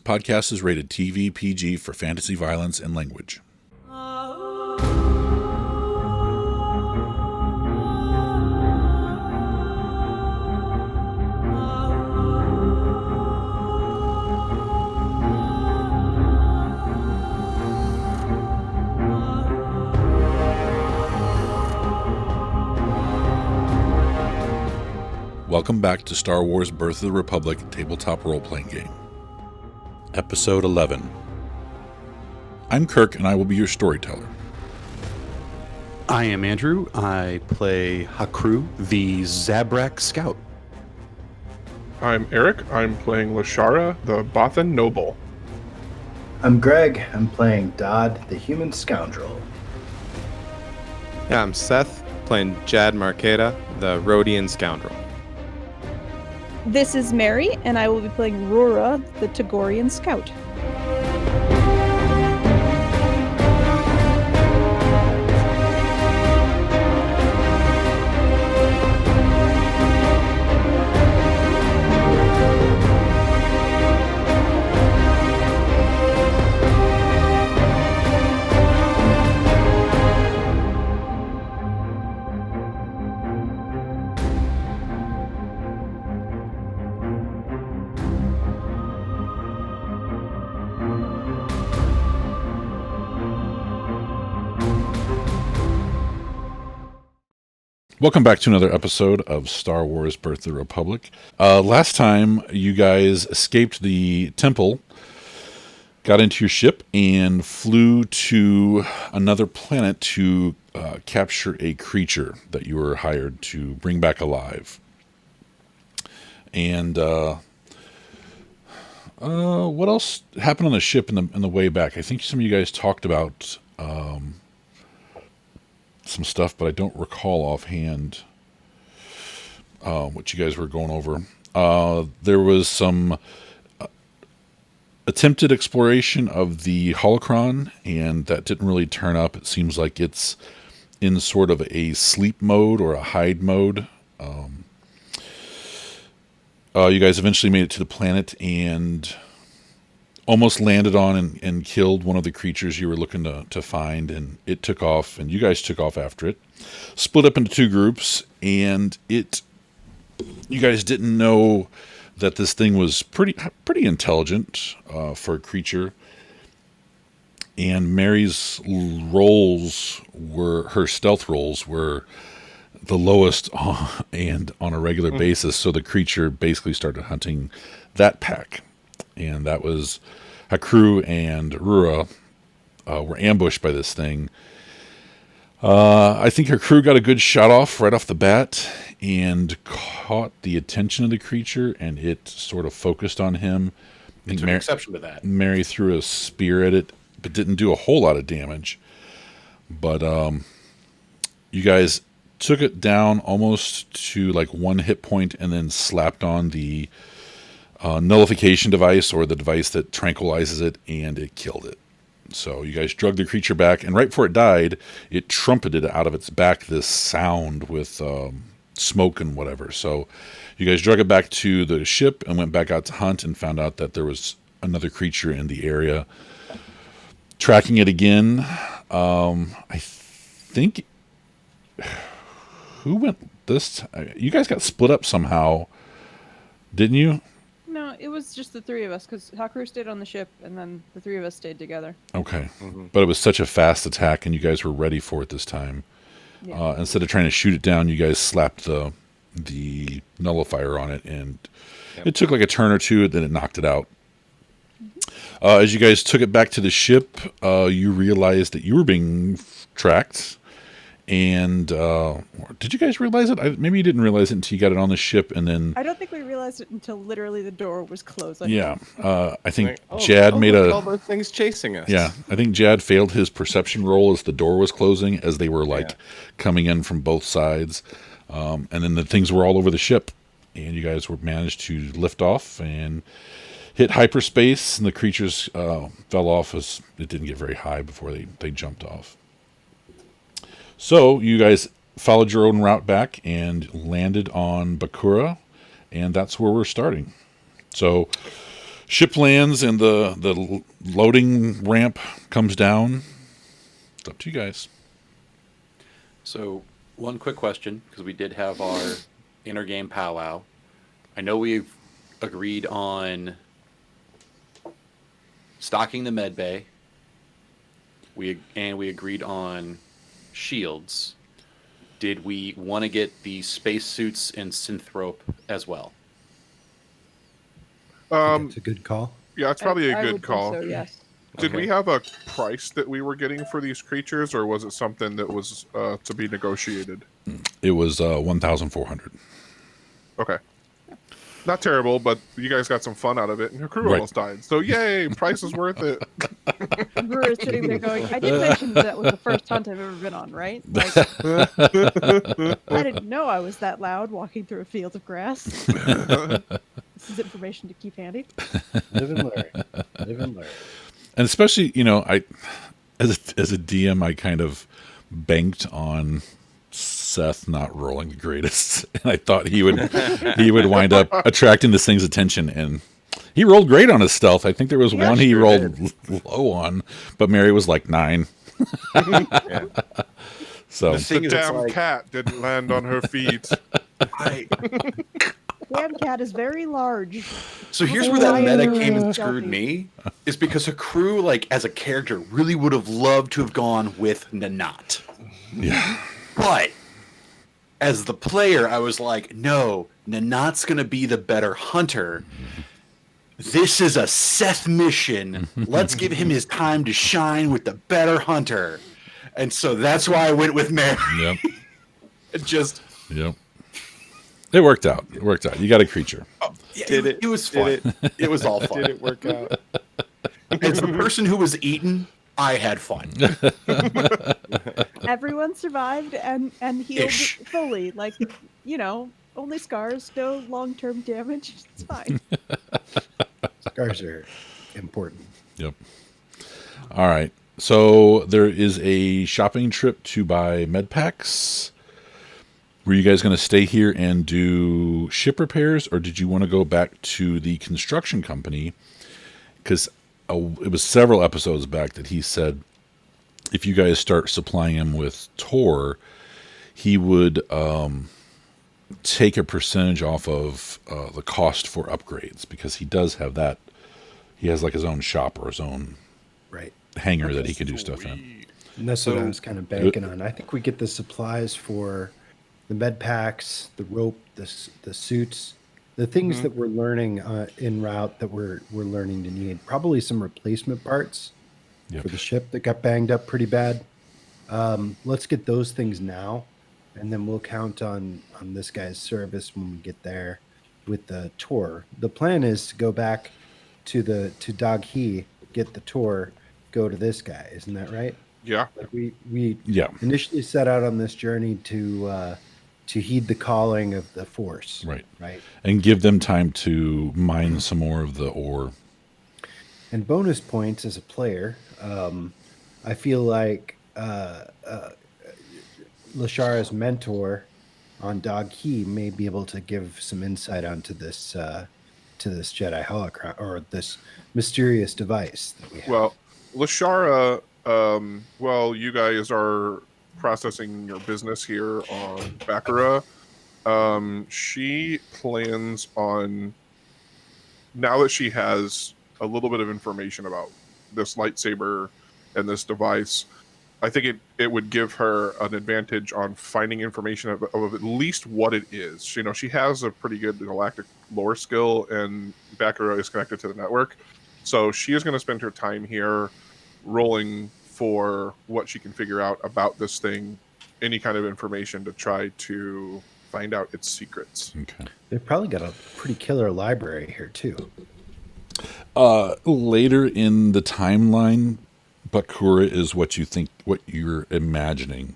podcast is rated TV PG for fantasy violence and language. Welcome back to Star Wars Birth of the Republic tabletop role-playing game. Episode 11. I'm Kirk, and I will be your storyteller. I am Andrew. I play Hakru, the Zabrak Scout. I'm Eric. I'm playing Lashara, the Bothan Noble. I'm Greg. I'm playing Dodd, the Human Scoundrel. Yeah, I'm Seth, playing Jad Marketa, the Rhodian Scoundrel. This is Mary, and I will be playing Rura, the Tagorian Scout. Welcome back to another episode of Star Wars Birth of the Republic. Last time, you guys escaped the temple, got into your ship, and flew to another planet to capture a creature that you were hired to bring back alive. And what else happened on the ship in the way back? I think some of you guys talked about some stuff, but I don't recall offhand what you guys were going over. There was some attempted exploration of the holocron, and that didn't really turn up. It seems like it's in sort of a sleep mode or a hide mode. You guys eventually made it to the planet and almost landed on and killed one of the creatures you were looking to find, and it took off, and you guys took off after it. Split up into two groups, and you guys didn't know that this thing was pretty intelligent for a creature. And Mary's her stealth rolls were the lowest and on a regular basis, so the creature basically started hunting that pack. And that was Hakru and Rura were ambushed by this thing. I think Hakru got a good shot off right off the bat and caught the attention of the creature, and it sort of focused on him. I took exception to that. Mary threw a spear at it, but didn't do a whole lot of damage. But you guys took it down almost to like one hit point and then slapped on the nullification device, or the device that tranquilizes it, and it killed it. So you guys drug the creature back, and right before it died, it trumpeted out of its back this sound with smoke and whatever. So you guys drug it back to the ship and went back out to hunt, and found out that there was another creature in the area. Tracking it again, I think... Who went this? You guys got split up somehow, didn't you? No, it was just the three of us, because Hakru stayed on the ship, and then the three of us stayed together. Okay. Mm-hmm. But it was such a fast attack, and you guys were ready for it this time. Yeah. Instead of trying to shoot it down, you guys slapped the nullifier on it, and It took like a turn or two, then it knocked it out. Mm-hmm. As you guys took it back to the ship, you realized that you were being tracked. And did you guys realize it? Maybe you didn't realize it until you got it on the ship, and then... I don't think we realized it until literally the door was closing. Yeah, I think Jad made all those things chasing us. Yeah, I think Jad failed his perception roll as the door was closing, as they were coming in from both sides, and then the things were all over the ship, and you guys managed to lift off and hit hyperspace, and the creatures fell off as it didn't get very high before they jumped off. So you guys followed your own route back and landed on Bakura, and that's where we're starting. So Ship lands and the loading ramp comes down. It's up to you guys. So, one quick question, because we did have our inner game powwow. I know we've agreed on stocking the med bay. We agreed on shields. Did we want to get the spacesuits and synthrope as well? It's a good call. Yeah, it's probably I a good would call. think so, yes. Did we have a price that we were getting for these creatures, or was it something that was to be negotiated? It was 1,400. Okay. Not terrible, but you guys got some fun out of it, and your crew Right. almost died. So yay, price is worth it. We're sitting there going, I did mention that was the first hunt I've ever been on, right? Like, I didn't know I was that loud walking through a field of grass. This is information to keep handy. Live and learn. Live and learn. And especially, I as a DM, I kind of banked on Seth not rolling the greatest, and I thought he would wind up attracting this thing's attention, and he rolled great on his stealth. I think there was one he rolled low on, but Mary was like 9. So The damn cat didn't land on her feet. Damn cat is very large. So here's where that meta came and screwed me, is because a crew, like, as a character, really would have loved to have gone with Nanat. yeah, But as the player, I was like, no, Nanat's going to be the better hunter. This is a Seth mission. Let's give him his time to shine with the better hunter. And so that's why I went with Mary. yep, Just yep. It worked out. It worked out. You got a creature. it was fun. It was all fun. Did it work out? As the person who was eaten, I had fun. Everyone survived and healed Ish. fully. Like, only scars, no long-term damage. It's fine. Scars are important. Yep. All right. So there is a shopping trip to buy med packs. Were you guys going to stay here and do ship repairs, or did you want to go back to the construction company? Because it was several episodes back that he said if you guys start supplying him with Tor, he would take a percentage off of the cost for upgrades, because he does have that. He has like his own shop or his own Right. hangar that he can do stuff in. And that's what I was kind of banking on. I think we get the supplies for the med packs, the rope, the suits, the things that we're learning en route that we're learning to need. Probably some replacement parts Yep. for the ship that got banged up pretty bad. Let's get those things now, and then we'll count on this guy's service when we get there with the tour. The plan is to go back to Dog He, get the tour, go to this guy. Isn't that right? Yeah. Like we Yeah. initially set out on this journey to heed the calling of the Force. Right. Right. And give them time to mine some more of the ore. And bonus points as a player. I feel like Lashara's mentor on Dog He may be able to give some insight onto this Jedi holocron, or this mysterious device that we have. Well, Lashara, while you guys are processing your business here on Bakura, she plans on, now that she has a little bit of information about this lightsaber and this device, I think it would give her an advantage on finding information of at least what it is. She has a pretty good galactic lore skill, and Bakura is connected to the network. So she is going to spend her time here rolling for what she can figure out about this thing, any kind of information to try to find out its secrets. Okay. They've probably got a pretty killer library here too. Later in the timeline, Bakura is what you're imagining.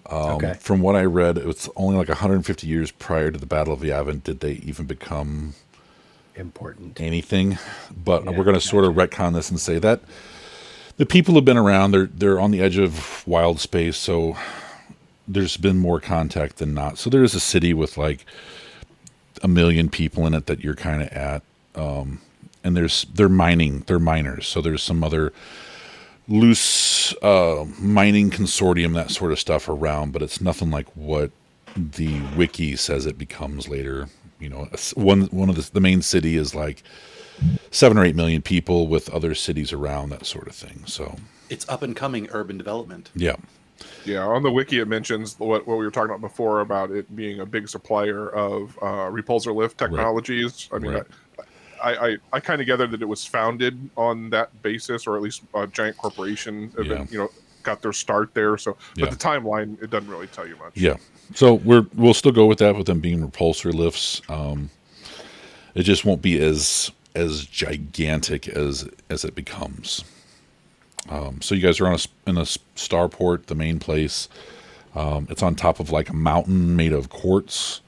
Okay. From what I read, it's only like 150 years prior to the Battle of Yavin did they even become Important. anything. But Yeah, we're going to sort of retcon this and say that the people have been around. They're on the edge of wild space, so there's been more contact than not. So there is a city with like 1 million people in it that you're kind of at. and they're miners. So there's some other loose mining consortium, that sort of stuff around, but it's nothing like what the wiki says it becomes later. You know, one of the main city is like 7 or 8 million people with other cities around, that sort of thing. So It's up and coming urban development. yeah. Yeah, on the wiki it mentions what we were talking about before about it being a big supplier of repulsor lift technologies. I mean, Right. I kind of gathered that it was founded on that basis, or at least a giant corporation, Yeah. got their start there. So, Yeah. but the timeline, it doesn't really tell you much. Yeah. So we'll still go with that, with them being repulsor lifts. It just won't be as gigantic as it becomes. So you guys are in a starport, the main place. It's on top of like a mountain made of quartz,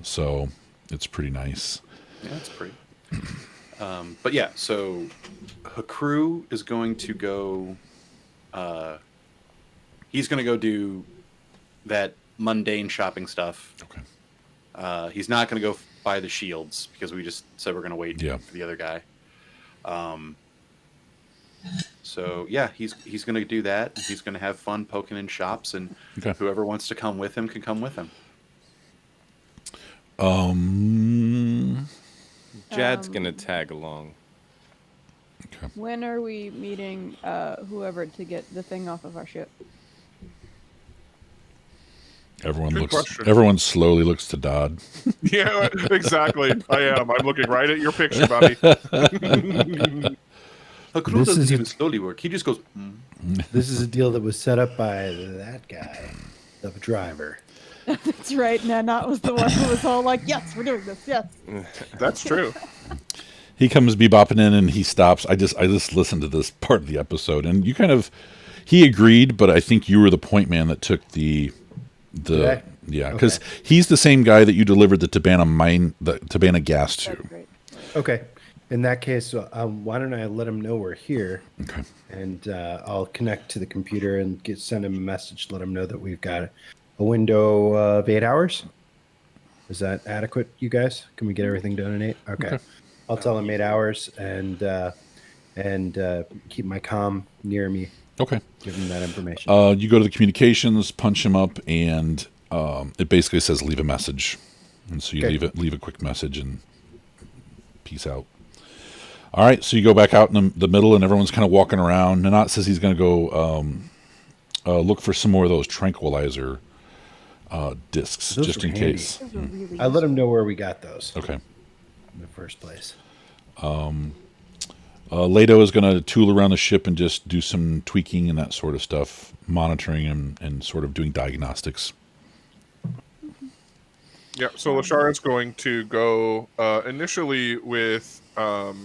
so it's pretty nice. Yeah, that's pretty. But yeah, so Hakru is going to go. He's going to go do that mundane shopping stuff. Okay. He's not going to go buy the shields because we just said we're going to wait for the other guy. So yeah, he's going to do that. He's going to have fun poking in shops, and whoever wants to come with him can come with him. Jad's gonna tag along. Okay. When are we meeting whoever to get the thing off of our ship? Everyone slowly looks to Dodd. Yeah, exactly. I am. I'm looking right at your picture, buddy. Hakru doesn't even slowly work. He just goes. This is a deal that was set up by that guy, the driver. That's right. Nanot was the one who was all like, "Yes, we're doing this. Yes." That's true. He comes bebopping in and he stops. I just listened to this part of the episode, and he agreed, but I think you were the point man that took the because he's the same guy that you delivered the Tabana gas to. That's great. Okay. In that case, why don't I let him know we're here? Okay. And I'll connect to the computer and send him a message, let him know that we've got a window of 8 hours. Is that adequate, you guys? Can we get everything done in 8? Okay. I'll tell him 8 hours and keep my comm near me. Okay. Give him that information. You go to the communications, punch him up, and it basically says leave a message. And so you leave a quick message and peace out. All right, so you go back out in the middle, and everyone's kind of walking around. Nanot says he's going to go look for some more of those tranquilizer discs, Those just were in handy. case. Those were really I let him know where we got those Okay. in the first place. Leto is going to tool around the ship and just do some tweaking and that sort of stuff, monitoring and sort of doing diagnostics. Yeah, so Lashara is going to go initially with Jad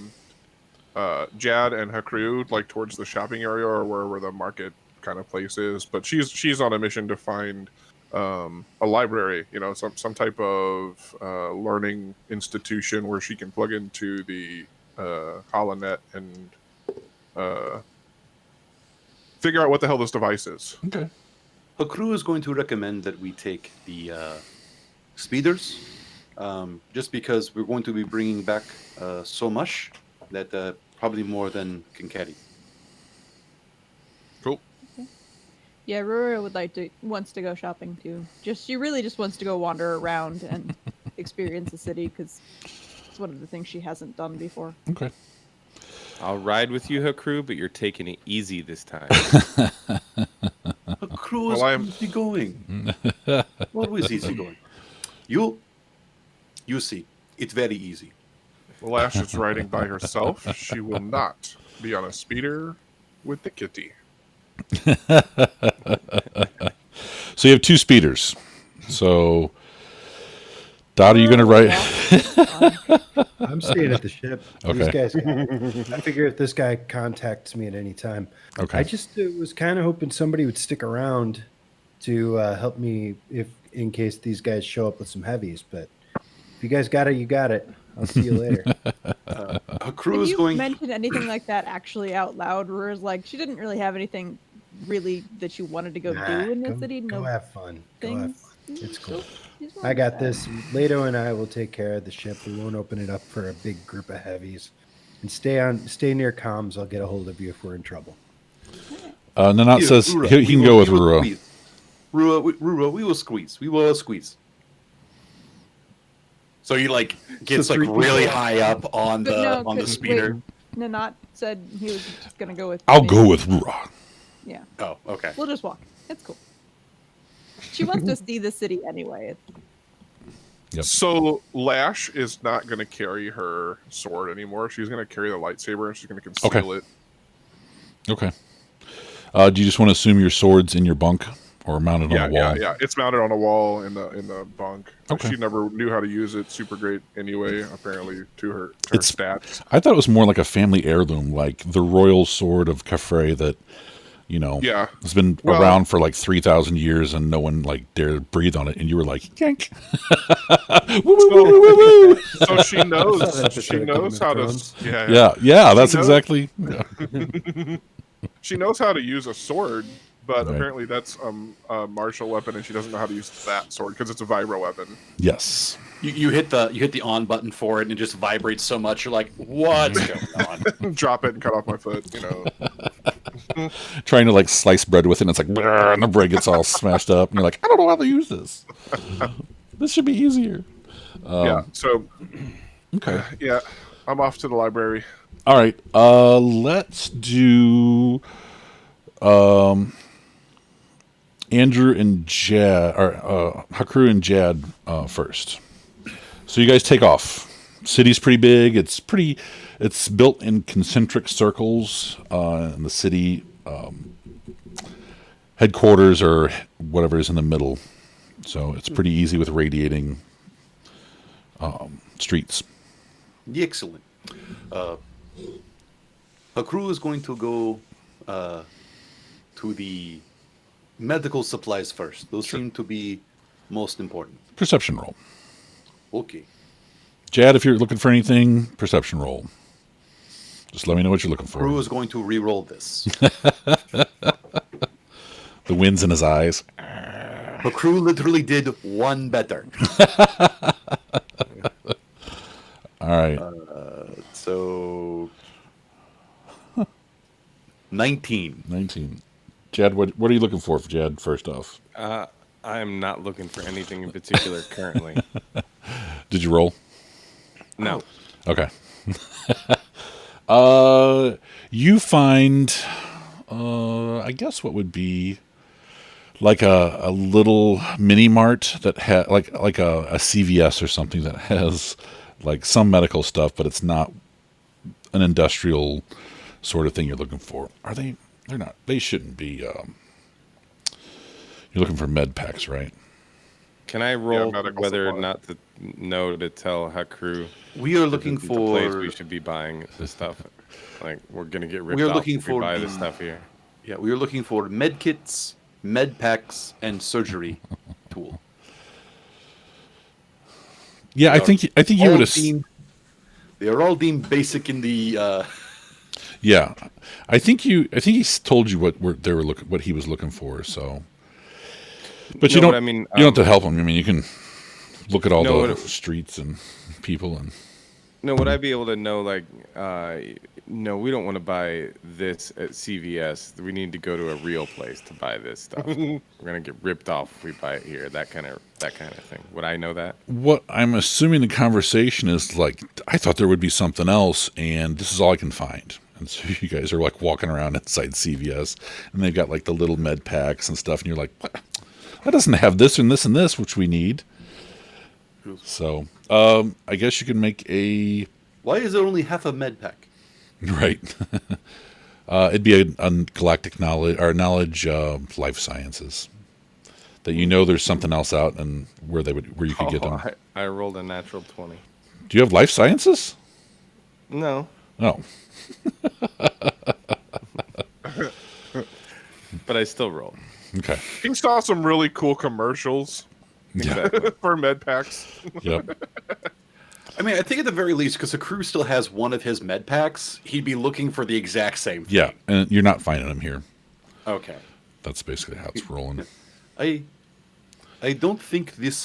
and Hakru, like towards the shopping area or wherever the market kind of place is. But she's on a mission to find a library, some type of learning institution where she can plug into the holonet and figure out what the hell this device is. Okay. Hakru is going to recommend that we take the speeders, just because we're going to be bringing back so much that probably more than can carry. Cool. Yeah, Rura wants to go shopping too. She really just wants to go wander around and experience the city because it's one of the things she hasn't done before. Okay. I'll ride with you, Hakru, but you're taking it easy this time. Hakru is easy going. Always easy going. You see, it's very easy. Lash is riding by herself. She will not be on a speeder with the kitty. So you have 2 speeders. So, Dot, are you going to ride? I'm staying at the ship. Okay. These guys, I figure if this guy contacts me at any time. Okay. I just was kind of hoping somebody would stick around to help me in case these guys show up with some heavies. But if you guys got it, you got it. I'll see you later. Hakru Have is you going. mentioned anything like that actually out loud? Rura's like, she didn't really have anything really that she wanted to go do in the city. Go have fun. Go have things. fun. It's cool. She's I got this. Leto and I will take care of the ship. We won't open it up for a big group of heavies. And stay near comms. I'll get a hold of you if we're in trouble. Nanat Here, says Rura, he can go with we will Rura. squeeze. Rura, we will squeeze. We will squeeze. So he like gets So like three really people. high up on But the no, on the 'cause- speeder. wait, Nanat said he was just gonna go with. I'll me. go with Rura. Yeah, Oh, okay. we'll just walk. It's cool. She wants to see the city anyway. Yep. So Lash is not going to carry her sword anymore. She's going to carry the lightsaber and she's going to conceal Okay. it. Okay. Do you just want to assume your sword's in your bunk or mounted on a wall? Yeah. It's mounted on a wall in the bunk. Okay. She never knew how to use it. Super great anyway. Apparently to her It's- stats. I thought it was more like a family heirloom, like the royal sword of Kafre that, Yeah. has been Well- around for like 3,000 years and no one like dared breathe on it. And you were like, yank. Woo, woo, woo, woo, woo, woo. So she knows. That episode She of knows Game how of to. Thrones. Yeah, that's knows- exactly. She knows how to use a sword, but Right. apparently that's a martial weapon, and she doesn't know how to use that sword because it's a vibro weapon. Yes. You hit the on button for it and it just vibrates so much. You're like, what's going on? Drop it and cut off my foot. Trying to like slice bread with it, and it's like, "Brrr," and the bread gets all smashed up. And you're like, I don't know how to use this. This should be easier. Yeah. So Okay. yeah, I'm off to the library. All right. Let's do Andrew and Jad, or Hakru and Jad first. So you guys take off. City's pretty big. It's built in concentric circles. And the city headquarters or whatever is in the middle. So it's pretty easy with radiating streets. Excellent. A crew is going to go to the medical supplies first. Those seem to be most important. Perception roll. Okay. Jad, if you're looking for anything, perception roll. Just let me know what you're looking for. Crew is going to re-roll this. The wind's in his eyes. The crew literally did one better. All right. So 19. 19. Jad, what are you looking for Jad, first off? I am not looking for anything in particular currently. Did you roll? No. Okay. You find, I guess what would be like a little mini mart that had like a CVS or something that has like some medical stuff, but it's not an industrial sort of thing you're looking for. Are they? They're not. They shouldn't be. You're looking for med packs, right? Can I roll medical whether or supply. not to know to tell Hakru We are looking the place for we should be buying the stuff? Like we're gonna get ripped We are off looking if we for buy the- this stuff here. we are looking for med kits, med packs, and surgery tool. Yeah, I think you All would have. they are all deemed basic in the Yeah, I think he told you what he was looking for. So, but you No, don't. but I mean, you don't have to help him. I mean, you can look at all No, the what- streets and people and. No, would I be able to know like, no, we don't want to buy this at CVS. We need to go to a real place to buy this stuff. We're gonna get ripped off if we buy it here. That kind of thing. Would I know that? What I'm assuming the conversation is like, I thought there would be something else, and this is all I can find. And so you guys are like walking around inside CVS, and they've got like the little med packs and stuff, and you're like, what? That doesn't have this and this and this, which we need. So, I guess you can make a Why is there only half a med pack? right. It'd be a galactic knowledge or knowledge of life sciences. That you know there's something else out and where you could get them. I rolled a natural 20. Do you have life sciences? No, No. but I still rolled. Okay. He saw some really cool commercials Yeah. for med packs. Yep. I mean, I think at the very least, because the crew still has one of his med packs, he'd be looking for the exact same thing. Yeah, and you're not finding them here. Okay. That's basically how it's rolling. I don't think this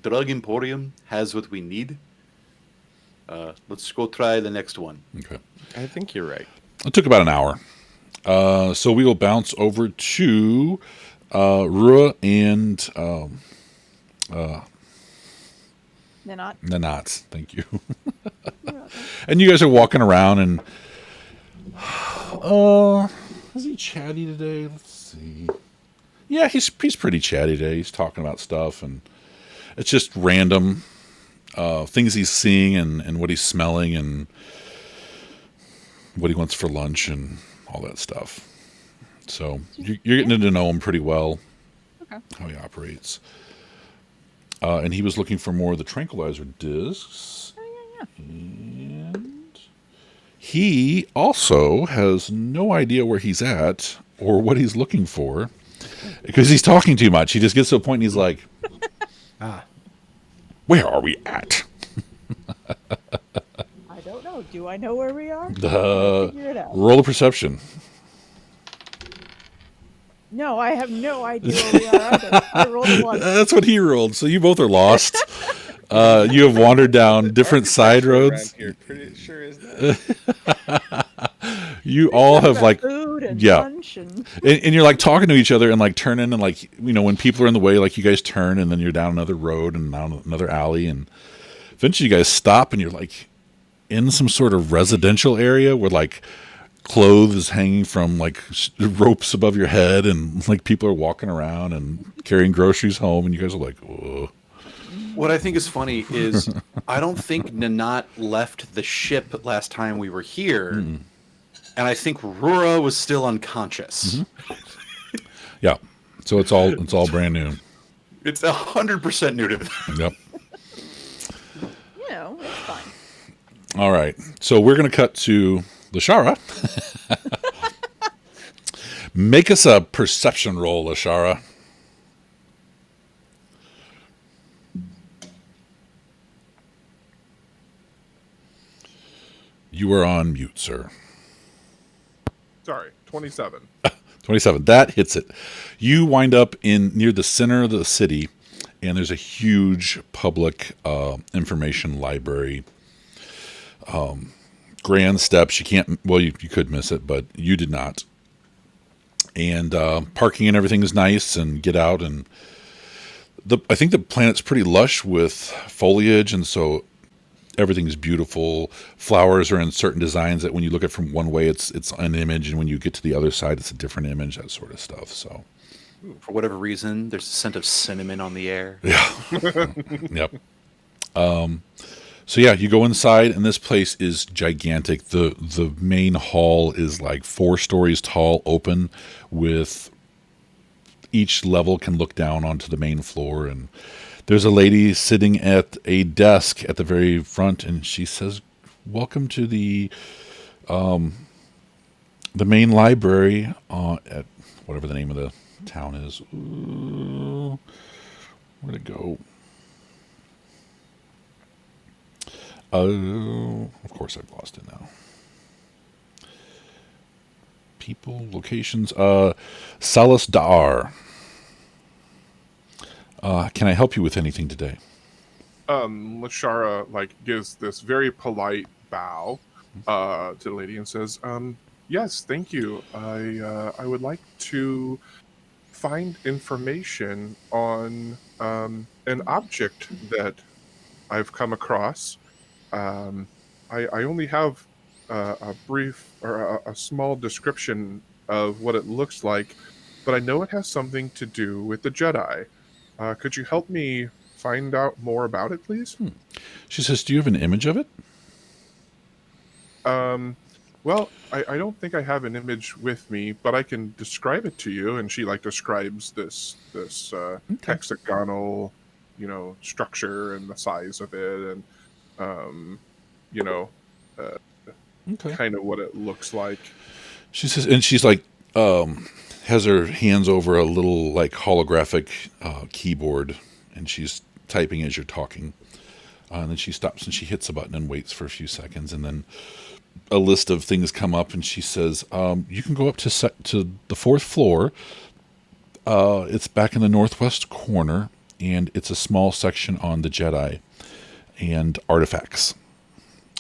drug emporium has what we need. Let's go try the next one. Okay. I think you're right. It took about an hour. So we will bounce over to Rua and Nanot. Nanats. Thank you. You're welcome. And you guys are walking around and is he chatty today? Let's see. Yeah, he's pretty chatty today. He's talking about stuff and it's just random things he's seeing and what he's smelling and what he wants for lunch and all that stuff. So you're getting to know him pretty well. Okay. How he operates. And he was looking for more of the tranquilizer discs. Oh, yeah. And he also has no idea where he's at or what he's looking for because he's talking too much. He just gets to a point and he's like, where are we at? I don't know. Do I know where we are? Figure it out. Roll a perception. No, I have no idea where we are either. I rolled one. That's what he rolled. So you both are lost. You have wandered down different side roads. Around here, pretty sure is that. You all have like, food and yeah. lunch and and you're like talking to each other and like turning and like, you know, when people are in the way, like you guys turn and then you're down another road and down another alley and eventually you guys stop and you're like in some sort of residential area where like clothes hanging from like ropes above your head and like people are walking around and carrying groceries home and you guys are like, whoa. What I think is funny is I don't think Nanat left the ship last time we were here, and I think Rura was still unconscious. Yeah. So it's all brand new. It's 100% new to them. Yep. you know, it's fine. All right. So we're going to cut to Lashara. Make us a perception roll, Lashara. You are on mute, sir. Sorry, 27. 27. That hits it. You wind up in near the center of the city, and there's a huge public information library. Grand steps. You can't. Well, you could miss it, but you did not. And parking and everything is nice, and get out. And I think the planet's pretty lush with foliage, and so everything's beautiful. Flowers are in certain designs that when you look at it from one way, it's an image, and when you get to the other side, it's a different image. That sort of stuff. So, For whatever reason, there's a scent of cinnamon on the air. yeah, yep. So yeah, you go inside, and this place is gigantic. The main hall is like 4 stories tall, open, with each level can look down onto the main floor. And there's a lady sitting at a desk at the very front, and she says, "Welcome to the main library at whatever the name of the town is. Ooh, where'd it go? Oh, of course I've lost it now. People, locations, Salas Dar. Can I help you with anything today?" Lashara like gives this very polite bow to the lady and says, "Yes, thank you. I would like to find information on an object that I've come across. I only have a brief or a small description of what it looks like, but I know it has something to do with the Jedi. Could you help me find out more about it, please?" She says, "Do you have an image of it?" Well, I don't think I have an image with me, but I can describe it to you. And she like describes this hexagonal, structure and the size of it, and Okay. kind of what it looks like. She says, and she's like, has her hands over a little like holographic keyboard, and she's typing as you're talking. And then she stops and she hits a button and waits for a few seconds, and then a list of things come up, and she says, "You can go up to the 4th floor. It's back in the northwest corner, and it's a small section on the Jedi and artifacts."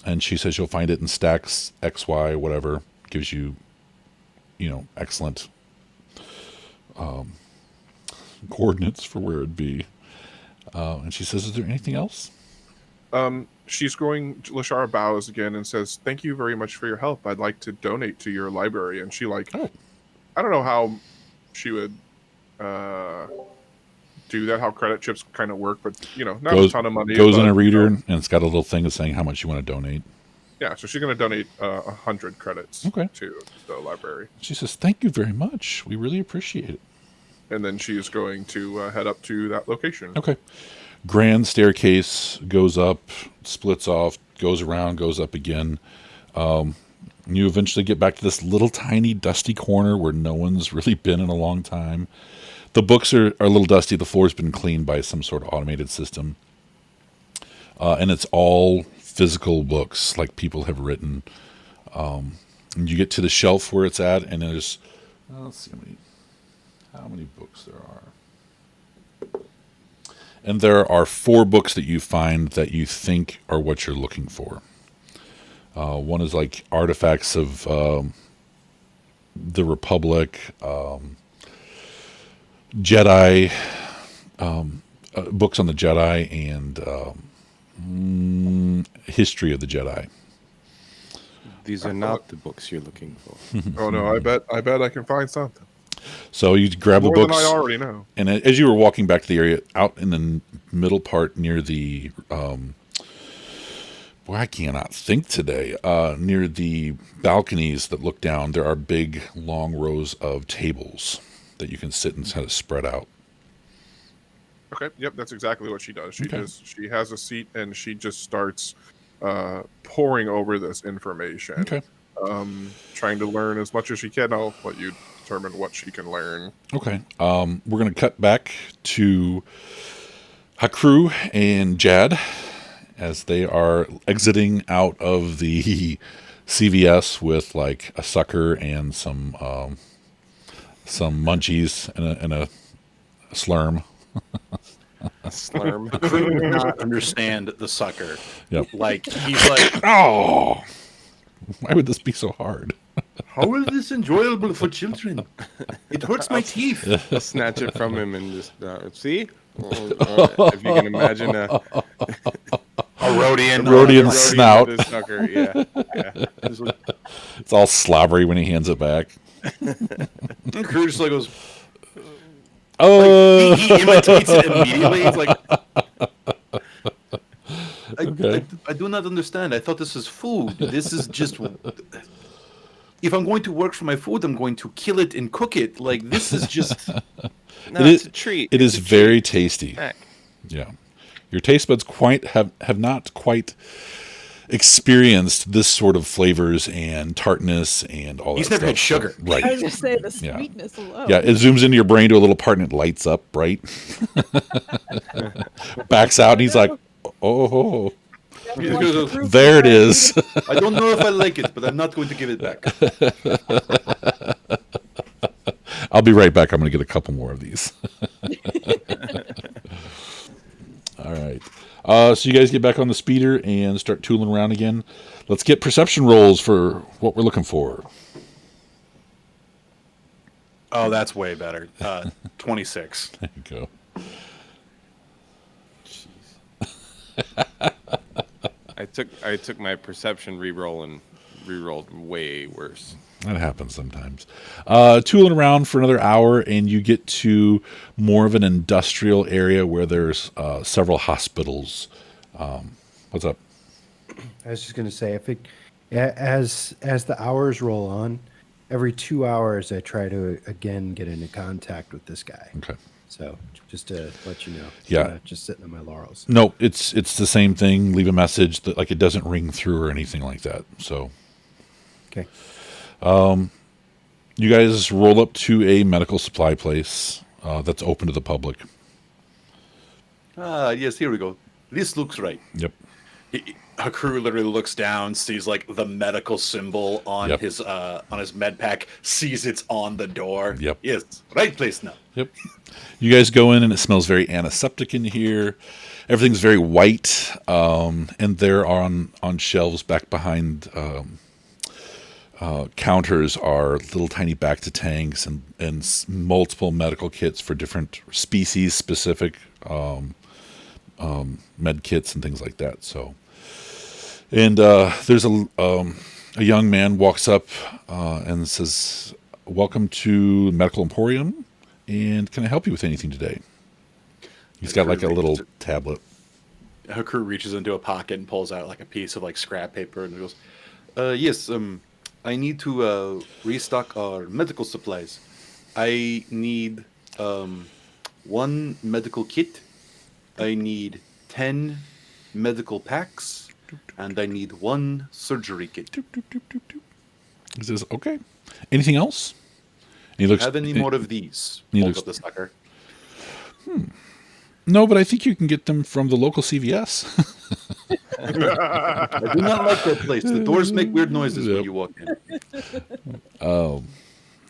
and she says you'll find it in stacks XY, whatever. Gives you, excellent coordinates for where it'd be. And she says, "Is there anything else?" Lashara bows again and says, "Thank you very much for your help. I'd like to donate to your library." And she I don't know how she would do that, how credit chips kind of work, but not a ton of money. Goes in a reader, and it's got a little thing saying how much you want to donate. Yeah, so she's going to donate 100 credits to the library. She says, "Thank you very much. We really appreciate it." And then she is going to head up to that location. Okay. Grand staircase goes up, splits off, goes around, goes up again. You eventually get back to this little tiny dusty corner where no one's really been in a long time. The books are a little dusty. The floor's been cleaned by some sort of automated system. And it's all physical books like people have written. And you get to the shelf where it's at, and there's, let's see how many books there are. And there are 4 books that you find that you think are what you're looking for. One is like artifacts of the Republic, Jedi, books on the Jedi, and history of the Jedi. These are not the books you're looking for. Oh no, I bet I can find something. So you grab the More books. than I already know. And as you were walking back to the area, out in the middle part near the, I cannot think today, near the balconies that look down, there are big, long rows of tables that you can sit and kind of spread out. Okay, yep, that's exactly what she does. She has a seat and she just starts poring over this information. Okay. Trying to learn as much as she can. I'll let you determine what she can learn. Okay. We're going to cut back to Hakru and Jad as they are exiting out of the CVS with like a sucker and some munchies and a slurm. A slurm. I could not understand the sucker. Yep. Like, he's like, Oh, why would this be so hard? how is this enjoyable for children? It hurts my teeth. Snatch it from him and just see. If you can imagine a Rodian snout. with a sucker, yeah. It's all slobbery when he hands it back. And Crew just like goes, Oh, he imitates it immediately. It's like, Okay. I do not understand. I thought this is food. This is just. If I'm going to work for my food, I'm going to kill it and cook it. Like, this is just. No, It it's is- a treat. it It's is a very treat. tasty. Heck. Yeah, your taste buds have not quite experienced this sort of flavors and tartness and all He's that never had stuff. sugar. Right. I was just saying the Yeah. sweetness alone. Yeah, it zooms into your brain to a little part and it lights up, right? Backs out and he's like, oh, He's gonna go, there it is. I don't know if I like it, but I'm not going to give it back. I'll be right back. I'm going to get a couple more of these. All right. So you guys get back on the speeder and start tooling around again. Let's get perception rolls for what we're looking for. Oh, that's way better. 26. There you go. I took my perception reroll and rerolled way worse. That happens sometimes. Tooling around for another hour, and you get to more of an industrial area where there's several hospitals. What's up? I was just going to say, as the hours roll on, every 2 hours I try to again get into contact with this guy. Okay. So just to let you know, Yeah. I'm not just sitting on my laurels. No, it's the same thing. Leave a message that like it doesn't ring through or anything like that. So Okay. you guys roll up to a medical supply place that's open to the public. Yes, here we go. This looks right. Yep. Hakuru literally looks down, sees like the medical symbol on Yep. his med pack, sees it's on the door. Yep. Yes, right place now. Yep. You guys go in and it smells very antiseptic in here. Everything's very white, and there on shelves back behind counters are little tiny Bacta tanks and multiple medical kits for different species specific med kits and things like that. So, and there's a young man walks up and says, "Welcome to Medical Emporium, and can I help you with anything today?" He's got like a little tablet. Hakuru reaches into a pocket and pulls out like a piece of like scrap paper and goes, "Yes, I need to restock our medical supplies. I need 1 medical kit. I need 10 medical packs, and I need 1 surgery kit. He says, "Okay. Anything else?" And he looks. Have any more of these?" he Holds looks- up the sucker. No, but I think you can get them from the local CVS. I do not like that place. The doors make weird noises Yep. when you walk in.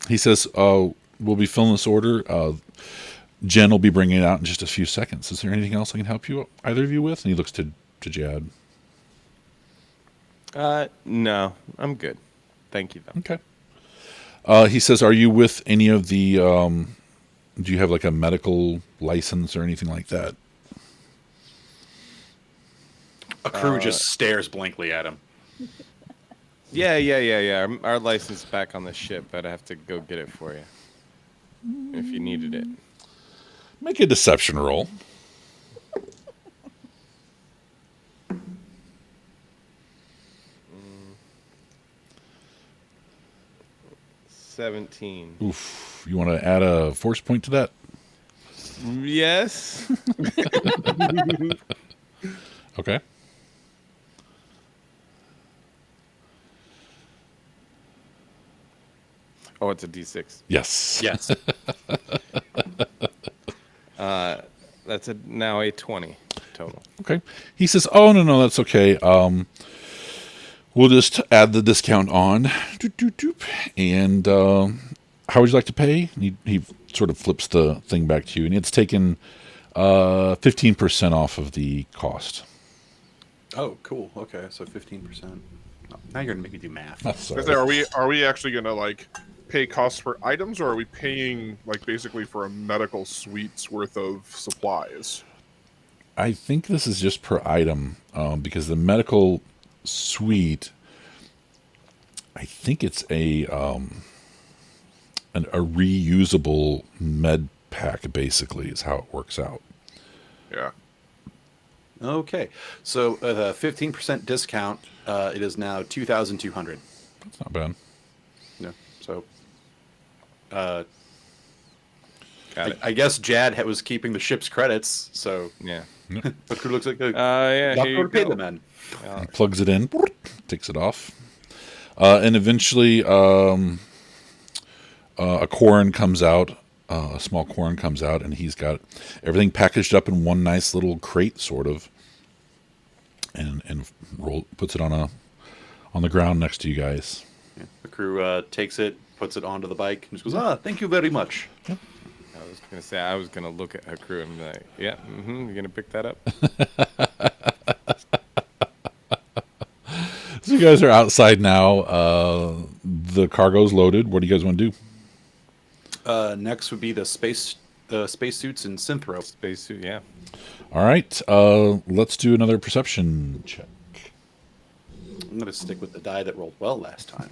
He says, "We'll be filling this order. Jen will be bringing it out in just a few seconds. Is there anything else I can help you, either of you, with?" And he looks to Jad. No, I'm good. Thank you, though. Okay. He says, "Are you with any of the? Do you have like a medical license or anything like that?" Hakuru just stares blankly at him. Yeah. Our license is back on the ship, but I have to go get it for you if you needed it. Make a deception roll. 17. Oof. You want to add a force point to that? Yes. Okay. Oh, it's a D6. Yes. Yes. That's now a 20 total. Okay. He says, "Oh, no, that's okay. We'll just add the discount on. Doop, doop, doop. And how would you like to pay?" And he sort of flips the thing back to you, and it's taken 15% off of the cost. Oh, cool. Okay, so 15%. Now you're gonna make me do math. Sorry. Are we actually gonna like pay costs for items, or are we paying like basically for a medical suite's worth of supplies? I think this is just per item, because the medical suite, I think it's a reusable med pack. Basically, is how it works out. Yeah. Okay, so at a 15% discount, it is now 2,200. That's not bad. Yeah. So, Got it. I guess Jad was keeping the ship's credits. So, Yeah. Hakuru looks like a Yeah. Here doctor you to pay go. the man. He plugs it in, takes it off, and eventually a Quarren comes out. A small Quarren comes out, and he's got everything packaged up in one nice little crate, sort of, and puts it on the ground next to you guys. Yeah. Hakuru takes it, puts it onto the bike, and just goes, "Thank you very much." I was gonna say I was gonna look at her crew and be like, "Yeah, you gonna pick that up?" So you guys are outside now. The cargo's loaded. What do you guys want to do? Next would be the spacesuits and synthro. Spacesuit, yeah. All right. Let's do another perception check. I'm gonna stick with the die that rolled well last time.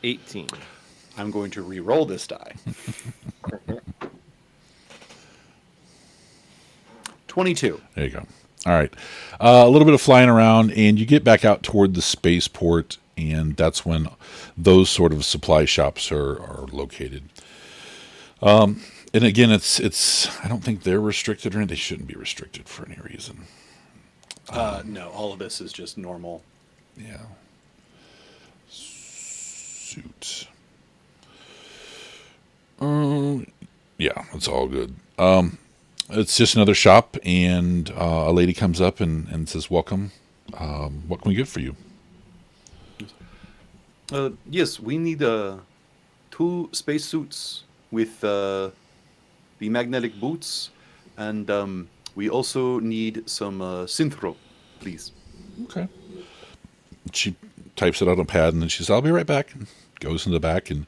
18. I'm going to re-roll this die. 22. There you go. All right. A little bit of flying around, and you get back out toward the spaceport, and that's when those sort of supply shops are located. And again, it's I don't think they're restricted, or they shouldn't be restricted for any reason. No, all of this is just normal. Yeah. Suit. Yeah, it's all good. It's just another shop, and a lady comes up and says, "Welcome. What can we get for you?" Yes, we need 2 spacesuits with the magnetic boots, and we also need some synthro, please. Okay. She types it on a pad, and then she says, "I'll be right back." And goes in the back and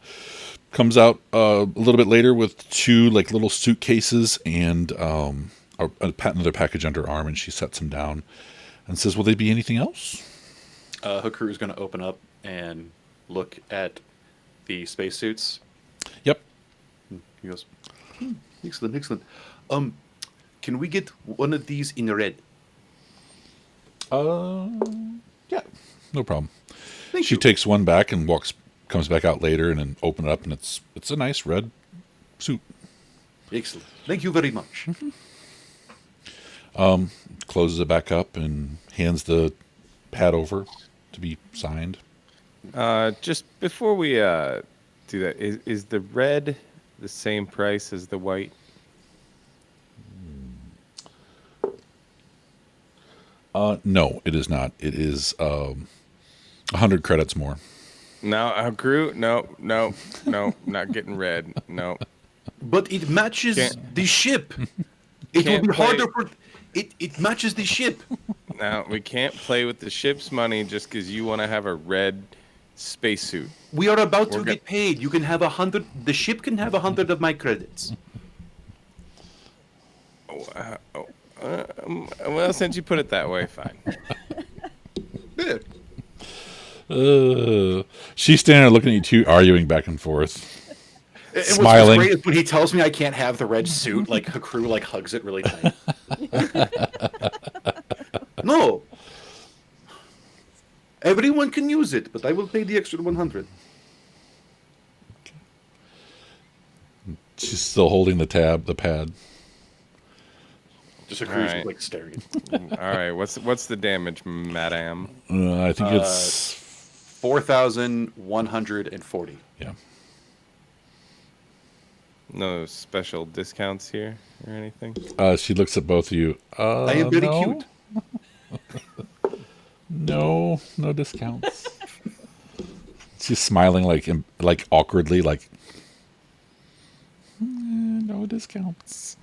comes out a little bit later with 2 like little suitcases and another package under her arm, and she sets them down and says, "Will they be anything else?" Hooker is going to open up and look at the spacesuits. Yep. He goes, excellent, excellent. Can we get one of these in red? Yeah. No problem. Thank She you. takes one back and comes back out later and then open it up, and it's a nice red suit. Excellent. Thank you very much. Closes it back up and hands the pad over to be signed. Just before we do that, is the red the same price as the white? No, it is not. It is 100 credits more. No, crew, no, not getting red. No, But it matches Can't- the ship. It will can't be play- harder for... It matches the ship. no, we can't play with the ship's money just because you want to have a red spacesuit. We are about to We're get paid. You can have 100... The ship can have 100 of my credits. Well, since you put it that way, fine. Yeah. She's standing there looking at you two, arguing back and forth. And Smiling. What's great is when he tells me I can't have the red suit, like her crew like hugs it really tight. No. Everyone can use it, but I will pay the extra 100. She's still holding the pad. Just her crew's Alright. like staring. All right, what's the damage, madam? I think it's 4,140. yeah. No special discounts here or anything? She looks at both of you. I am very no. cute. No discounts. She's smiling like awkwardly, like no discounts.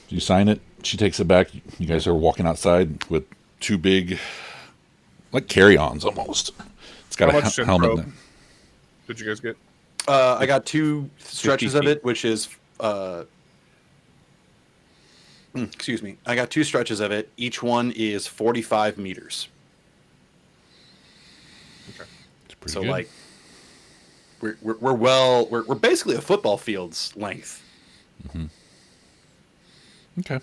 You sign it. She takes it back. You guys are walking outside with 2 big, like carry-ons almost. It's got How a much helmet. synchro? In it. Did you guys get? I got 2 stretches of feet. it, which is excuse me. I got 2 stretches of it. Each one is 45 meters. It's pretty So good. like we're basically a football field's length. Okay.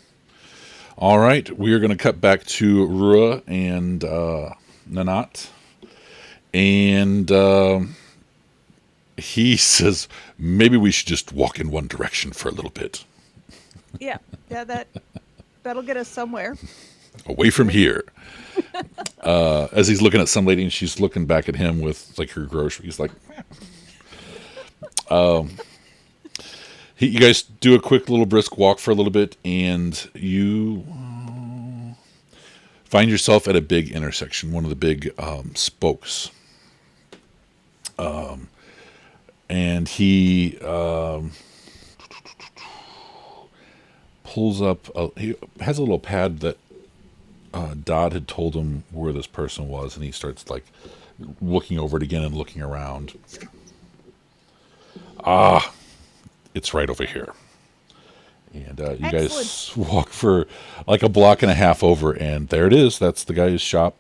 All right. We are going to cut back to Rua and Nanat. And he says, maybe we should just walk in one direction for a little bit. Yeah, that'll get us somewhere. Away from here. As he's looking at some lady and she's looking back at him with like her groceries. Like, you guys do a quick little brisk walk for a little bit, and you find yourself at a big intersection, one of the big spokes. And he pulls up, he has a little pad that Dodd had told him where this person was, and he starts like looking over it again and looking around. It's right over here. And you guys walk for like a block and a half over, and there it is. That's the guy's shop.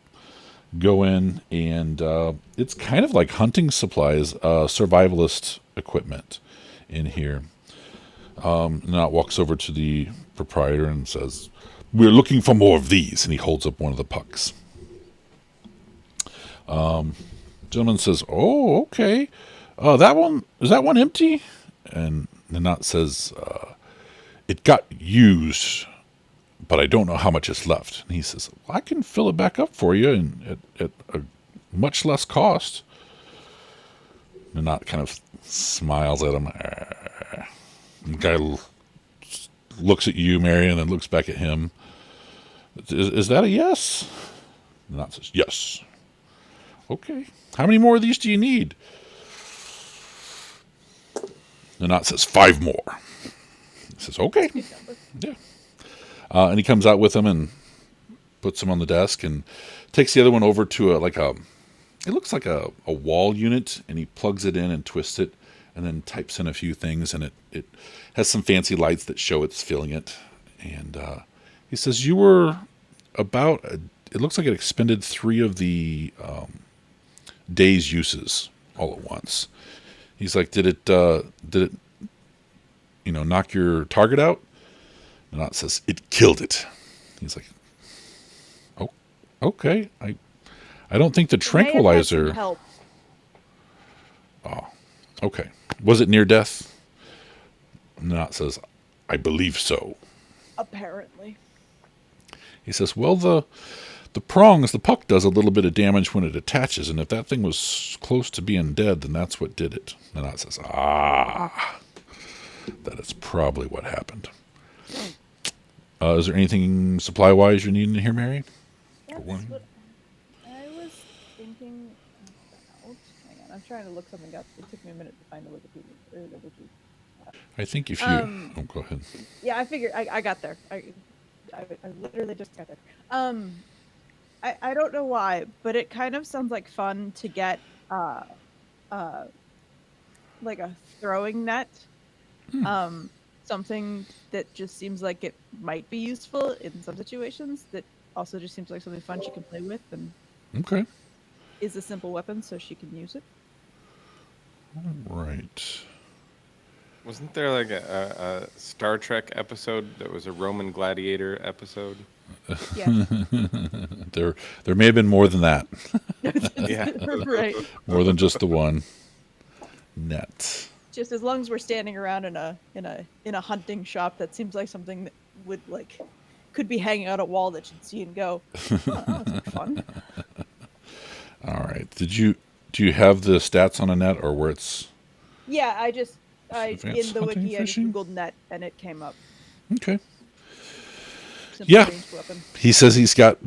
Go in, and it's kind of like hunting supplies, survivalist equipment in here. Nat walks over to the proprietor and says, "We're looking for more of these." And he holds up one of the pucks. Gentleman says, "Oh, okay. Is that one empty?" And Nanat says, "It got used, but I don't know how much is left." And he says, "Well, I can fill it back up for you and at a much less cost." Nanat kind of smiles at him. The guy looks at you, Mary, and then looks back at him. Is that a yes? Nanat says, yes. Okay. How many more of these do you need? Nanat says, 5 more. He says, okay. Yeah. And he comes out with them and puts them on the desk and takes the other one over to it looks like a wall unit, and he plugs it in and twists it and then types in a few things, and it has some fancy lights that show it's filling it. And he says, you were it looks like it expended 3 of the day's uses all at once. He's like, did it knock your target out? And Nanat says, it killed it. He's like, oh, okay. I don't think the tranquilizer. Help. Oh, okay. Was it near death? Nanat says, I believe so. Apparently. He says, well, the prongs, the puck does a little bit of damage when it attaches, and if that thing was close to being dead, then that's what did it. Nanat says, that is probably what happened. Is there anything supply-wise you're needing here, Mary? That's what I was thinking about. Hang on, I'm trying to look something up. It took me a minute to find the Wikipedia. Or the wiki. I think if you... go ahead. Yeah, I figured I got there. I literally just got there. I don't know why, but it kind of sounds like fun to get like a throwing net. Something that just seems like it might be useful in some situations, that also just seems like something fun she can play with, and Okay. is a simple weapon so she can use it. Right. Wasn't there like a Star Trek episode that was a Roman gladiator episode? Yeah. There may have been more than that. Yeah. Right. More than just the one. Net. Just as long as we're standing around in a hunting shop, that seems like something that would could be hanging out a wall that you'd see and go, oh, that looks like fun. All right. Do you have the stats on a net, or where it's... Yeah, in Advanced the hunting, wiki I just fishing? googled net and it came up. Okay. Simple Yeah. ranged weapon. He says he's got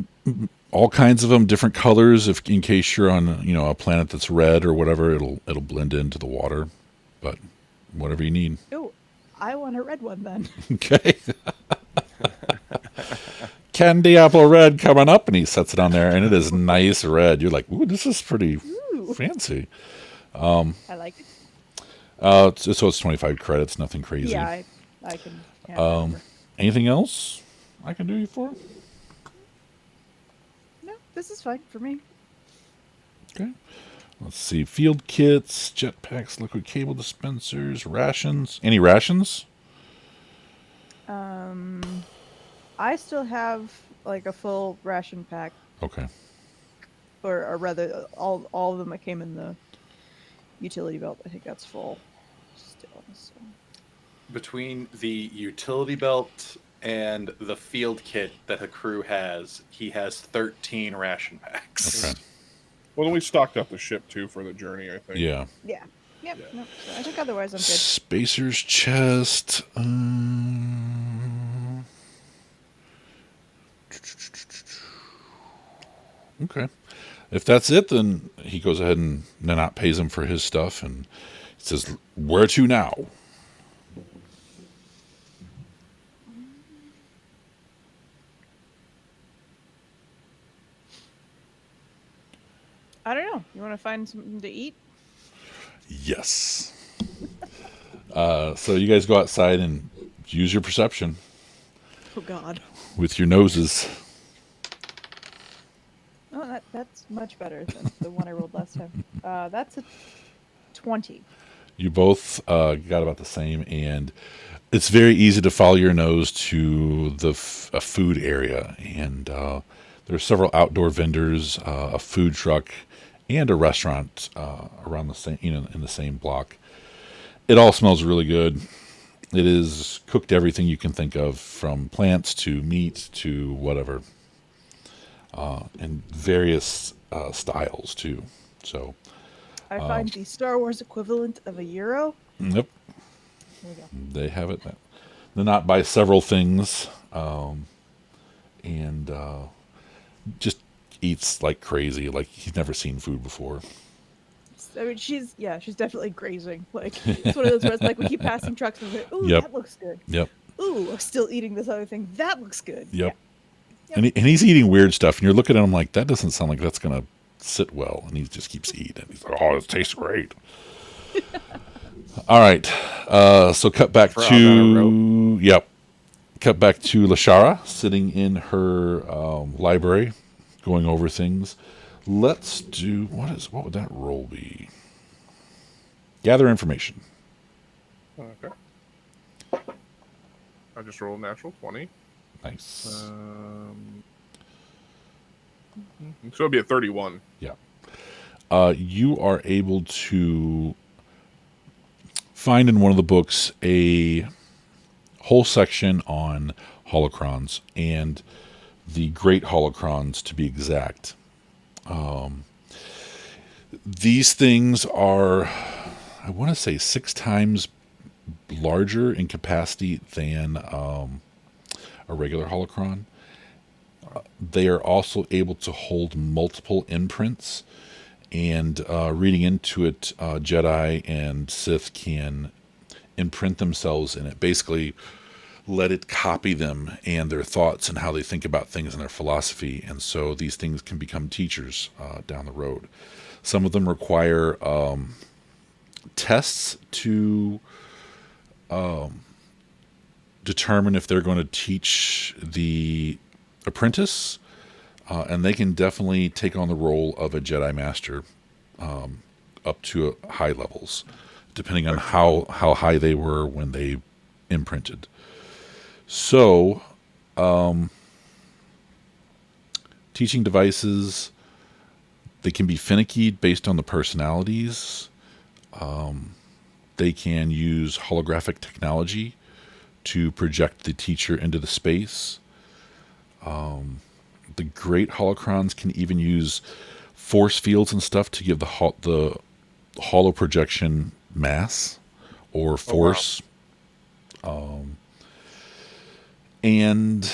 all kinds of them, different colors. In case you're on a planet that's red or whatever, it'll blend into the water. But whatever you need. Oh, I want a red one then. Okay. Candy apple red coming up, and he sets it on there, and it is nice red. You're like, ooh, this is pretty fancy. I like it. So it's 25 credits, nothing crazy. Yeah, I can have whatever. Anything else I can do you for? No, this is fine for me. Okay. Let's see. Field kits, jetpacks, liquid cable dispensers, rations. Any rations? I still have a full ration pack, Okay. or rather, all of them that came in the utility belt. I think that's full still. So. Between the utility belt and the field kit that a crew has, he has 13 ration packs. Okay. Well, then we stocked up the ship too for the journey, I think. Yeah. Yeah. Yep. Yeah. No, so I think otherwise I'm good. Spacer's chest. Okay. If that's it, then he goes ahead and Nanat pays him for his stuff, and he says, "Where to now?" I don't know. You want to find something to eat? Yes. So you guys go outside and use your perception Oh God. with your noses. Oh, that's much better than the one I rolled last time. That's a 20. You both got about the same, and it's very easy to follow your nose to a food area. And there are several outdoor vendors, a food truck, and a restaurant around the same, in the same block. It all smells really good. It is cooked everything you can think of, from plants to meat to whatever, and various styles too. So I find the Star Wars equivalent of a euro. Yep, There you go. they have it. They're not buy several things, and just eats like crazy. Like he's never seen food before. I mean, she's definitely grazing. Like it's one of those where it's like we keep passing trucks and we're like, ooh, Yep. that looks good. Yep. Ooh, I'm still eating this other thing. That looks good. Yep. Yeah. And he's eating weird stuff, and you're looking at him like that doesn't sound like that's gonna sit well, and he just keeps eating. He's like, "Oh, it tastes great." All right, so cut back Frog on a yep, cut back to Lashara sitting in her library, going over things. Let's do what would that roll be? Gather information. Okay. I just rolled a natural 20. Nice. So it'd be a 31. Yeah. You are able to find in one of the books a whole section on holocrons and the great holocrons, to be exact. These things are, I want to say, 6 times larger in capacity than a regular holocron. They are also able to hold multiple imprints, and reading into it, Jedi and Sith can imprint themselves in it. Basically, let it copy them and their thoughts and how they think about things and their philosophy. And so these things can become teachers down the road. Some of them require tests to determine if they're going to teach the apprentice, and they can definitely take on the role of a Jedi Master up to high levels, depending on how high they were when they imprinted. So, teaching devices, they can be finicky based on the personalities. They can use holographic technology to project the teacher into the space. The great holocrons can even use force fields and stuff to give the holo projection mass or force. And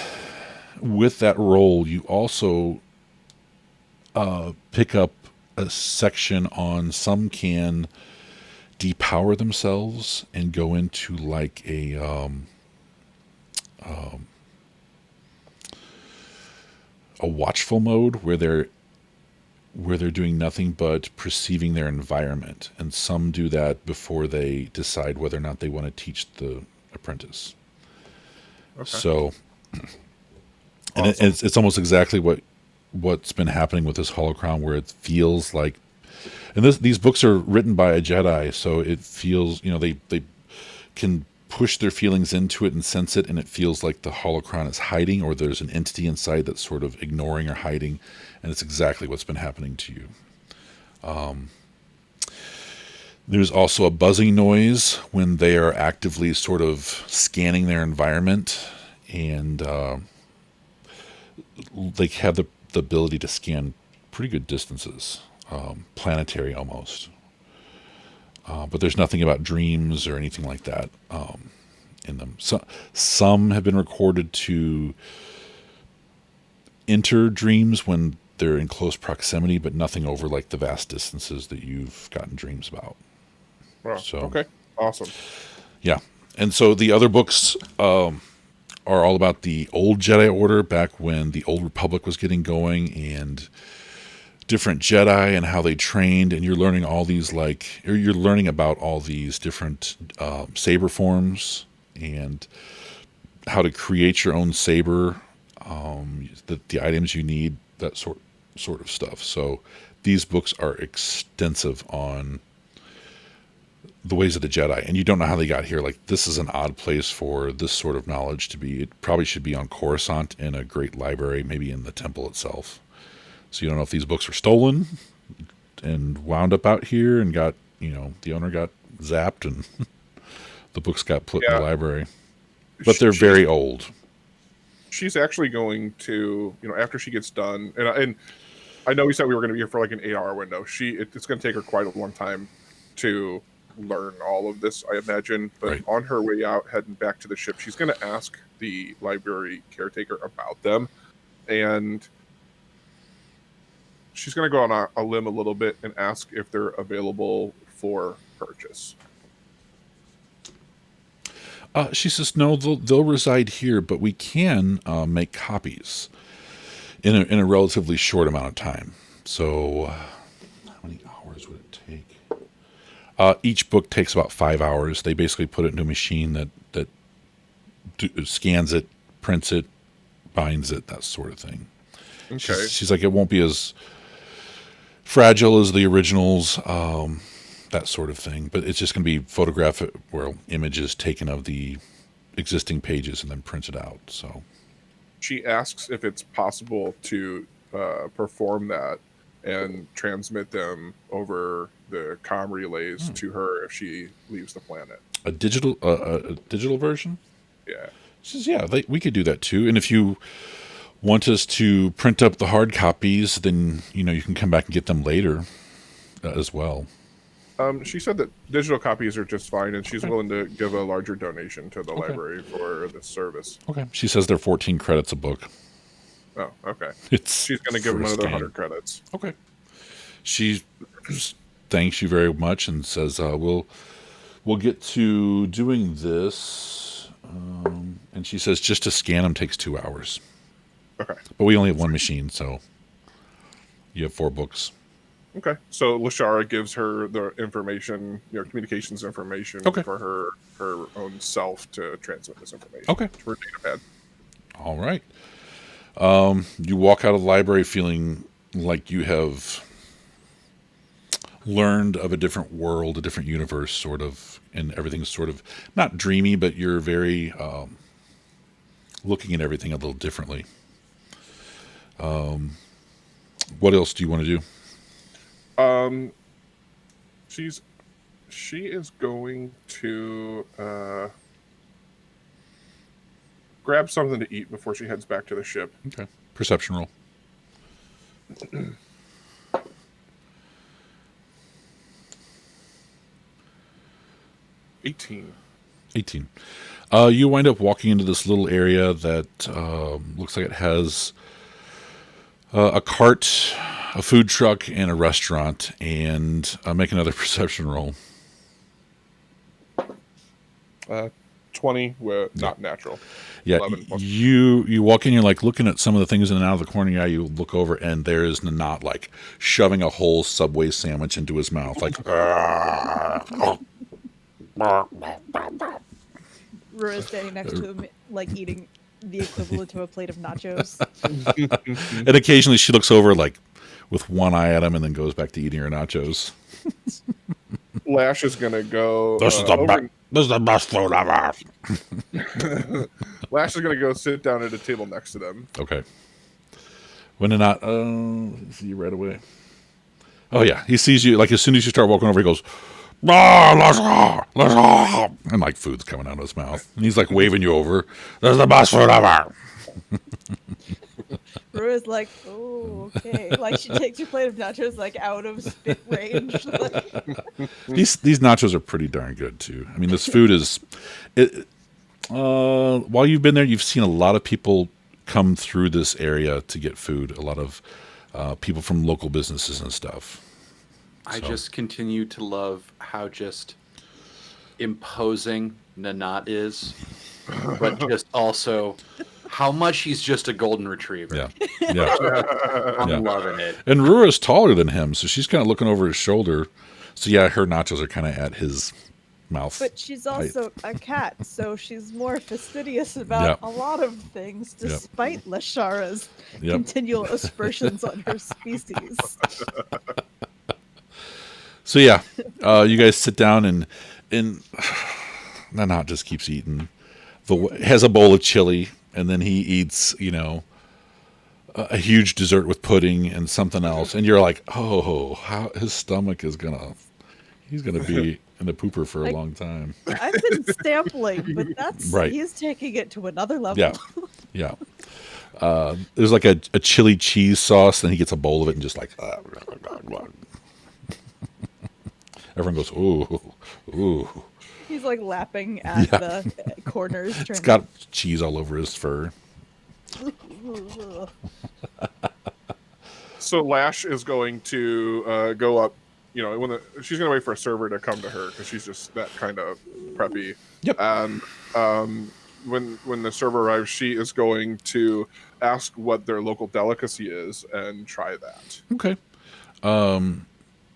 with that role, you also pick up a section on some can depower themselves and go into like a watchful mode where they're doing nothing but perceiving their environment, and some do that before they decide whether or not they want to teach the apprentice. Okay. So, and Awesome. it's almost exactly what's been happening with this holocron, where it feels like, and these books are written by a Jedi, so it feels, they can push their feelings into it and sense it, and it feels like the holocron is hiding, or there's an entity inside that's sort of ignoring or hiding, and it's exactly what's been happening to you. There's also a buzzing noise when they are actively sort of scanning their environment, and they have the ability to scan pretty good distances, planetary almost. But there's nothing about dreams or anything like that in them. So, some have been recorded to enter dreams when they're in close proximity, but nothing over like the vast distances that you've gotten dreams about. Wow. So- Okay. Awesome. Yeah. And so the other books are all about the old Jedi Order, back when the Old Republic was getting going, and different Jedi and how they trained, and you're learning all these you're learning about all these different saber forms and how to create your own saber, the items you need, that sort of stuff. So these books are extensive on the ways of the Jedi, and you don't know how they got here. Like, this is an odd place for this sort of knowledge to be. It probably should be on Coruscant in a great library, maybe in the temple itself. So you don't know if these books were stolen and wound up out here and got, the owner got zapped and the books got put in the library. But they're very old. She's actually going to, after she gets done, and I know we said we were going to be here for like an 8-hour window. It's going to take her quite a long time to learn all of this, I imagine. But Right. on her way out, heading back to the ship, she's going to ask the library caretaker about them. And she's going to go on a limb a little bit and ask if they're available for purchase. She says, no, they'll reside here, but we can make copies in a relatively short amount of time. So how many hours would it take? Each book takes about 5 hours. They basically put it into a machine that scans it, prints it, binds it, that sort of thing. Okay. She's like, it won't be as fragile as the originals, that sort of thing. But it's just going to be images taken of the existing pages and then printed out. So She asks if it's possible to perform that and transmit them over the comm relays to her if she leaves the planet. a digital version. Yeah. She says, yeah, we could do that too. And if you want us to print up the hard copies, then you can come back and get them later as well. She said that digital copies are just fine, and she's willing to give a larger donation to the library for this service. Okay. She says they're 14 credits a book. Oh, okay. She's Going to give them another 100 credits. Okay. She thanks you very much and says, we'll get to doing this. And she says just to scan them takes 2 hours. Okay. But we only have one machine, so you have 4 books. Okay. So Lashara gives her the information, communications information for her own self to transmit this information. Okay. To her data pad. All right. You walk out of the library feeling like you have learned of a different world, a different universe, sort of, and everything's sort of not dreamy, but you're very looking at everything a little differently. What else do you want to do? She is going to grab something to eat before she heads back to the ship. Okay. Perception roll. 18. 18. You wind up walking into this little area that looks like it has a cart, a food truck, and a restaurant. And make another perception roll. 20, not natural. Yeah, 11 plus. you walk in, you're like looking at some of the things in and out of the corner of your eye. You look over, and there's Nanat like shoving a whole Subway sandwich into his mouth, like. Rura standing next to him, like eating the equivalent to a plate of nachos. And occasionally she looks over, like with one eye at him, and then goes back to eating her nachos. Lash is going to go. This is the best food ever. Lash is going to go sit down at a table next to them. Okay. When Nanat see you right away. Oh yeah, he sees you like as soon as you start walking over, he goes, "Ah, Lashara," and like food's coming out of his mouth, and he's like waving you over. This is the best food ever. Rura's like, oh, okay. Like she takes her plate of nachos like out of spit range. These nachos are pretty darn good too. I mean, this food is. While you've been there, you've seen a lot of people come through this area to get food. A lot of people from local businesses and stuff. I just continue to love how just imposing Nanat is, but just also how much he's just a golden retriever. Yeah. I'm loving it. And Rura's taller than him, so she's kind of looking over his shoulder. So yeah, her nachos are kind of at his mouth. But she's also a cat, so she's more fastidious about a lot of things, despite Lashara's continual aspersions on her species. So yeah, you guys sit down and Nanat just keeps eating. Has a bowl of chili, and then he eats, a huge dessert with pudding and something else. And you're like, oh, how his stomach is he's gonna be in the pooper for a long time. I've been sampling, but that's he's taking it to another level. Yeah. There's like a chili cheese sauce, then he gets a bowl of it and just like. Everyone goes, ooh, ooh. He's like lapping at Yeah. the corners. It's got cheese all over his fur. So Lash is going to go up. You know, she's going to wait for a server to come to her because she's just that kind of preppy. Yep. And when the server arrives, she is going to ask what their local delicacy is and try that. Okay.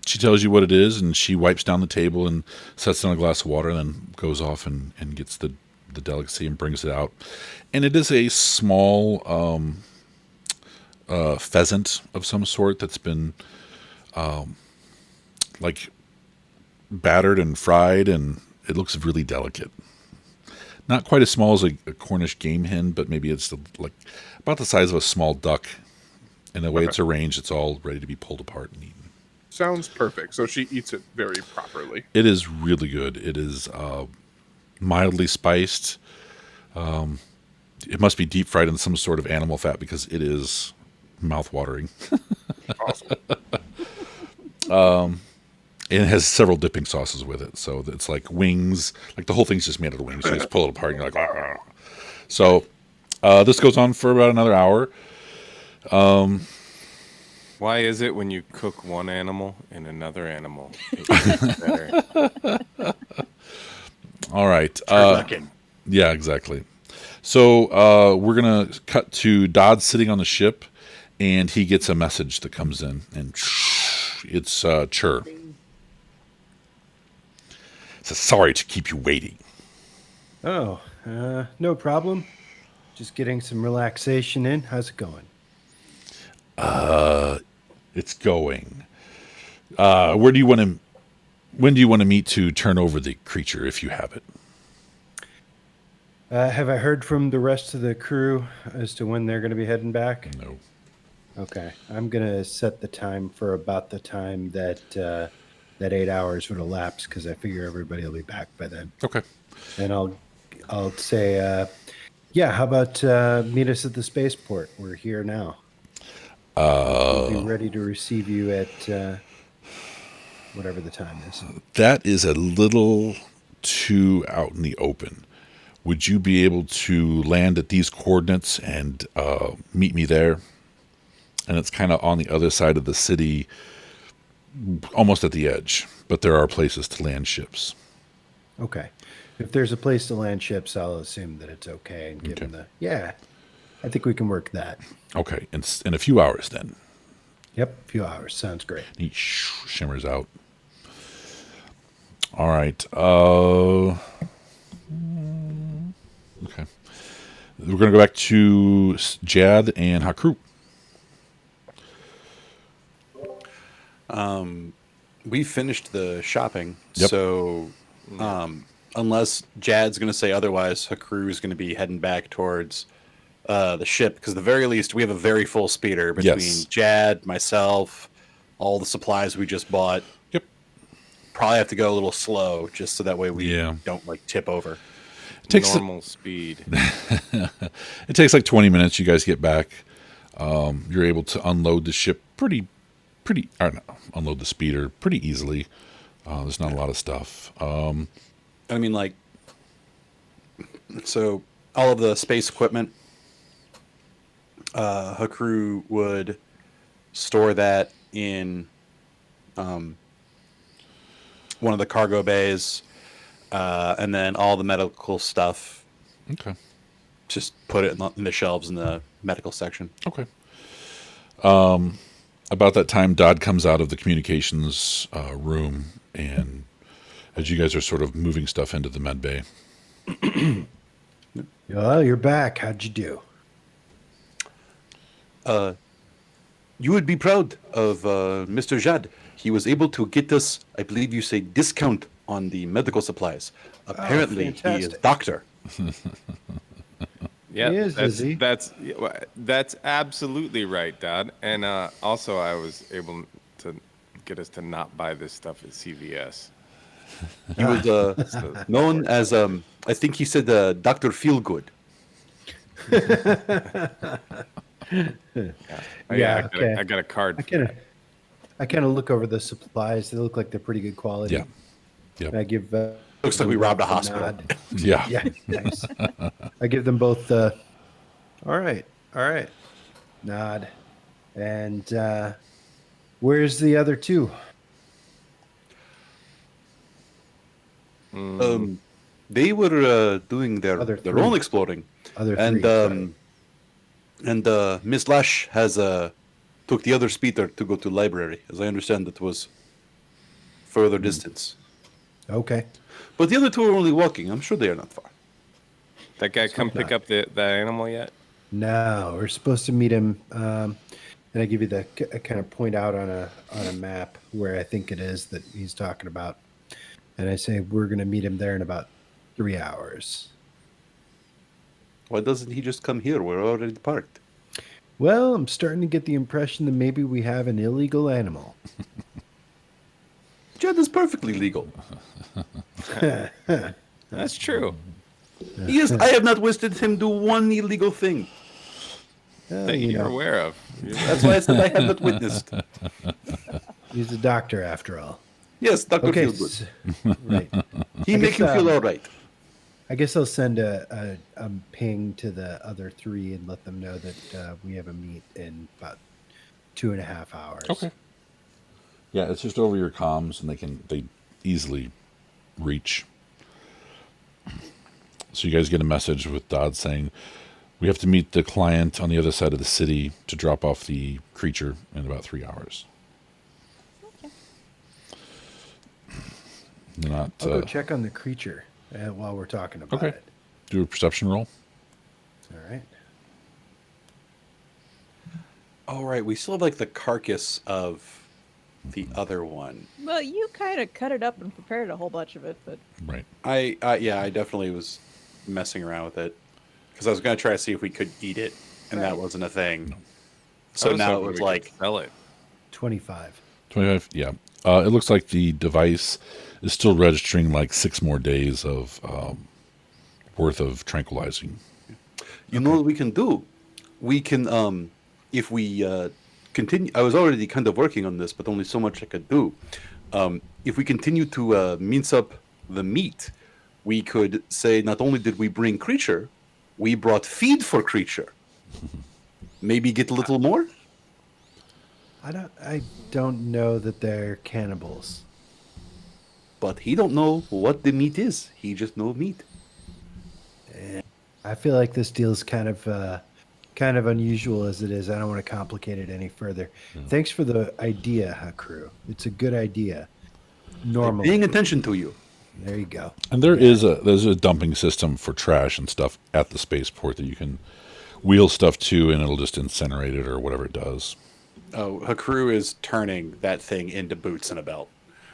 She tells you what it is, and she wipes down the table and sets down a glass of water, and then goes off and gets the delicacy and brings it out. And it is a small pheasant of some sort that's been like battered and fried, and it looks really delicate. Not quite as small as a Cornish game hen, but maybe it's like about the size of a small duck. And the way it's arranged, it's all ready to be pulled apart and eaten. Sounds perfect. So she eats it very properly. It is really good. It is mildly spiced. It must be deep fried in some sort of animal fat because it is mouth-watering. Awesome. And it has several dipping sauces with it. So it's like wings. Like the whole thing's just made out of wings. You just pull it apart and you're like, ah. So this goes on for about another hour. Why is it when you cook one animal and another animal, it tastes better? All right. Turducken. Yeah, exactly. So we're going to cut to Dodd sitting on the ship, and he gets a message that comes in, and it's Chur. It says, sorry to keep you waiting. Oh, no problem. Just getting some relaxation in. How's it going? It's going. When do you want to meet to turn over the creature if you have it? Have I heard from the rest of the crew as to when they're going to be heading back? No. Okay. I'm going to set the time for about the time that that 8 hours would elapse because I figure everybody will be back by then. Okay. And I'll say, yeah, how about meet us at the spaceport? We're here now. We'll be ready to receive you at whatever the time is. That is a little too out in the open. Would you be able to land at these coordinates and meet me there? And it's kind of on the other side of the city, almost at the edge, but there are places to land ships. Okay. If there's a place to land ships, I'll assume that it's okay and give Okay. them I think we can work that. Okay, in a few hours then. Yep, a few hours. Sounds great. He shimmers out. All right. Okay. We're going to go back to Jad and Hakru. We finished the shopping, Yep. so unless Jad's going to say otherwise, Hakru is going to be heading back towards the ship because, at the very least, we have a very full speeder between Yes. Jad, myself, all the supplies we just bought. Yep. Probably have to go a little slow just so that way we Yeah. don't like tip over. It takes Normal speed. It takes like 20 minutes. You guys get back. You're able to unload the ship unload the speeder pretty easily. There's not a lot of stuff. I mean, like, so all of the space equipment, Hakru would store that in one of the cargo bays, and then all the medical stuff, Okay. just put it in the shelves in the medical section. Okay. About that time, Dodd comes out of the communications room, and as you guys are sort of moving stuff into the med bay. Well, you're back. How'd you do? You would be proud of Mr. Jad. He was able to get us, I believe you say, discount on the medical supplies. Apparently, he is fantastic. doctor. Yeah, He is, is he? that's absolutely right, Dad. And also, I was able to get us to not buy this stuff at CVS. He was known as, I think he said, Dr. Feelgood. Yeah, okay. I got a card. I for kind that. of, I kind of look over the supplies. They look like they're pretty good quality. Yeah. Yep. And I give. Looks like we them robbed a both hospital. nod. Yeah. Yeah, nice. I give them both the. All right, nod, and where's the other two? They were doing their Other their three. own exploring, Other and three. sorry. Miss Lash has took the other speeder to go to library. As I understand, it was further distance. Okay. But the other two are only walking. I'm sure they are not far. That guy come pick up the animal yet? No, we're supposed to meet him. And I give you I kind of point out on a map where I think it is that he's talking about, and I say we're going to meet him there in about 3 hours. Why doesn't he just come here? We're already parked. Well, I'm starting to get the impression that maybe we have an illegal animal. Jed is perfectly legal. That's true. He is. I have not witnessed him do one illegal thing. That You you're know, aware of. That's why I said I have not witnessed. he's a doctor after all. Yes, Doctor Okay. Feelgood. Right. He I make guess, you feel all right. I guess I'll send a ping to the other three and let them know that we have a meet in about 2.5 hours. Okay. Yeah, it's just over your comms, and they easily reach. So you guys get a message with Dodd saying, "We have to meet the client on the other side of the city to drop off the creature in about 3 hours." Not I'll go check on the creature while we're talking about okay. it. Do a perception roll. All right. All right, we still have like the carcass of the other one. Well, you kind of cut it up and prepared a whole bunch of it, but Right. I definitely was messing around with it because I was gonna try to see if we could eat it, and that Right. wasn't a thing. I So was now it hoping was we could like, sell it. 25. 25. Yeah. It looks like the device is still registering like 6 more days of worth of tranquilizing. you know what we can do? We can, if we continue. I was already kind of working on this, but only so much I could do. If we continue to mince up the meat, we could say not only did we bring creature, we brought feed for creature. Maybe get a little more. I don't know that they're cannibals. But he don't know what the meat is. He just know meat. I feel like this deal's kind of unusual as it is. I don't want to complicate it any further. Thanks for the idea, Hakru. It's a good idea. Normally, Paying attention to you. there you go. And there's a dumping system for trash and stuff at the spaceport that you can wheel stuff to, and it'll just incinerate it or whatever it does. Oh, Hakru is turning that thing into boots and a belt.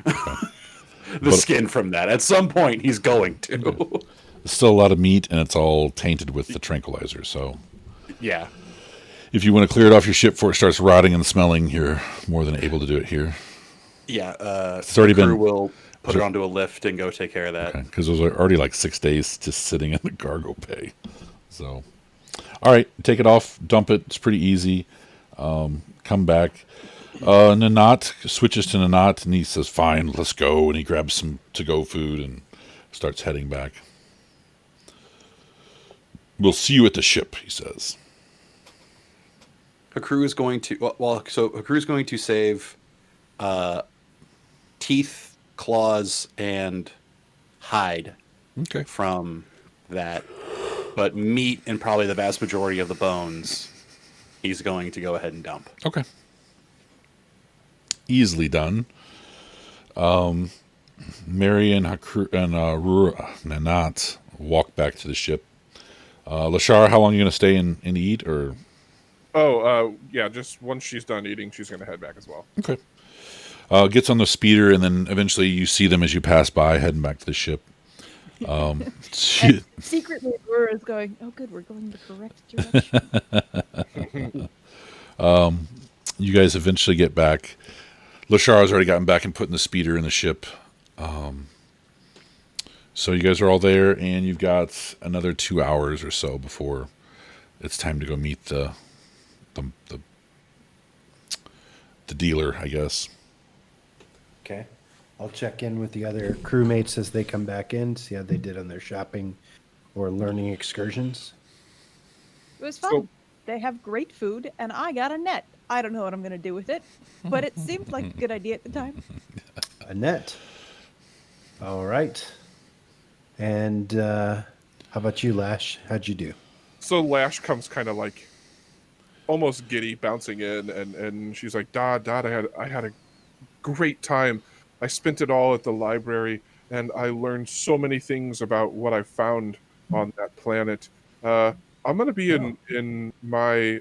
the But- skin from that. At some point, he's going to. There's still a lot of meat, and it's all tainted with the tranquilizer. So Yeah. if you want to clear it off your ship before it starts rotting and smelling, you're more than able to do it here. Yeah. It's already Hakru been- will put it onto a lift and go take care of that. Because those are already like 6 days just sitting in the cargo bay. So, all right, take it off, dump it. It's pretty easy. Come back. Nanat switches to Nanat, and he says, "Fine, let's go." And he grabs some to-go food and starts heading back. "We'll see you at the ship," he says. Hakru is going to so Hakru is going to save teeth, claws, and hide Okay. from that, but meat and probably the vast majority of the bones he's going to go ahead and dump. Okay. Easily done. Mary and Nanat walk back to the ship. Lashara, how long are you going to stay and eat? Or Yeah, just once she's done eating, she's going to head back as well. okay. Gets on the speeder, and then eventually you see them as you pass by, heading back to the ship. She, and secretly Aurora is going, oh good, we're going the correct direction. you guys eventually get back. Lashara's already gotten back and putting the speeder in the ship. So you guys are all there, and you've got another 2 hours or so before it's time to go meet the dealer, I guess. Okay. I'll check in with the other crewmates as they come back in, see how they did on their shopping or learning excursions. It was So- fun. They have great food, and I got a net. I don't know what I'm going to do with it, but it seemed like a good idea at the time. A net. All right. And how about you, Lash? How'd you do? So Lash comes kind of like almost giddy, bouncing in, and she's like, Dad, I had a great time. I spent it all at the library, and I learned so many things about what I found on that planet. I'm gonna be in my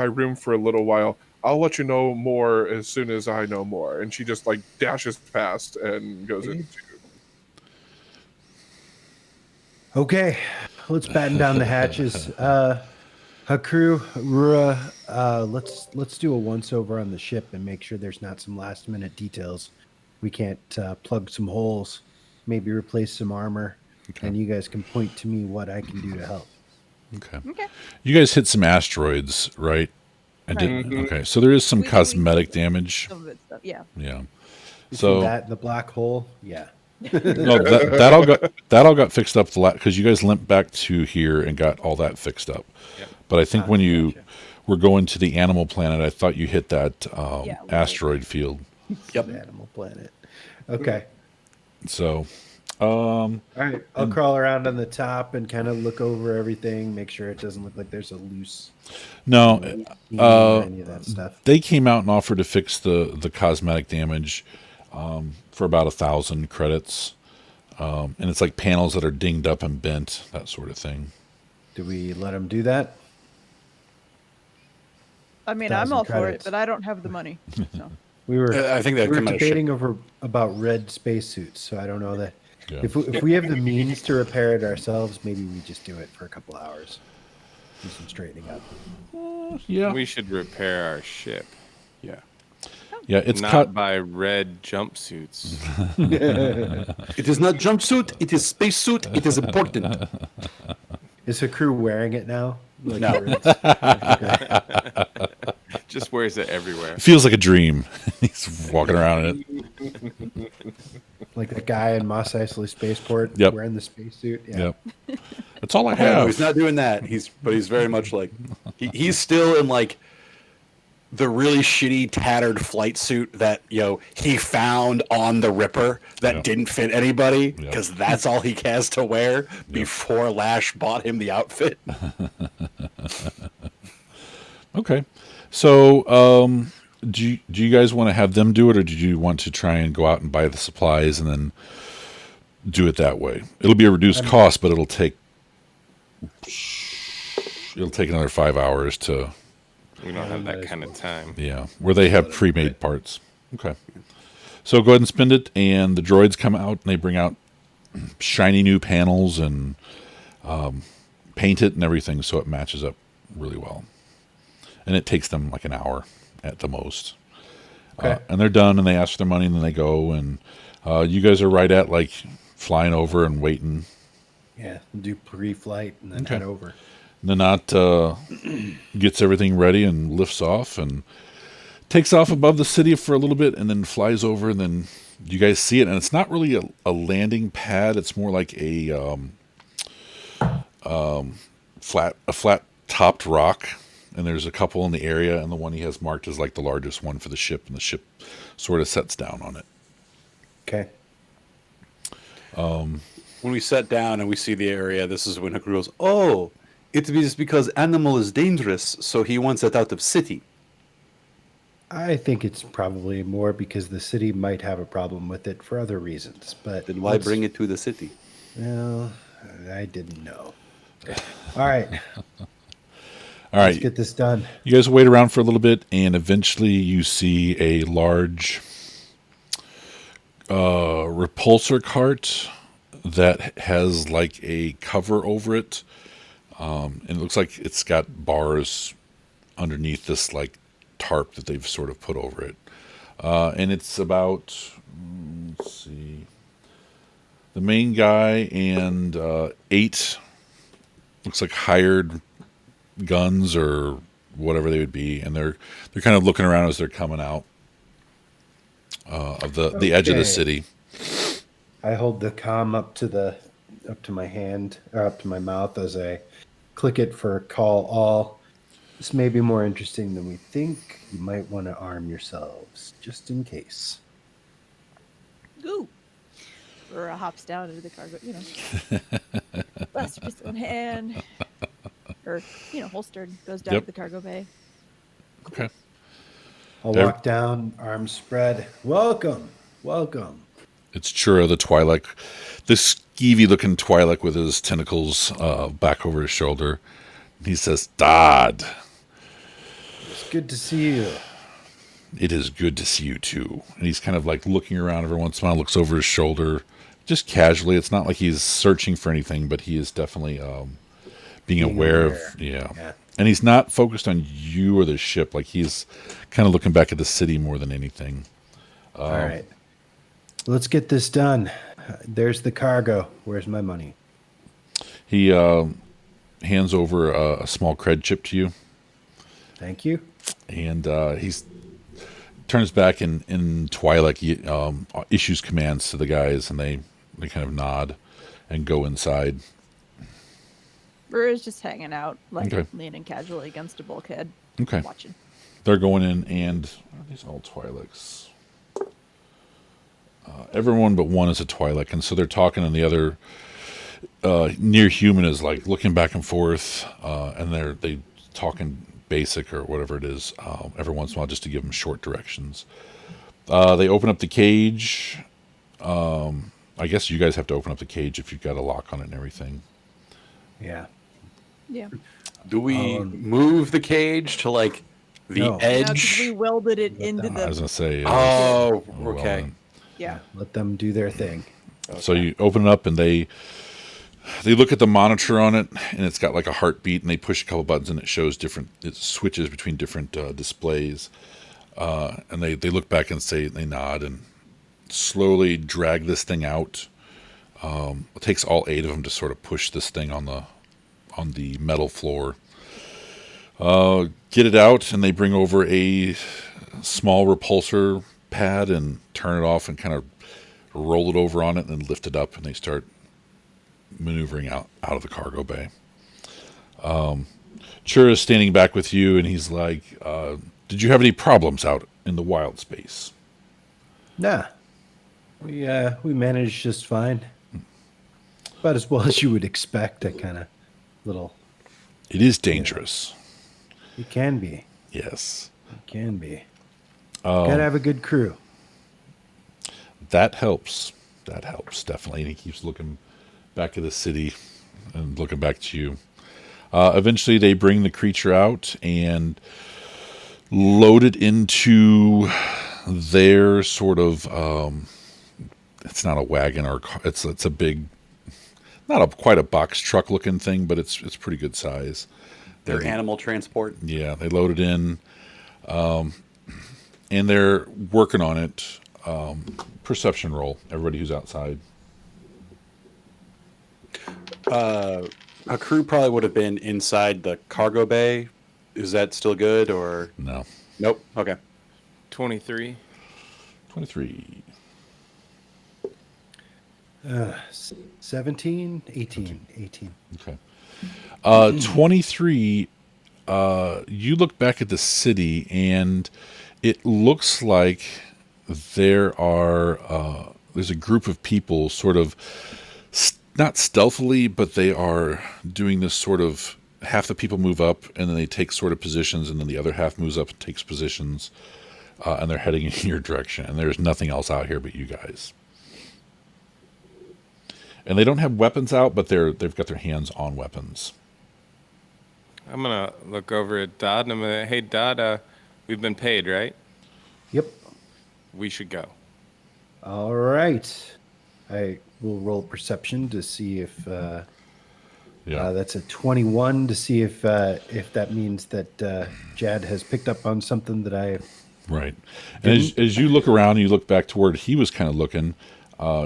room for a little while. I'll let you know more as soon as I know more. And she just like dashes past and goes into. Okay, let's batten down the hatches. Hakru, Rura, let's do a once over on the ship and make sure there's not some last minute details. We can't plug some holes, maybe replace some armor, and you guys can point to me what I can do to help. Okay. Okay. You guys hit some asteroids, right? And Right. did, okay, so there is some We- cosmetic damage. Some of it stuff. Yeah. Yeah. You see So that in the black hole, yeah. no, that all got fixed up because you guys limped back to here and got all that fixed up. Yep. But I think when you Gotcha. were going to the animal planet, I thought you hit that Yeah, we asteroid field. Yep. Animal Planet. Okay. So All right. I'll crawl around on the top and kind of look over everything, make sure it doesn't look like there's a loose no, seam or any of that stuff. they came out and offered to fix the cosmetic damage for about 1,000 credits, and it's like panels that are dinged up and bent, that sort of thing. Do we let them do that? I mean, I'm 1,000 all for it, credits. but I don't have the money. So. We were I think that we were come out of ship. debating over about red spacesuits, so I don't know that Yeah. if we have the means to repair it ourselves, maybe we just do it for a couple hours. Do some straightening up. Yeah, We should repair our ship, Yeah. yeah, it's not by red jumpsuits. It is not jumpsuit. It is spacesuit. It is important. Is the crew wearing it now? Like, No. or it's- Just wears it everywhere. It feels like a dream. He's walking around in it. like the guy in Mos Eisley Spaceport Yep. wearing the spacesuit. Yeah. Yep. That's all I No, have. he's not doing that. He's very much like he's still in like the really shitty tattered flight suit that he found on the Ripper that Yeah. didn't fit anybody Yeah. because that's all he has to wear before Lash bought him the outfit. Okay. So, do you guys want to have them do it, or did you want to try and go out and buy the supplies and then do it that way? It'll be a reduced cost, but it'll take another 5 hours to, We don't have that kind of time. where they have pre-made parts. Okay. So go ahead and spend it, and the droids come out and they bring out shiny new panels and paint it and everything so it matches up really well. And it takes them like an hour at the most. Okay. And they're done, and they ask for their money, and then they go. And you guys are right at like flying over and waiting. Yeah. Do pre-flight and then Okay. head over. Nanat gets everything ready and lifts off and takes off above the city for a little bit, and then flies over. And then you guys see it, and it's not really a landing pad. It's more like a flat topped rock. And there's a couple in the area, and the one he has marked is like the largest one for the ship, and the ship sort of sets down on it. Okay. When we sat down and we see the area, this is when Hakuru goes, "Oh, it is because animal is dangerous, so he wants it out of city." I think it's probably more because the city might have a problem with it for other reasons. But Then why bring it to the city? Well, I didn't know. All right. All Let's right, get this done. you guys wait around for a little bit, and eventually you see a large repulsor cart that has like a cover over it, and it looks like it's got bars underneath this like tarp that they've sort of put over it, and it's about let's see, the main guy and 8 looks like hired guns or whatever they would be, and they're kind of looking around as they're coming out of the edge of the Okay. city. I hold the comm up to my hand or up to my mouth as I click it for call all. This may be more interesting than we think. You might want to arm yourselves just in case. Ooh. Aurora hops down into the cargo, blaster pistol in hand. Or, holstered, goes down Yep. to the cargo bay. Okay. I'll There- walk down, arms spread. Welcome. It's Chura the Twi'lek, this skeevy-looking Twi'lek with his tentacles back over his shoulder. He says, "Dad, It's good to see you. it is good to see you too." And he's kind of like looking around every once in a while, looks over his shoulder, just casually. It's not like he's searching for anything, but he is definitely being aware of, Yeah. And he's not focused on you or the ship. Like he's kind of looking back at the city more than anything. All right. Let's get this done. There's the cargo. Where's my money? He hands over a small cred chip to you, Thank you. and he's turns back in Twi'lek. He issues commands to the guys, and they kind of nod and go inside. Aurора's just hanging out, like Okay. leaning casually against a bulkhead, Okay. watching. They're going in, and are these all Twi'leks? Everyone but one is a Twi'lek, and so they're talking, and the other near human is like looking back and forth, and they talking basic or whatever it is every once in a while just to give them short directions. They open up the cage. I guess you guys have to open up the cage if you've got a lock on it and everything. Yeah. Yeah. Do we move the cage to like the No. No, 'cause edge? we welded it into I was the. gonna say. Oh, well okay. done. Yeah. Let them do their thing. So you open it up, and they look at the monitor on it, and it's got like a heartbeat, and they push a couple buttons, and it shows different. It switches between different displays, and they look back and say they nod and slowly drag this thing out. It takes all 8 of them to sort of push this thing on the metal floor. Get it out, and they bring over a small repulsor pad and turn it off and kind of roll it over on it and then lift it up, and they start maneuvering out of the cargo bay. Chura is standing back with you, and he's like, did you have any problems out in the wild space? Nah. We managed just fine. About as well as you would expect. A kind of little. It is dangerous. It can be. Yes. It can be. Gotta have a good crew. That helps. That helps, definitely. And he keeps looking back at the city and looking back to you. Eventually, they bring the creature out and load it into their sort of. It's not a wagon or it's a big, not quite a box truck looking thing, but it's pretty good size. Their animal transport. Yeah, they load it in, and they're working on it. Perception roll. Everybody who's outside. A crew probably would have been inside the cargo bay. Is that still good or No. nope? Okay. 23. 23. 17, 18. Okay. 23. You look back at the city, and it looks like there's a group of people sort of not stealthily, but they are doing this sort of, half the people move up and then they take sort of positions, and then the other half moves up and takes positions, and they're heading in your direction, and there's nothing else out here but you guys. And they don't have weapons out, but they've got their hands on weapons. I'm gonna look over at Dodd and I'm gonna, hey Dodd, we've been paid, right? Yep. We should go. All right. I will roll perception to see if that's a 21 to see if that means that Jad has picked up on something that I. Right. And as you look around and you look back to where he was kind of looking,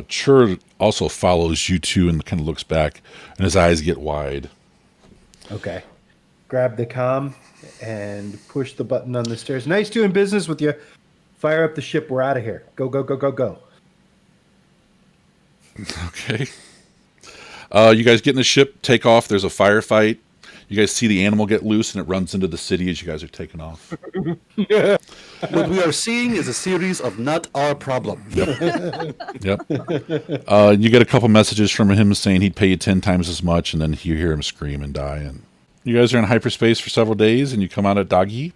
Chur also follows you two and kind of looks back, and his eyes get wide. Okay. Grab the comm and push the button on the stairs. Nice doing business with you. Fire up the ship. We're out of here. Go, go, go, go, go. Okay. You guys get in the ship, take off. There's a firefight. You guys see the animal get loose, and it runs into the city as you guys are taking off. What we are seeing is a series of not our problem. Yep. You get a couple messages from him saying he'd pay you 10 times as much, and then you hear him scream and die. And you guys are in hyperspace for several days, and you come out at Dagi.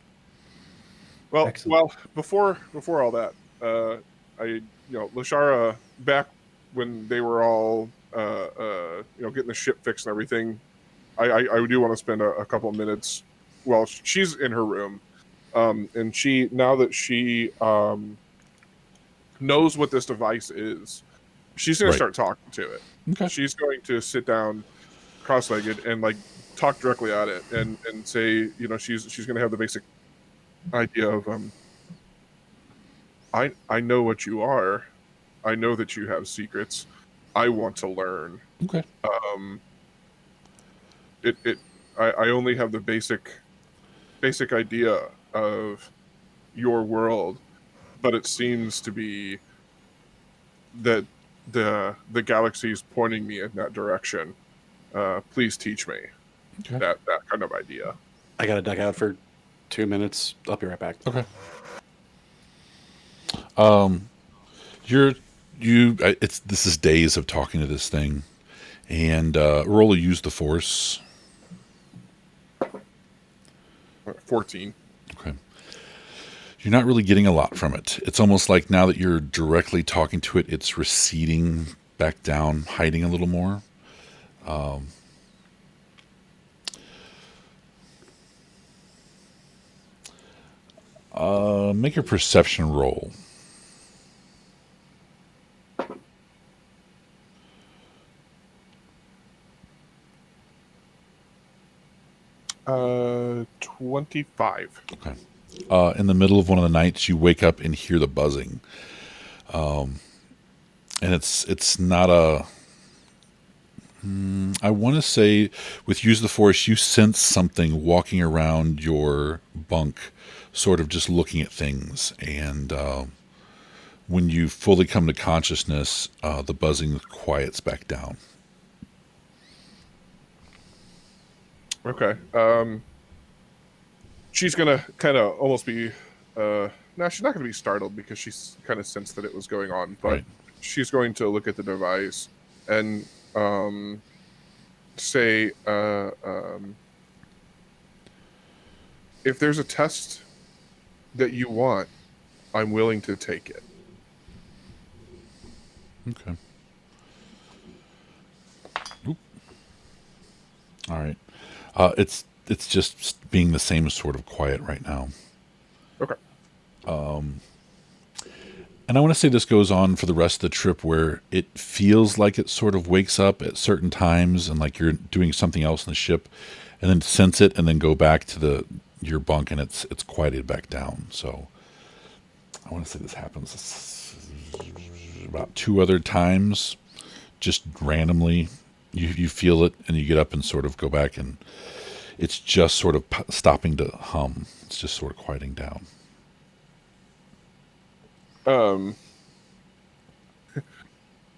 Well, before all that, Lashara, back when they were all getting the ship fixed and everything, I do want to spend a couple of minutes. Well, she's in her room, and now that she knows what this device is, she's going to start talking to it. Okay. She's going to sit down cross-legged and like talk directly at it and say, she's going to have the basic idea of I know what you are. I know that you have secrets. I want to learn. Okay. I only have the basic idea of your world, but it seems to be that the galaxy is pointing me in that direction. Please teach me that kind of idea. I gotta duck out for 2 minutes. I'll be right back. Okay. This is days of talking to this thing, and roll a use the force. 14. Okay. You're not really getting a lot from it. It's almost like now that you're directly talking to it, it's receding back down, hiding a little more. Make a perception roll. Uh, 25. Okay. In the middle of one of the nights, you wake up and hear the buzzing. And it's not a... I want to say, with Use the Force, you sense something walking around your bunk, sort of just looking at things. And when you fully come to consciousness, the buzzing quiets back down. Okay. She's gonna kind of almost be. No, she's not gonna be startled because she's kind of sensed that it was going on. But she's going to look at the device and say, if there's a test that you want, I'm willing to take it. Okay. Oop. All right. It's just being the same sort of quiet right now. Okay. And I want to say this goes on for the rest of the trip, where it feels like it sort of wakes up at certain times and like you're doing something else in the ship, and then sense it and then go back to your bunk, and it's quieted back down. So I want to say this happens about 2 other times, just randomly. You feel it and you get up and sort of go back, and it's just sort of stopping to hum. It's just sort of quieting down.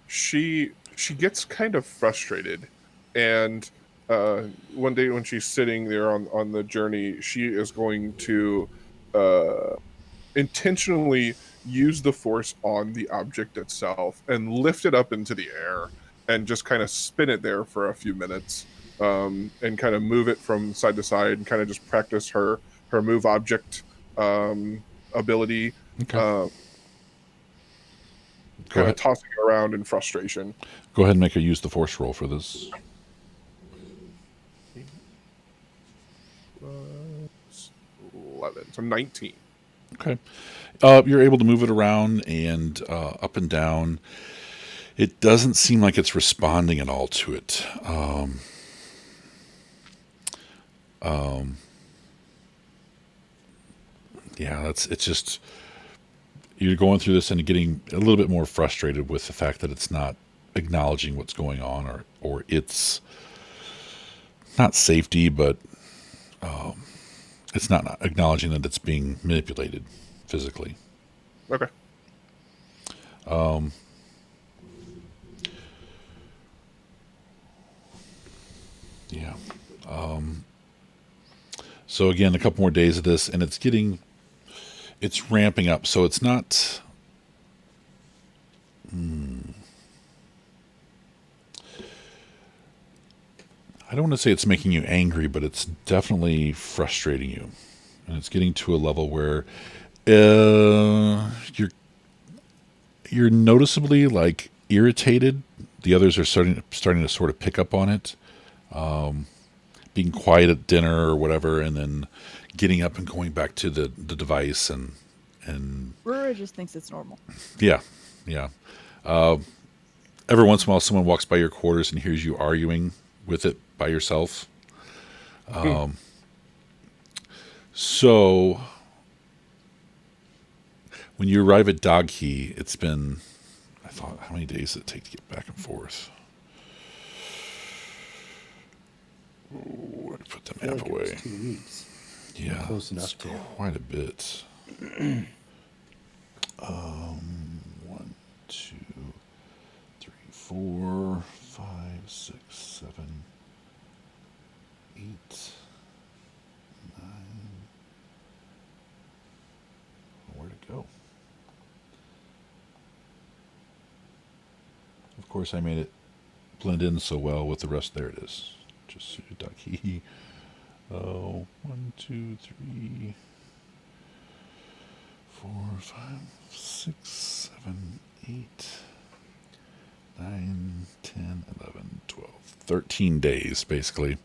She gets kind of frustrated, and one day when she's sitting there on the journey, she is going to intentionally use the force on the object itself and lift it up into the air and just kind of spin it there for a few minutes, and kind of move it from side to side and kind of just practice her move object ability. Okay. Kind of tossing it around in frustration. Go ahead and make a use the force roll for this. 11, so 19. Okay. You're able to move it around and up and down. It doesn't seem like it's responding at all to it. Yeah, it's just, you're going through this and getting a little bit more frustrated with the fact that it's not acknowledging what's going on, or it's not safety, but it's not acknowledging that it's being manipulated physically. Okay. Yeah. So again, a couple more days of this, and it's ramping up. So it's not. I don't want to say it's making you angry, but it's definitely frustrating you, and it's getting to a level where you're noticeably like irritated. The others are starting to sort of pick up on it, being quiet at dinner or whatever, and then getting up and going back to the device and Brewer just thinks it's normal. yeah. Every once in a while, someone walks by your quarters and hears you arguing with it by yourself. So when you arrive at Dogkey, it's been, I thought, how many days did it take to get back and forth? Ooh, I put the I feel map like it away. was 2 weeks. Yeah, Close enough it's to. quite a bit. 1, 2, 3, 4, 5, 6, 7, 8, 9. Where'd it go? Of course, I made it blend in so well with the rest. There it is. Just sudo.key. 1, 2, 3, 4, 5, 6, 7, 8, 9, 10, 11, 12, 13 days, basically,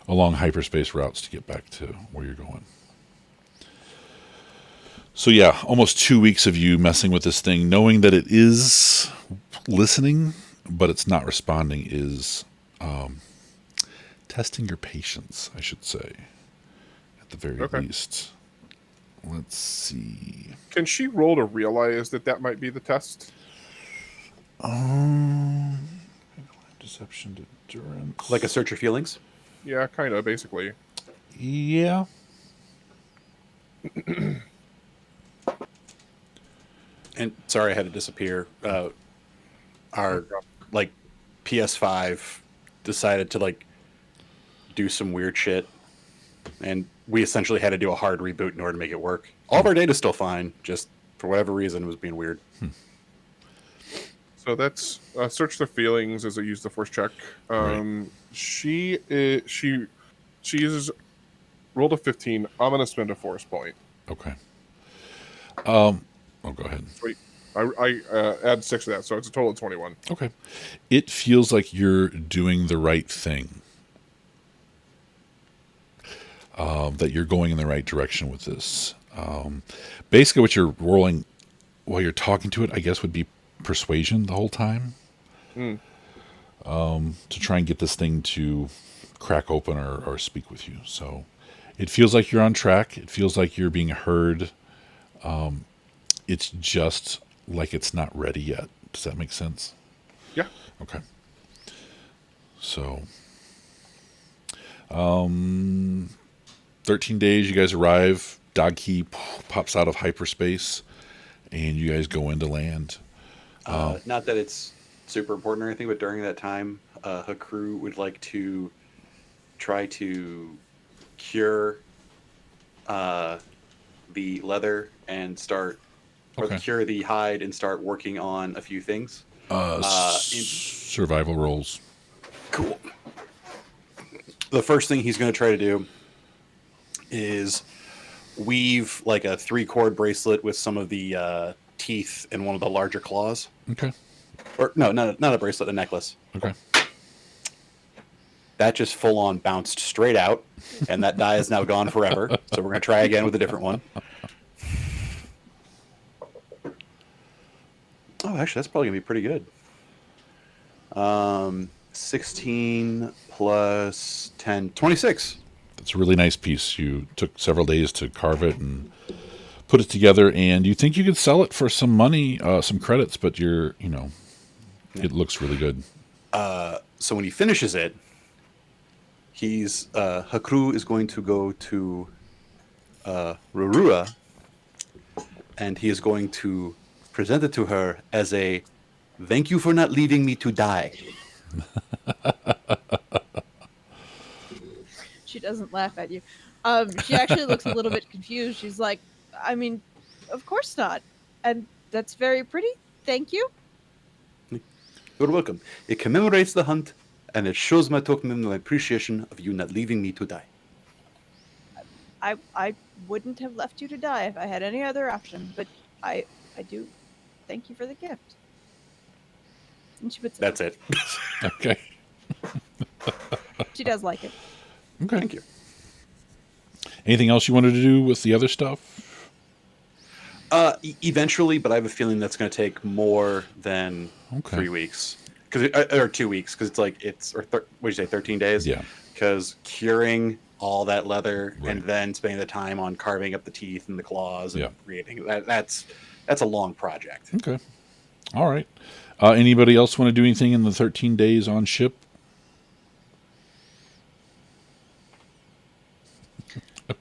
along hyperspace routes to get back to where you're going. So yeah, almost 2 weeks of you messing with this thing, knowing that it is listening, but it's not responding, is testing your patience, I should say, at the very least. Let's see. Can she roll to realize that might be the test? Deception, endurance. Like a search your feelings. Yeah, kind of, basically. Yeah. And sorry, I had to disappear. Our like PS5 decided to like do some weird shit, and we essentially had to do a hard reboot in order to make it work. All of our data's still fine, just for whatever reason it was being weird. So that's search the feelings as I use the force check. Right. She's rolled a 15. I'm gonna spend a force point. Okay. Go ahead. Sweet. I add 6 to that, so it's a total of 21. Okay. It feels like you're doing the right thing. That you're going in the right direction with this. Basically, what you're rolling while you're talking to it, I guess, would be persuasion the whole time. To try and get this thing to crack open or speak with you. So it feels like you're on track. It feels like you're being heard. It's just like it's not ready yet. Does that make sense? Yeah. Okay. So, 13 days, you guys arrive. Dogkey pops out of hyperspace, and you guys go into land. Not that it's super important or anything, but during that time, her crew would like to try to cure the leather and start, or Okay. cure the hide and start working on a few things. Survival rolls. Cool. The first thing he's going to try to do is weave like a 3-cord bracelet with some of the teeth in one of the larger claws. Okay. Or no, not a bracelet, a necklace. Okay. That just full on bounced straight out, and that die is now gone forever. So we're going to try again with a different one. Oh, actually, that's probably going to be pretty good. 16 plus 10, 26. It's a really nice piece. You took several days to carve it and put it together, and you think you could sell it for some money, some credits, but it looks really good. So when he finishes it, her crew is going to go to Rurua, and he is going to present it to her as a thank you for not leaving me to die. She doesn't laugh at you. She actually looks a little bit confused. She's like, I mean, of course not. And that's very pretty. Thank you. You're welcome. It commemorates the hunt, and it shows my token of my appreciation of you not leaving me to die. I wouldn't have left you to die if I had any other option, but I do thank you for the gift. And she puts it. That's it. Okay. She does like it. Okay. Thank you. Anything else you wanted to do with the other stuff? Eventually, but I have a feeling that's going to take more than 3 weeks, or 2 weeks, because what did you say, 13 days? Yeah. Because curing all that leather Right. and then spending the time on carving up the teeth and the claws and Yeah. creating that's a long project. Okay. All right. Anybody else want to do anything in the 13 days on ship?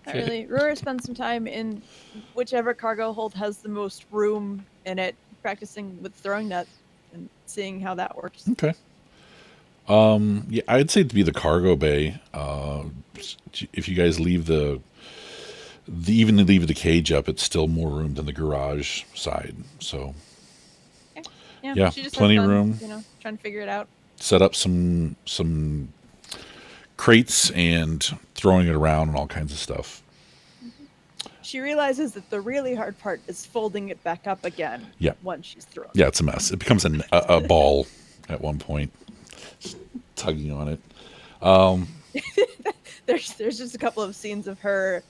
Not really. Rura spends some time in whichever cargo hold has the most room in it, practicing with throwing nets and seeing how that works. Okay. Yeah, I'd say to be the cargo bay. If you guys leave even leave the cage up, it's still more room than the garage side. So Yeah, she just plenty has of fun, room. Trying to figure it out. set up some crates and throwing it around and all kinds of stuff. She realizes that the really hard part is folding it back up again. Yeah. Once she's thrown. Yeah, it's a mess. It becomes a ball at one point, just tugging on it. There's just a couple of scenes of her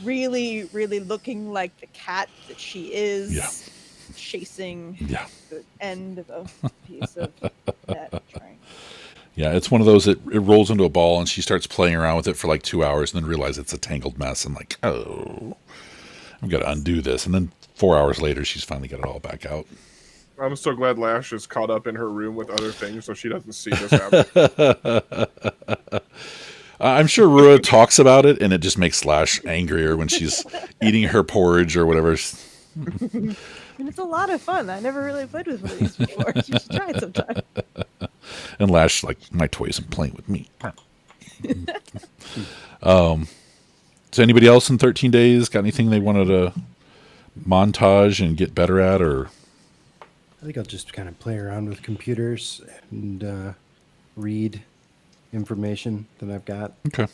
really, really looking like the cat that she is. Yeah. Chasing Yeah. the end of a piece of that string. Yeah, it's one of those that it rolls into a ball and she starts playing around with it for like 2 hours and then realizes it's a tangled mess and like, oh, I've got to undo this. And then 4 hours later, she's finally got it all back out. I'm so glad Lash is caught up in her room with other things, so she doesn't see this happen. I'm sure Rua talks about it and it just makes Slash angrier when she's eating her porridge or whatever. I mean, it's a lot of fun. I never really played with one of these before. You should try it sometime. And Lash, like, my toy isn't playing with me. So anybody else in 13 days got anything they wanted to montage and get better at, or? I think I'll just kind of play around with computers and read information that I've got. Okay.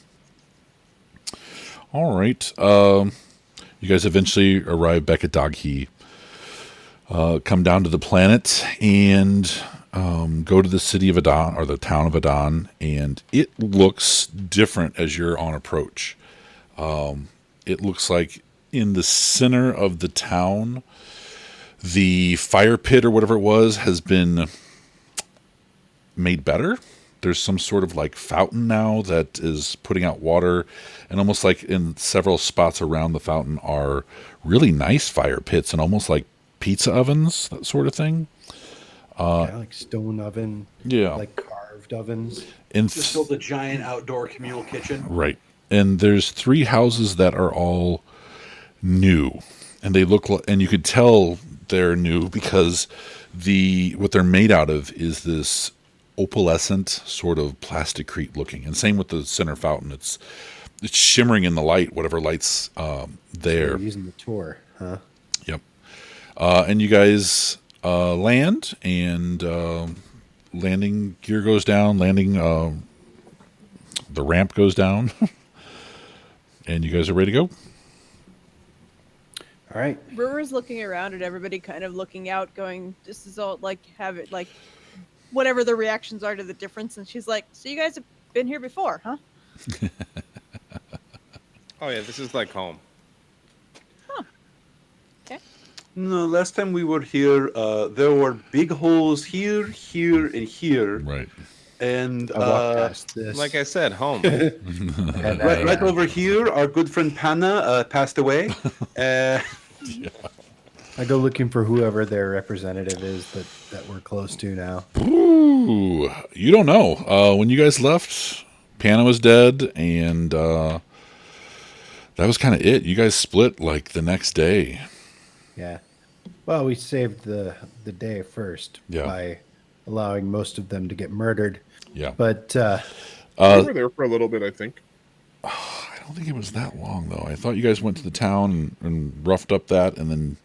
All right. You guys eventually arrive back at Daghi. Come down to the planet and go to the city of Adon, or the town of Adon, and it looks different as you're on approach. It looks like in the center of the town, the fire pit or whatever it was has been made better. There's some sort of like fountain now that is putting out water, and almost like in several spots around the fountain are really nice fire pits and almost like pizza ovens, that sort of thing. Yeah, like stone oven, Yeah. like carved ovens. And Just build a giant outdoor communal kitchen. right. And there's 3 houses that are all new, and they look like, and you could tell they're new because what they're made out of is this opalescent sort of plasticrete looking, and same with the center fountain. It's shimmering in the light, whatever light's there. We're using the tour, huh? Yep. And you guys land, and landing gear goes down. The ramp goes down, and you guys are ready to go. All right. Brewer's looking around at everybody, kind of looking out, going, "This is all like have it like." Whatever the reactions are to the difference, and she's like, "So you guys have been here before, huh?" Oh yeah, this is like home. Okay. No, last time we were here, there were big holes here, here, and here. Right. And I walked past this. Like I said, home. and right over here, our good friend Panna passed away. I go looking for whoever their representative is that we're close to now. Ooh, you don't know. When you guys left, Panna was dead, and that was kind of it. You guys split like the next day. Yeah. Well, we saved the day first Yeah. by allowing most of them to get murdered. Yeah. But We were there for a little bit, I think. I don't think it was that long, though. I thought you guys went to the town and roughed up that, and then...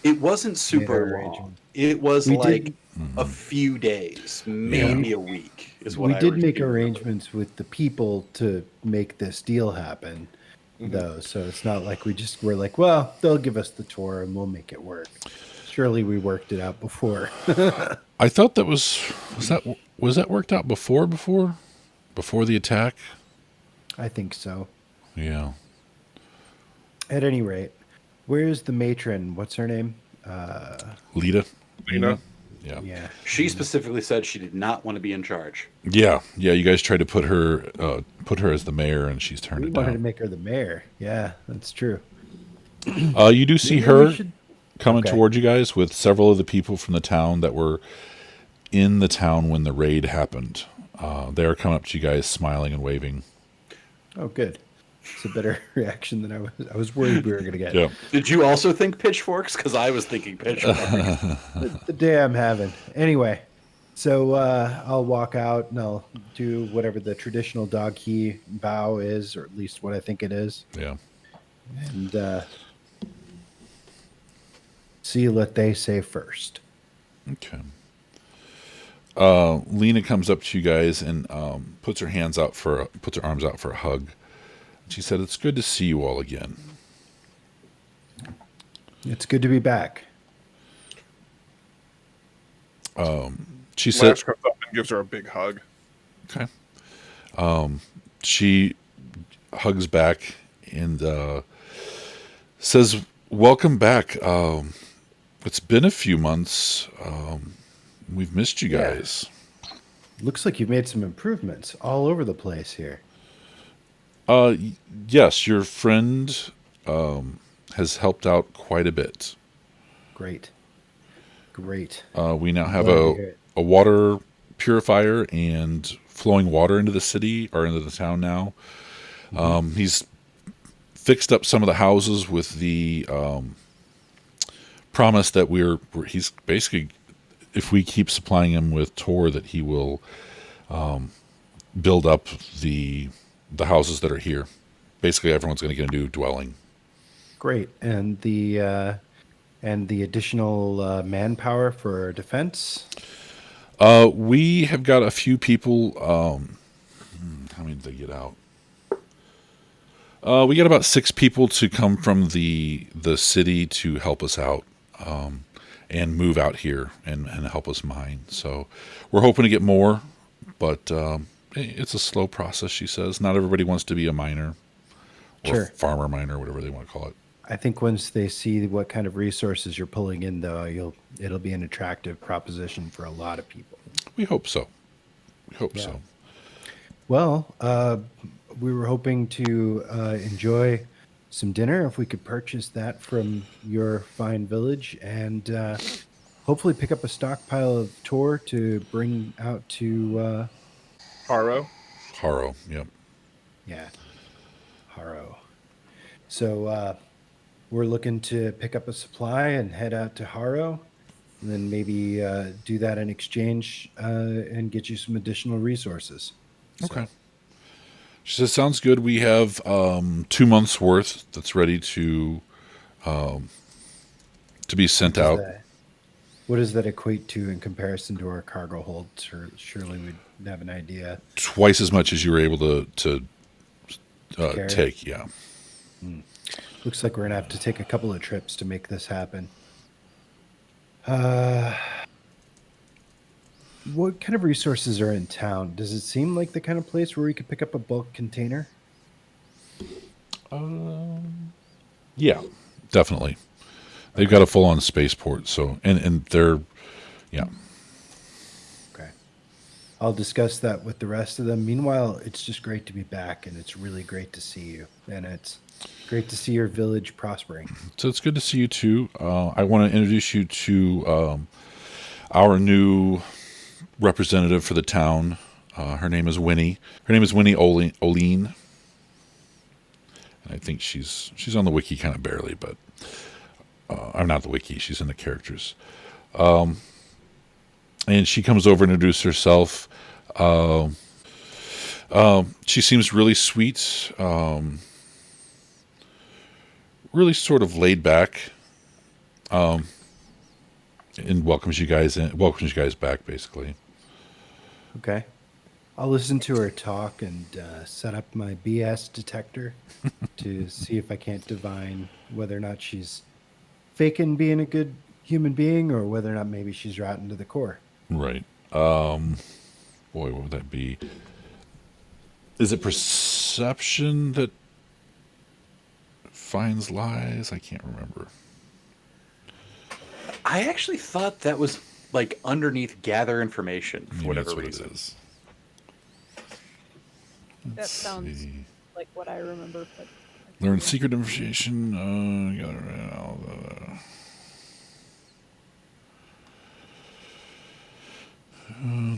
It wasn't super long. arrangements. It was We like did- a few days, maybe a week. Is what we I did make remember. arrangements with the people to make this deal happen, Mm-hmm. though. So it's not like we just were like, well, they'll give us the tour and we'll make it work. Surely we worked it out before. I thought that was that worked out before the attack? I think so. Yeah. At any rate, where's the matron? What's her name? Lita? Lena. Yeah. Yeah. She specifically said she did not want to be in charge. Yeah. Yeah, you guys tried to put her as the mayor, and she's turned We it wanted to down. make her the mayor. Yeah, that's true. You do see Maybe her we should- coming Okay. toward you guys with several of the people from the town that were in the town when the raid happened. They're coming up to you guys smiling and waving. Oh, good. It's a better reaction than I was worried we were going to get. Yeah. Did you also think pitchforks? Because I was thinking pitchforks. The day I'm having. Anyway, so I'll walk out and I'll do whatever the traditional dog key bow is, or at least what I think it is. Yeah. And see what they say first. Okay. Lena comes up to you guys and puts her arms out for a hug. She said, "It's good to see you all again." It's good to be back. She said, Lash comes up and gives her a big hug. "Okay." She hugs back and says, "Welcome back. It's been a few months. We've missed you Yeah. guys." Looks like you've made some improvements all over the place here. Yes, your friend has helped out quite a bit. Great. Great. We now have Glad to hear it. a water purifier and flowing water into the city or into the town now. He's fixed up some of the houses with the promise that he's basically, if we keep supplying him with Tor, that he will build up the houses that are here. Basically, everyone's going to get a new dwelling. Great. And the additional manpower for defense. We have got a few people. How many did they get out? We got about 6 people to come from the city to help us out and move out here and help us mine. So we're hoping to get more, but it's a slow process, she says. Not everybody wants to be a miner or Sure. farmer miner, whatever they want to call it. I think once they see what kind of resources you're pulling in, though, it'll be an attractive proposition for a lot of people. We hope so. We hope Yeah. so. Well, we were hoping to enjoy some dinner if we could purchase that from your fine village and hopefully pick up a stockpile of Tor to bring out to, Haro. Haro, yep. Haro. So we're looking to pick up a supply and head out to Haro, and then maybe do that in exchange and get you some additional resources. So, Okay. She says, "Sounds good. We have 2 months worth that's ready to be sent out." What does that equate to in comparison to our cargo hold? Surely we'd have an idea. Twice as much as you were able to Carry. take. Yeah. Looks like we're gonna have to take a couple of trips to make this happen. What kind of resources are in town? Does it seem like the kind of place where we could pick up a bulk container? Yeah, definitely. They've got a full-on spaceport, so and they're, yeah. Okay. I'll discuss that with the rest of them. Meanwhile, it's just great to be back, and it's really great to see you. And it's great to see your village prospering. So it's good to see you too. I want to introduce you to our new representative for the town. Her name is Winnie. Her name is Winnie Oline. And I think she's on the wiki kind of barely, but I'm not the wiki. She's in the characters. And she comes over and introduces herself. She seems really sweet, really sort of laid back, and welcomes you guys back, basically. Okay. I'll listen to her talk and set up my BS detector to see if I can't divine whether or not she's faking being a good human being or whether or not maybe she's rotten to the core. Right. Boy, what would that be? Is it perception that finds lies? I can't remember. I actually thought that was like underneath gather information for Maybe whatever that's what reason. it is. That sounds see. like what I remember. But Learn secret information.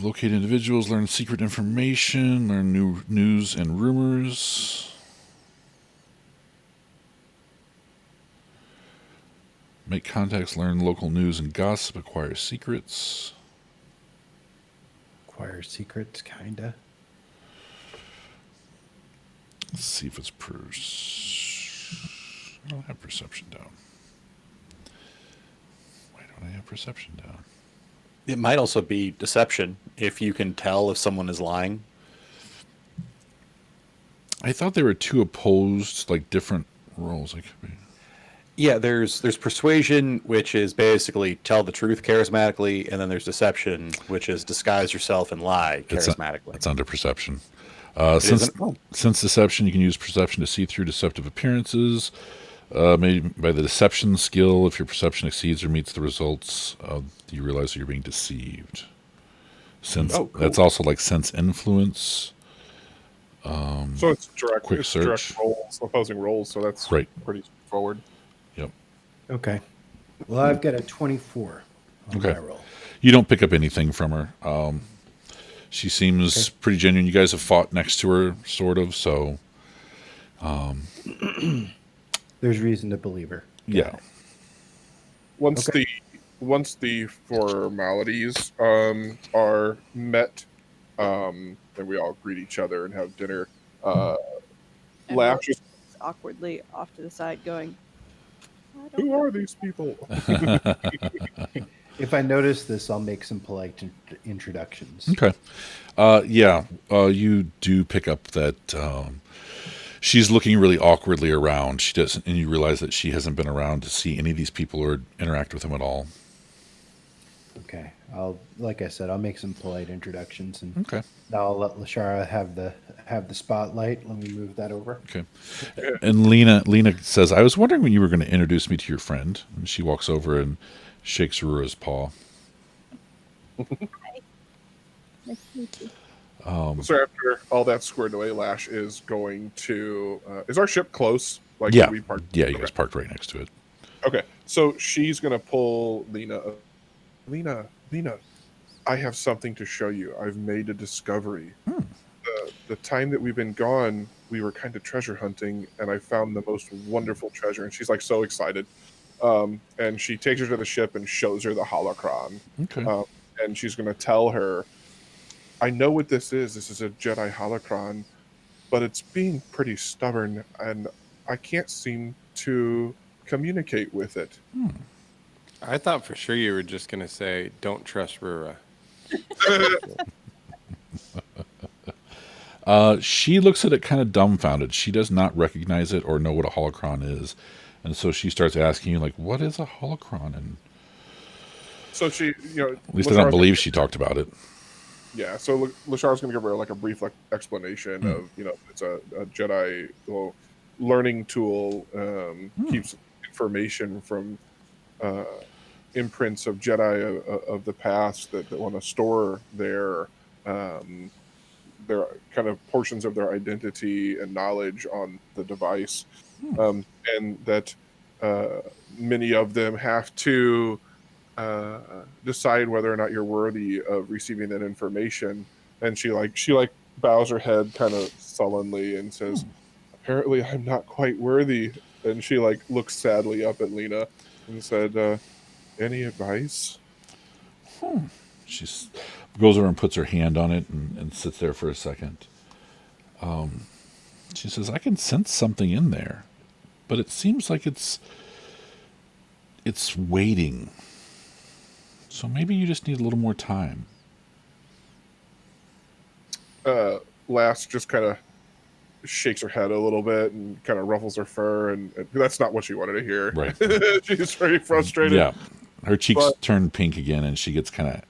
Locate individuals. Learn secret information. Learn new news and rumors. Make contacts. Learn local news and gossip. Acquire secrets. Acquire secrets, kinda. Let's see if it's I don't have perception down. Why don't I have perception down? It might also be deception if you can tell if someone is lying. I thought there were two opposed, like different roles. I could be. Yeah, there's persuasion, which is basically tell the truth charismatically, and then there's deception, which is disguise yourself and lie charismatically. It's under perception. It Since isn't? Oh. since deception, you can use perception to see through deceptive appearances. Maybe by the deception skill, if your perception exceeds or meets the results, you realize that you're being deceived. Sense. Oh, cool. That's also like sense influence. So it's direct, Quick direct search. rolls, opposing rolls. So that's Right. pretty straightforward. Yep. Okay. Well, I've got a 24 on Okay. my roll. You don't pick up anything from her. She seems pretty genuine. You guys have fought next to her, sort of. So, There's reason to believe her. yeah. Once the formalities are met, and we all greet each other and have dinner, And Lash is, awkwardly off to the side, going, I don't who know. are these people? If I notice this, I'll make some polite introductions. Okay. You do pick up that she's looking really awkwardly around. She doesn't, and you realize that she hasn't been around to see any of these people or interact with them at all. Okay. Like I said, I'll make some polite introductions, and Okay. now I'll let Lashara have the spotlight. Let me move that over. Okay. And Lena says, "I was wondering when you were going to introduce me to your friend." And she walks over and shakes Rura's paw. Nice to meet you. So after all that's squared away, Lash is going to. Is our ship close? Like Yeah. we parked? Yeah, you Okay. guys parked right next to it. Okay, so she's gonna pull Lena. Lena, I have something to show you. I've made a discovery. The time that we've been gone, we were kind of treasure hunting, and I found the most wonderful treasure. And she's like so excited. And she takes her to the ship and shows her the holocron. Okay. And she's gonna tell her, I know what this is. This is a Jedi holocron, but it's being pretty stubborn, and I can't seem to communicate with it. I thought for sure you were just gonna say, "Don't trust Rura." She looks at it kind of dumbfounded. She does not recognize it or know what a holocron is. And so she starts asking you, like, what is a holocron? And So she, at least I don't believe she talked about it. Yeah, so Lashara's going to give her like a brief explanation of, it's a Jedi learning tool, keeps information from imprints of Jedi of the past that want to store their kind of portions of their identity and knowledge on the device, and that many of them have to decide whether or not you're worthy of receiving that information, and she bows her head kind of sullenly and says, "Apparently, I'm not quite worthy." And she looks sadly up at Lena and said, "Any advice?" She goes over and puts her hand on it and sits there for a second. She says, "I can sense something in there, but it seems like it's waiting. So maybe you just need a little more time." Lass just kind of shakes her head a little bit and kind of ruffles her fur, and that's not what she wanted to hear. Right. She's very frustrated. Yeah. Her cheeks turn pink again, and she gets kind of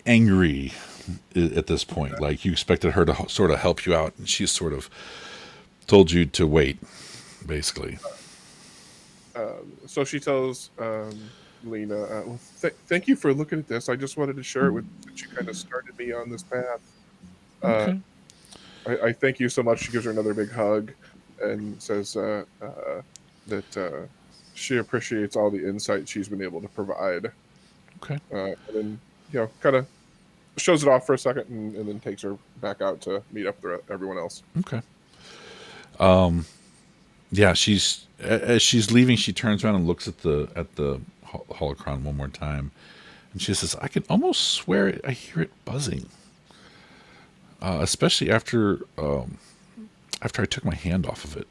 angry at this point. Like, you expected her to sort of help you out, and she's sort of told you to wait, basically. So she tells Lena, well, thank you for looking at this. I just wanted to share it with you, since you kind of started me on this path. Okay. I thank you so much. She gives her another big hug and says that she appreciates all the insight she's been able to provide. Okay. And then, kind of shows it off for a second and then takes her back out to meet up with everyone else. Okay. Yeah, as she's leaving, she turns around and looks at the holocron one more time, and she says, "I can almost swear I hear it buzzing, especially after I took my hand off of it."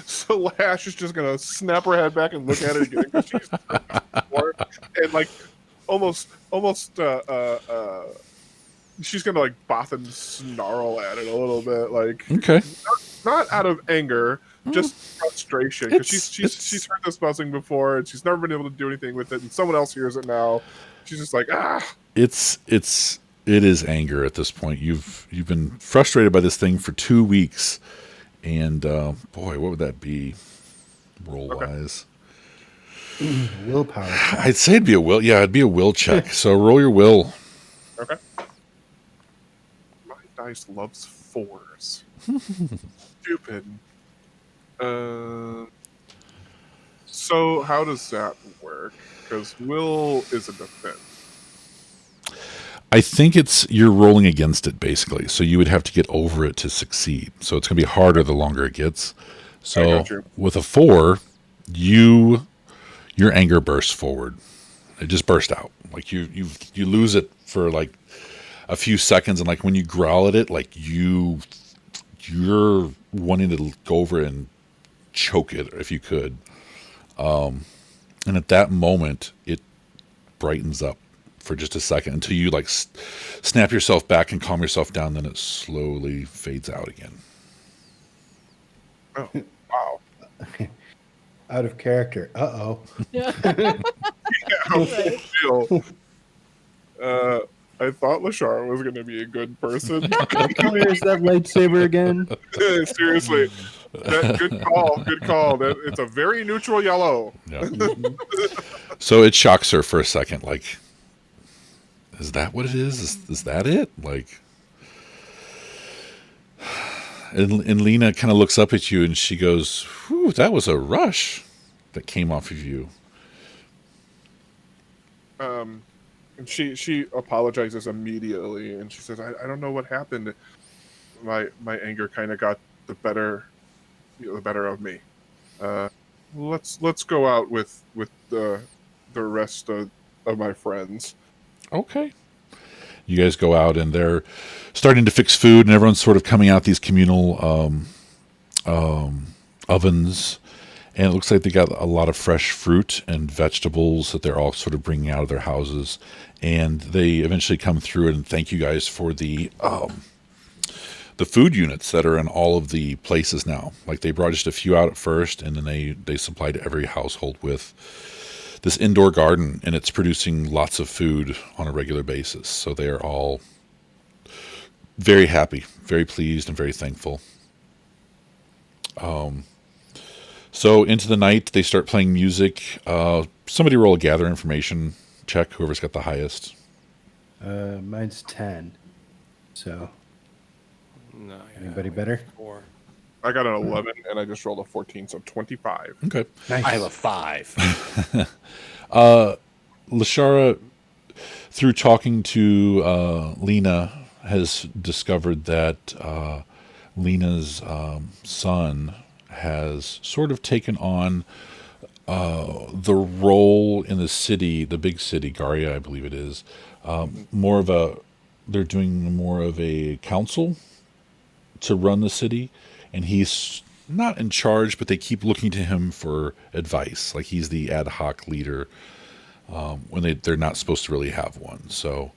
So Lash is just gonna snap her head back and look at it again because she's and almost she's gonna both and snarl at it a little bit, Okay. not out of anger, just frustration, because she's heard this buzzing before and she's never been able to do anything with it, and someone else hears it now. She's just like, ah. It is anger at this point. You've been frustrated by this thing for 2 weeks, and boy, what would that be roll wise? Willpower. I'd say it'd be a will. Yeah, it'd be a will check. So roll your will. Okay. My dice loves 4s. Stupid. So how does that work? Because will is a defense. I think you're rolling against it, basically. So you would have to get over it to succeed. So it's going to be harder the longer it gets. I So got you. with a 4, your anger bursts forward. It just burst out. Like you lose it for like a few seconds, and like when you growl at it, like you're wanting to go over and choke it if you could. And at that moment, it brightens up for just a second until you like snap yourself back and calm yourself down. Then it slowly fades out again. Oh, wow. Out of character. Uh-oh. Yeah. I thought Lashara was going to be a good person. What color is that lightsaber again? Seriously. Good call. It's a very neutral yellow. Yeah. So it shocks her for a second. Like, is that what it is? Is that it? Like, and Lena kind of looks up at you and she goes, "Whew, that was a rush that came off of you." And she apologizes immediately, and she says, "I don't know what happened. My anger kind of got the better of me. Let's go out with the rest of my friends." Okay. You guys go out and they're starting to fix food, and everyone's sort of coming out these communal ovens, and it looks like they got a lot of fresh fruit and vegetables that they're all sort of bringing out of their houses, and they eventually come through and thank you guys for the food units that are in all of the places now. Like, they brought just a few out at first, and then they supplied every household with this indoor garden, and it's producing lots of food on a regular basis. So they are all very happy, very pleased, and very thankful. So into the night, they start playing music. Somebody roll a gather information check, whoever's got the highest. Mine's 10. So, No, anybody better? 4. I got an 11, and I just rolled a 14, so 25. Okay. Nice. I have a 5. Lashara, through talking to Lena, has discovered that Lena's son has sort of taken on the role in the city, the big city, Garia, I believe it is. More of a, they're doing more of a council to run the city, and he's not in charge, but they keep looking to him for advice. Like he's the ad hoc leader when they're not supposed to really have one. So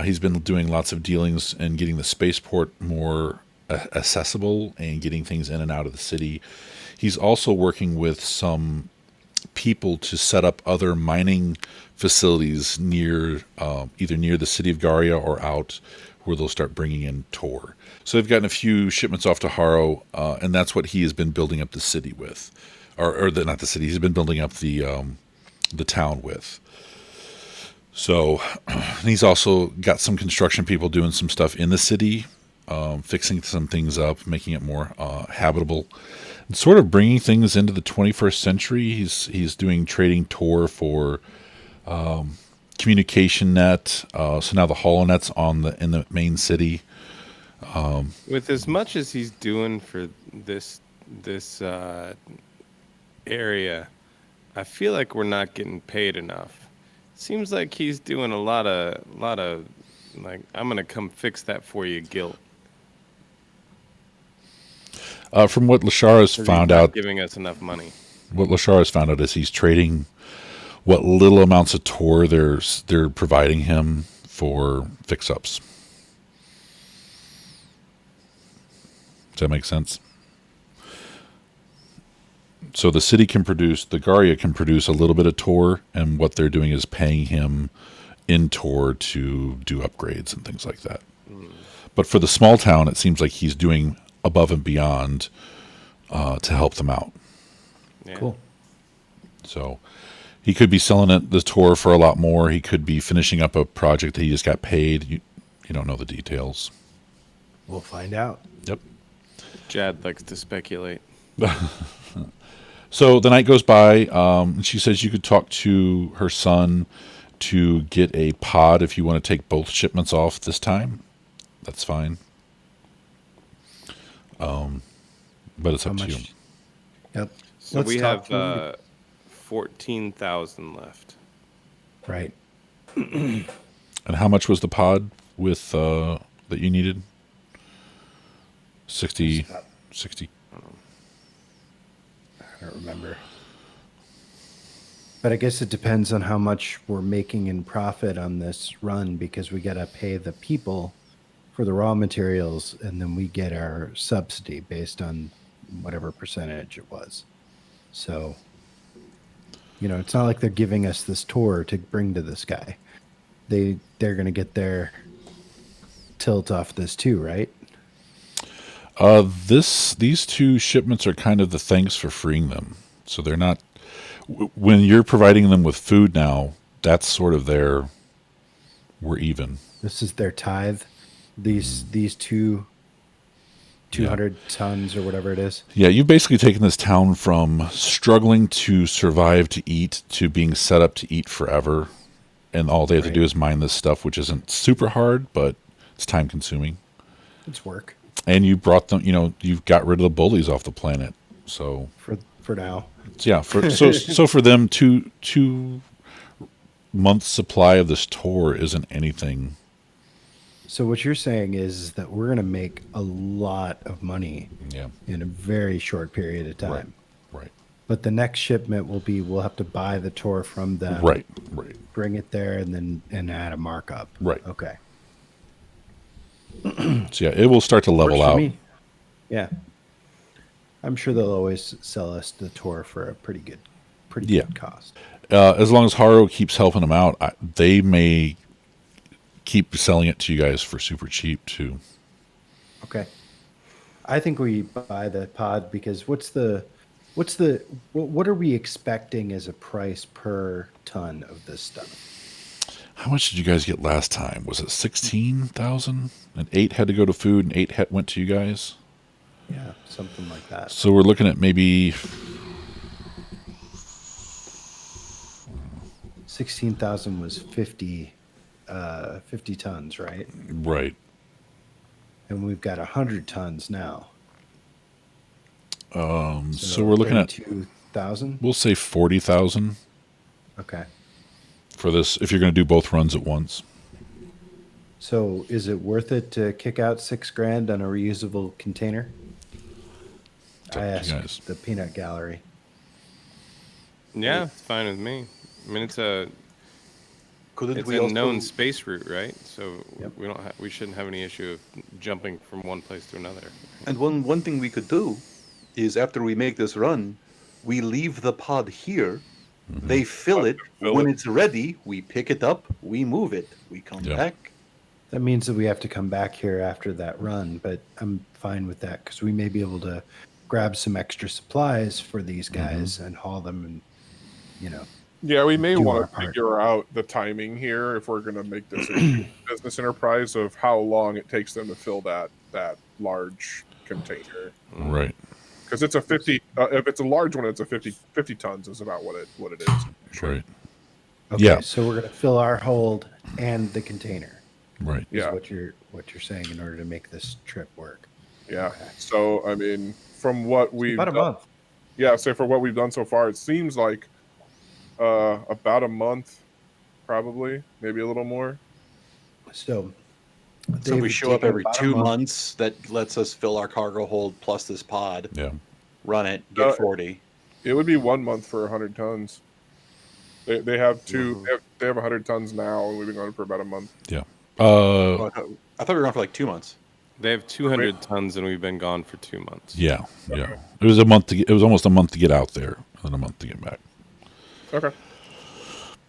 he's been doing lots of dealings and getting the spaceport more accessible and getting things in and out of the city. He's also working with some people to set up other mining facilities near either near the city of Garia or out where they'll start bringing in Tor. So they've gotten a few shipments off to Haro, and that's what he has been building up the city with, not the city. He's been building up the town with. So he's also got some construction people doing some stuff in the city, fixing some things up, making it more habitable, and sort of bringing things into the 21st century. He's doing trading Tor for communication net. So now the holonet's in the main city. With as much as he's doing for this area, I feel like we're not getting paid enough. Seems like he's doing a lot of like, I'm gonna come fix that for you guilt. From what Lashara's found out, giving us enough money. What Lashara's found out is he's trading what little amounts of Tor they're providing him for fix-ups. Does that make sense? So the city can produce, the Garia can produce a little bit of Tor, and what they're doing is paying him in Tor to do upgrades and things like that. But for the small town, it seems like he's doing above and beyond to help them out. Yeah. Cool. So he could be selling the Tor for a lot more. He could be finishing up a project that he just got paid. You don't know the details. We'll find out. Yep. Jad likes to speculate. So the night goes by. And she says you could talk to her son to get a pod if you want to take both shipments off this time. That's fine. But it's up to you. Yep. So Let's we talk have 14,000 left. Right. And how much was the pod with that you needed? 60. I don't remember. But I guess it depends on how much we're making in profit on this run, because we got to pay the people for the raw materials, and then we get our subsidy based on whatever percentage it was. So, it's not like they're giving us this tour to bring to this guy. They're going to get their tilt off this too, right? These two shipments are kind of the thanks for freeing them. So they're not, when you're providing them with food now, that's sort of we're even. This is their tithe. These 200 tons or whatever it is. Yeah, you've basically taken this town from struggling to survive to eat to being set up to eat forever. And all they have to do is mine this stuff, which isn't super hard, but it's time consuming. It's work. And you brought them, you've got rid of the bullies off the planet. So for now. Yeah, so for them, 2 months supply of this Tor isn't anything. So what you're saying is that we're going to make a lot of money in a very short period of time. Right. But the next shipment we'll have to buy the Tor from them. Right. Bring it there and add a markup. Right. Okay. So yeah, it will start to level out. Yeah. I'm sure they'll always sell us the Tor for a pretty good cost. As long as Haro keeps helping them out, they may keep selling it to you guys for super cheap too. Okay. I think we buy the pod because what are we expecting as a price per ton of this stuff? How much did you guys get last time? Was it 16,000? And 8 had to go to food and 8 went to you guys? Yeah, something like that. So we're looking at maybe 16,000 was 50 50 tons, right? Right. And we've got 100 tons now. So we're looking at, 32,000. we'll say 40,000 Okay. for this if you're going to do both runs at once. So is it worth it to kick out $6,000 on a reusable container? It's up I to you asked guys. the peanut gallery. Yeah, it's fine with me. I mean, it's a Couldn't we known also space route, right? So Yep. we shouldn't have any issue of jumping from one place to another. And one thing we could do is after we make this run, we leave the pod here. They fill it. Fill When it. it's ready, we pick it up, we move it, we come Yeah. back. That means that we have to come back here after that run, but I'm fine with that because we may be able to grab some extra supplies for these guys and haul them, and Yeah, we may do want our to part. figure out the timing here if we're going to make this a business enterprise of how long it takes them to fill that large container. Right. Because it's a 50. If it's a large one, it's a 50 tons is about what it is. Right. Okay, Yeah. so we're gonna fill our hold and the container. Right. Is Yeah. what you're saying in order to make this trip work. Yeah. Okay. So I mean, from what we've About a done, month. yeah. So for what we've done so far, it seems like about a month, probably, maybe a little more. So, So Dave, if we it's show up taken every about a 2 month. months, that lets us fill our cargo hold plus this pod, Yeah. run it, get 40. It would be 1 month for 100 tons. They have two. They have 100 tons now, and we've been going for about a month. Yeah. Oh, I thought we were on for like 2 months. They have 200 tons, and we've been gone for 2 months. Yeah. Yeah. It was a month to get, it was almost a month to get out there and then a month to get back. Okay.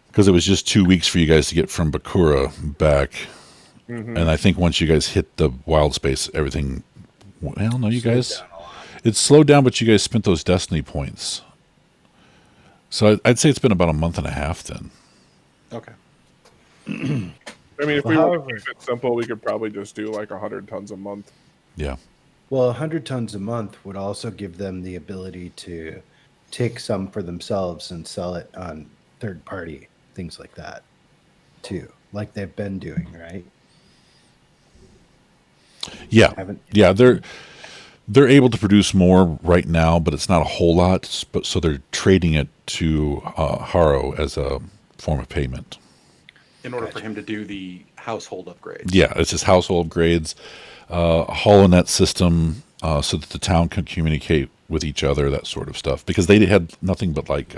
Because it was just 2 weeks for you guys to get from Bakura back. Mm-hmm. And I think once you guys hit the wild space, everything, well, no, you guys, it slowed down, but you guys spent those destiny points. So I'd say it's been about a month and a half then. Okay. I mean, if Well, we want however- to keep it simple, we could probably just do like 100 tons a month. Yeah. Well, 100 tons a month would also give them the ability to take some for themselves and sell it on third party, things like that, too, like they've been doing, right? Yeah. Haven't Yeah. They're able to produce more right now, but it's not a whole lot. But so they're trading it to Haro as a form of payment. In order for him to do the household upgrades. Yeah, it's just household upgrades, HoloNet system, so that the town can communicate with each other, that sort of stuff. Because they had nothing but like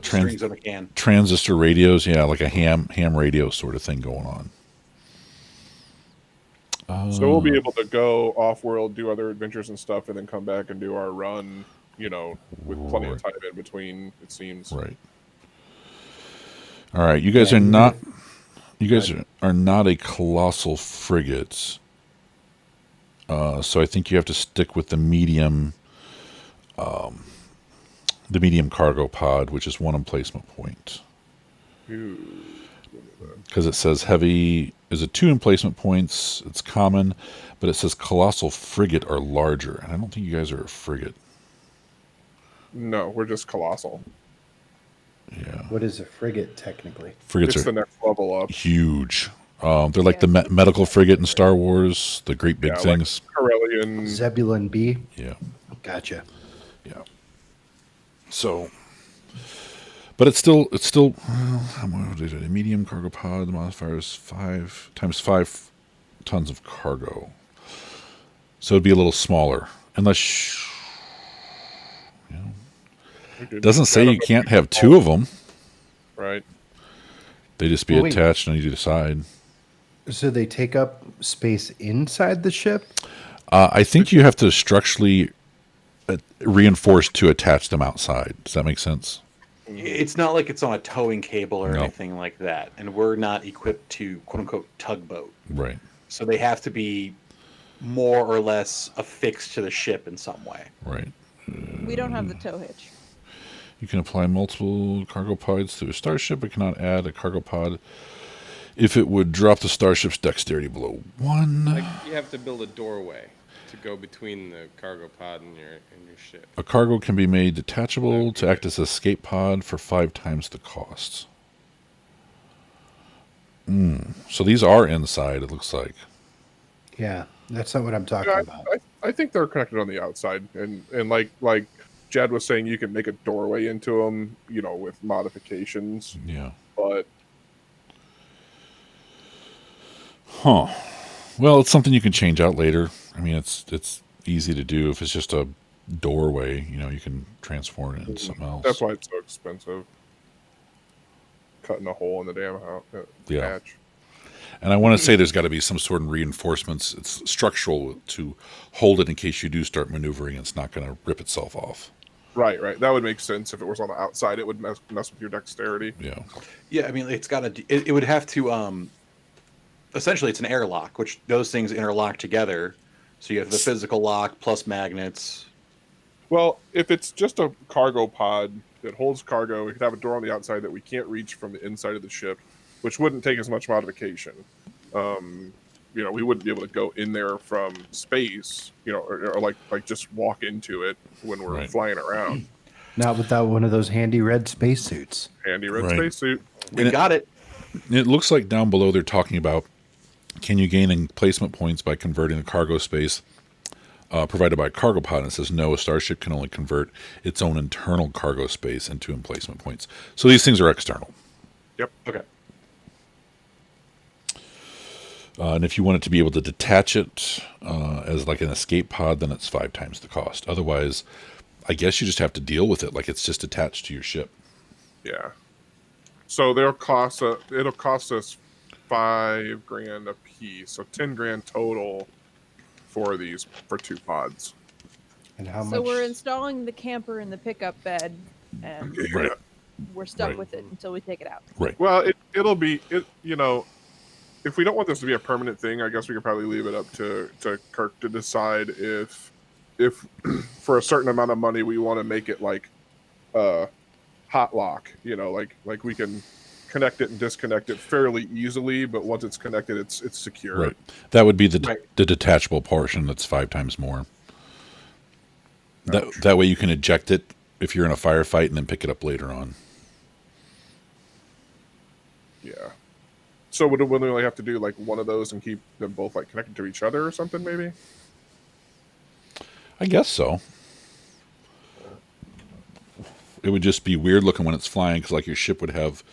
Strings on a can. transistor radios, yeah, like a ham radio sort of thing going on. So we'll be able to go off world, do other adventures and stuff, and then come back and do our run, with plenty of time in between, it seems. Right. All right, you guys are not. You guys are not a colossal frigate, so I think you have to stick with the medium cargo pod, which is 1 emplacement point. Because it says heavy is a 2 emplacement points. It's common, but it says colossal frigate or larger, and I don't think you guys are a frigate. No, we're just colossal. Yeah, What is a frigate technically? frigates It's are the next level up. huge. They're like the medical frigate in Star Wars, the great big Yeah, like things. Corellian. Zebulon B. Yeah, Gotcha. yeah. So, but it's still how much is it? A medium cargo pod. The modifier is 5 times 5 tons of cargo. So it'd be a little smaller, unless it doesn't say you can't have 2 of them. Right. They just be Well, wait. attached on either side. So they take up space inside the ship? I think you have to structurally reinforce to attach them outside. Does that make sense? It's not like it's on a towing cable or No. anything like that. And we're not equipped to quote unquote tugboat. Right. So they have to be more or less affixed to the ship in some way. Right. We don't have the tow hitch. You can apply multiple cargo pods to a starship, but cannot add a cargo pod if it would drop the starship's dexterity below 1. Like you have to build a doorway to go between the cargo pod and your ship. A cargo can be made detachable to act as an escape pod for 5 times the cost. So these are inside, it looks like. Yeah, that's not what I'm talking Yeah, about. I think they're connected on the outside, and like Jed was saying, you can make a doorway into them, with modifications. Yeah. But Huh. Well, it's something you can change out later. I mean, it's easy to do. If it's just a doorway, you can transform it into something else. that's why it's so expensive. Cutting a hole in the damn house. Yeah. Hatch. And I want to say there's got to be some sort of reinforcements. It's structural to hold it in case you do start maneuvering. It's not going to rip itself off. Right. That would make sense. If it was on the outside, it would mess with your dexterity. Yeah. Yeah, I mean, it's got to. It would have to. Essentially, it's an airlock, which those things interlock together. So you have the physical lock plus magnets. Well, if it's just a cargo pod that holds cargo, we could have a door on the outside that we can't reach from the inside of the ship, which wouldn't take as much modification. We wouldn't be able to go in there from space, or like just walk into it when we're flying around. Not without one of those handy red spacesuits. Handy red Right. spacesuit. We got it. It looks like down below they're talking about, can you gain emplacement points by converting the cargo space provided by a cargo pod? And it says no, a starship can only convert its own internal cargo space into emplacement points. So these things are external. Yep. Okay. And if you wanted to be able to detach it as like an escape pod, then it's 5 times the cost. Otherwise, I guess you just have to deal with it like it's just attached to your ship. Yeah. So it'll cost us $5,000 a piece, so $10,000 total for 2 pods. And how much? So we're installing the camper in the pickup bed, and Right. we're stuck Right. with it until we take it out. Right. Well, it'll be if we don't want this to be a permanent thing, I guess we could probably leave it up to Kirk to decide if for a certain amount of money we want to make it like hot lock, like we can connect it and disconnect it fairly easily, but once it's connected, it's secure. Right. That would be the detachable portion that's 5 times more. That way you can eject it if you're in a firefight and then pick it up later on. Yeah. So would we only have to do like one of those and keep them both like connected to each other or something, maybe? I guess so. It would just be weird looking when it's flying because like your ship would have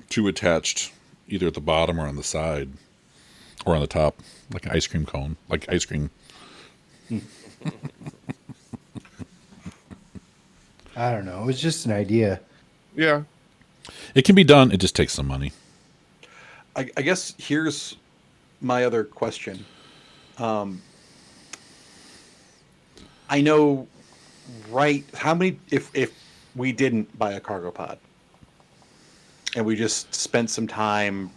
2 attached either at the bottom or on the side or on the top, like an ice cream cone, like ice cream. I don't know. It was just an idea. Yeah. It can be done. It just takes some money. I guess here's my other question. I know, right? How many? If we didn't buy a cargo pod, and we just spent some time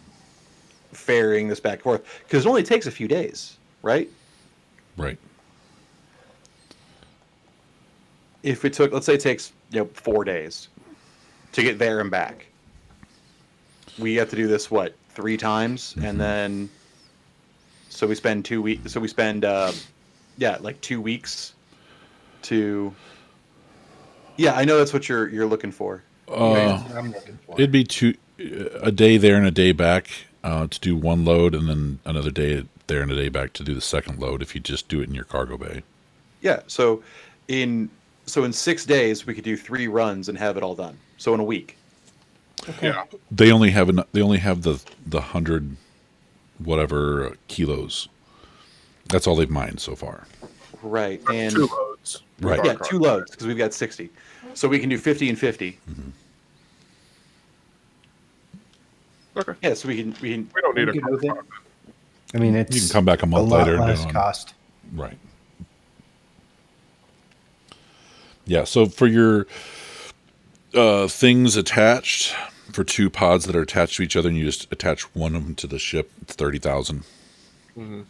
ferrying this back and forth, because it only takes a few days, right? Right. If it took, let's say, it takes 4 days to get there and back, we have to do this 3 times, and then so we spend 2 weeks. So we spend 2 weeks to. Yeah, I know that's what you're looking for. I'm looking for. It'd be a day there and a day back to do one load, and then another day there and a day back to do the second load if you just do it in your cargo bay. Yeah, so in 6 days we could do 3 runs and have it all done. So in a week. Yeah. They only have the 100 whatever kilos. That's all they've mined so far. Right, and 2 loads. Right. yeah, 2 loads because we've got 60. So we can do 50 and 50. Mm-hmm. Okay. Yeah, so we can. We don't need a good with cargo it. pod. I mean, it's You can come back a a month lot later and less do it. cost. Right. Yeah, so for your things attached, for 2 pods that are attached to each other, and you just attach one of them to the ship, it's 30,000. Mm-hmm.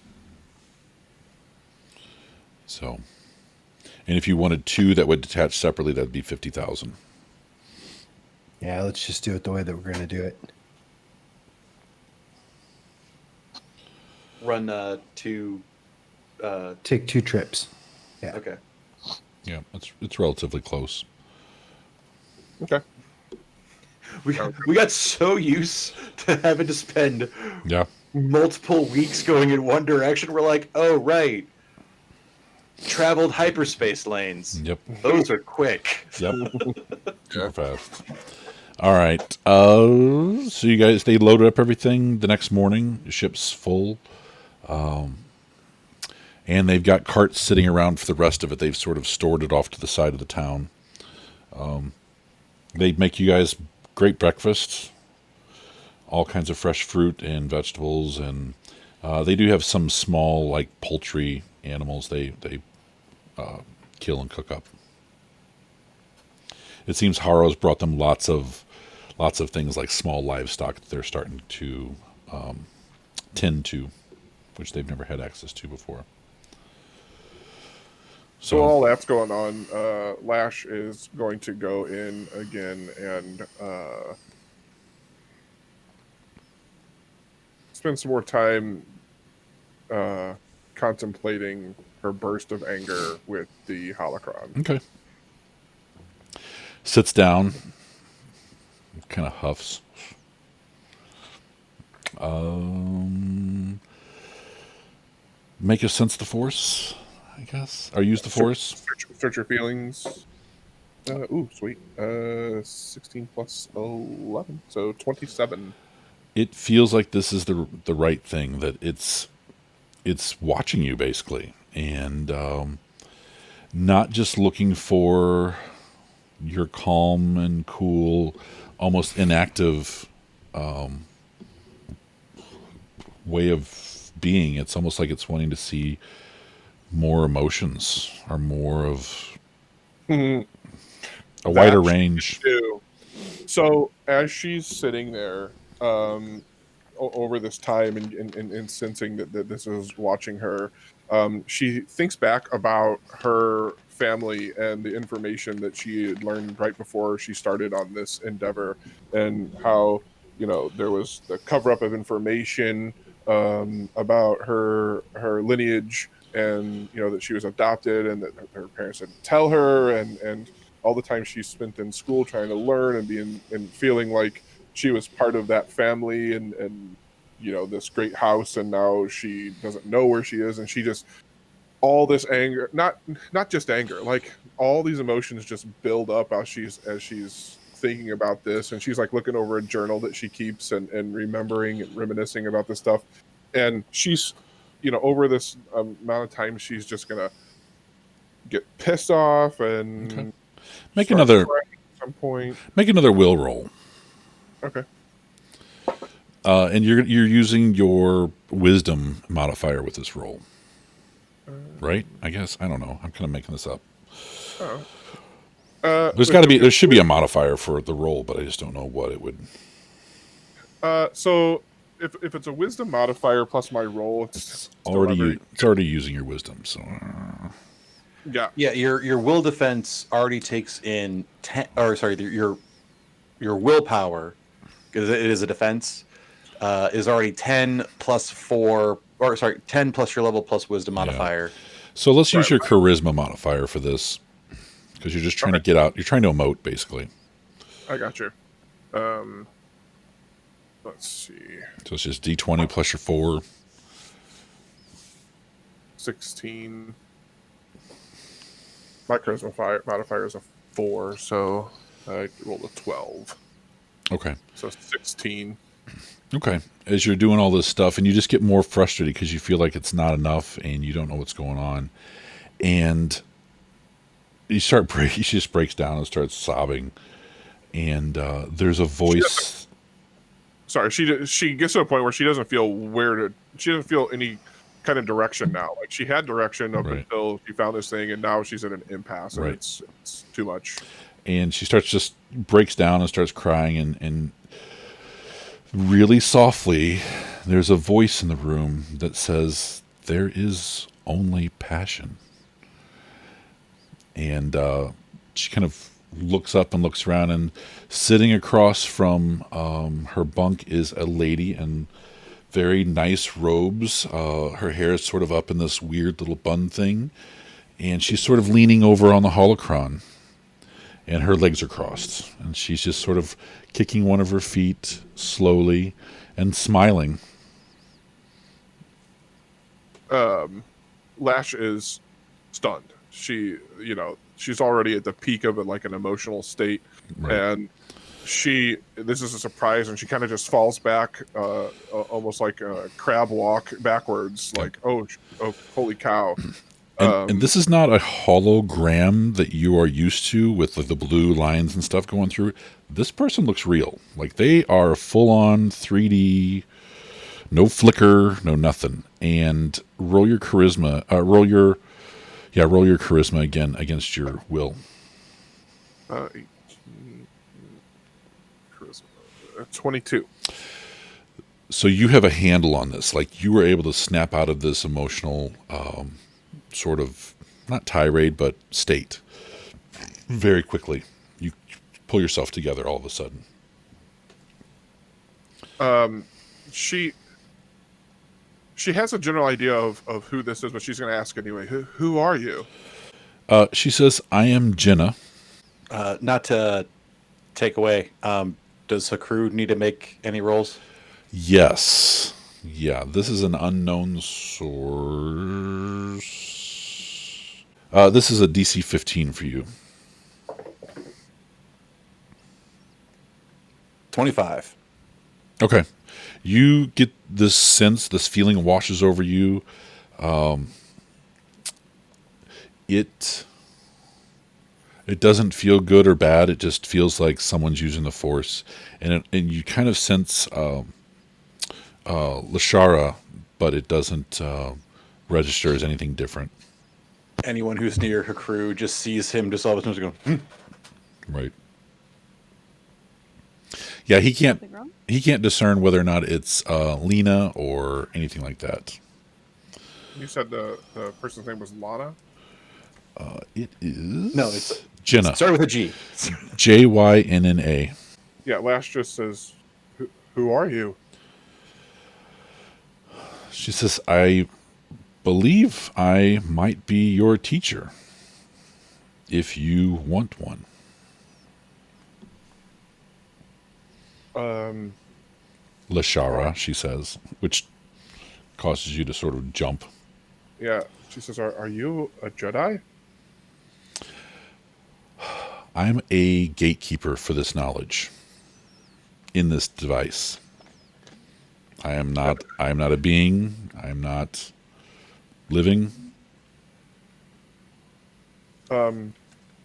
So, and if you wanted 2 that would detach separately, that'd be 50,000. Yeah, let's just do it the way that we're going to do it. Run 2. Take 2 trips. Yeah. Okay. Yeah, it's relatively close. Okay. we got so used to having to spend Yeah. multiple weeks going in one direction. We're like, oh right, traveled hyperspace lanes. Yep. Those are quick. Yep. Super fast. All right. So you guys, they loaded up everything the next morning. The ship's full. And they've got carts sitting around for the rest of it. They've sort of stored it off to the side of the town. They make you guys great breakfast. All kinds of fresh fruit and vegetables. And they do have some small, like, poultry animals they kill and cook up. It seems Haro's brought them lots of things like small livestock that they're starting to tend to, which they've never had access to before. So all that's going on. Lash is going to go in again and spend some more time contemplating her burst of anger with the holocron. Okay. Sits down, kind of huffs. Make a sense the force, I guess, or use the force. Search your feelings. Ooh, sweet. 16 plus 11, so 27. It feels like this is the right thing. That it's watching you basically, and not just looking for your calm and cool, almost inactive way of being. It's almost like it's wanting to see more emotions or more of a wider range. So as she's sitting there over this time and sensing that this is watching her, she thinks back about her family and the information that she had learned right before she started on this endeavor, and how, you know, there was the cover-up of information about her lineage, and, you know, that she was adopted and that her parents didn't tell her, and all the time she spent in school trying to learn and being and feeling like she was part of that family and you know, this great house, and now she doesn't know where she is, and she just, all this anger, not just anger, like all these emotions just build up as she's thinking about this, and she's like looking over a journal that she keeps and remembering and reminiscing about this stuff, and she's, you know, over this amount of time she's just gonna get pissed off and Make another at some point. Make another will roll. Okay. And you're using your wisdom modifier with this roll, right? I guess, I don't know. I'm kind of making this up. There should be a modifier for the roll, but I just don't know what it would. So if it's a wisdom modifier plus my roll, it's already using your wisdom. So yeah. Your will defense already takes in 10, or sorry, your willpower, because it is a defense, is already 10 plus 4, or sorry, 10 plus your level plus wisdom modifier. So let's use your charisma modifier for this, because you're just trying to get out. You're trying to emote, basically. I got you. Let's see. So it's just D20 plus your 4. 16. My charisma modifier is a 4, so I rolled a 12. Okay. So 16. Okay. As you're doing all this stuff, and you just get more frustrated because you feel like it's not enough, and you don't know what's going on, and she just breaks down and starts sobbing, and there's a voice. She gets to a point where she doesn't feel she doesn't feel any kind of direction now. Like, she had direction up until she found this thing, and now she's at an impasse, and it's too much. And she just breaks down and starts crying, and really softly, there's a voice in the room that says, "There is only passion." And she kind of looks up and looks around, and sitting across from her bunk is a lady in very nice robes. Her hair is sort of up in this weird little bun thing, and she's sort of leaning over on the holocron. and her legs are crossed, and she's just sort of kicking one of her feet slowly and smiling. Lash is stunned. She's already at the peak of like an emotional state, Right. and this is a surprise, and she kind of just falls back, almost like a crab walk backwards, like oh holy cow. And this is not a hologram that you are used to with the blue lines and stuff going through. This person looks real. Like they are full on 3D, no flicker, no nothing. And roll your charisma. Roll your charisma again against your will. 18, charisma, 22. So you have a handle on this. Like you were able to snap out of this emotional sort of, not tirade, but state very quickly. You pull yourself together all of a sudden. She has a general idea of who this is, but she's going to ask anyway. Who are you? She says, I am Jenna. Not to take away. Does her crew need to make any rolls? Yes. Yeah, this is an unknown source. This is a DC 15 for you. 25. Okay. You get this sense, this feeling washes over you. It doesn't feel good or bad. It just feels like someone's using the Force. And you kind of sense Lashara, but it doesn't register as anything different. Anyone who's near her crew just sees him just all of a sudden going, Right. Yeah, he can't Something wrong? discern whether or not it's Lena or anything like that. You said the person's name was Lana? It is No, it's Jenna. Start with a G. Jynna. Yeah, Lash just says, who are you? She says, I believe I might be your teacher if you want one. Lashara, she says, which causes you to sort of jump. Yeah, she says, are you a Jedi? I'm a gatekeeper for this knowledge in this device. I am not a being. I am not living.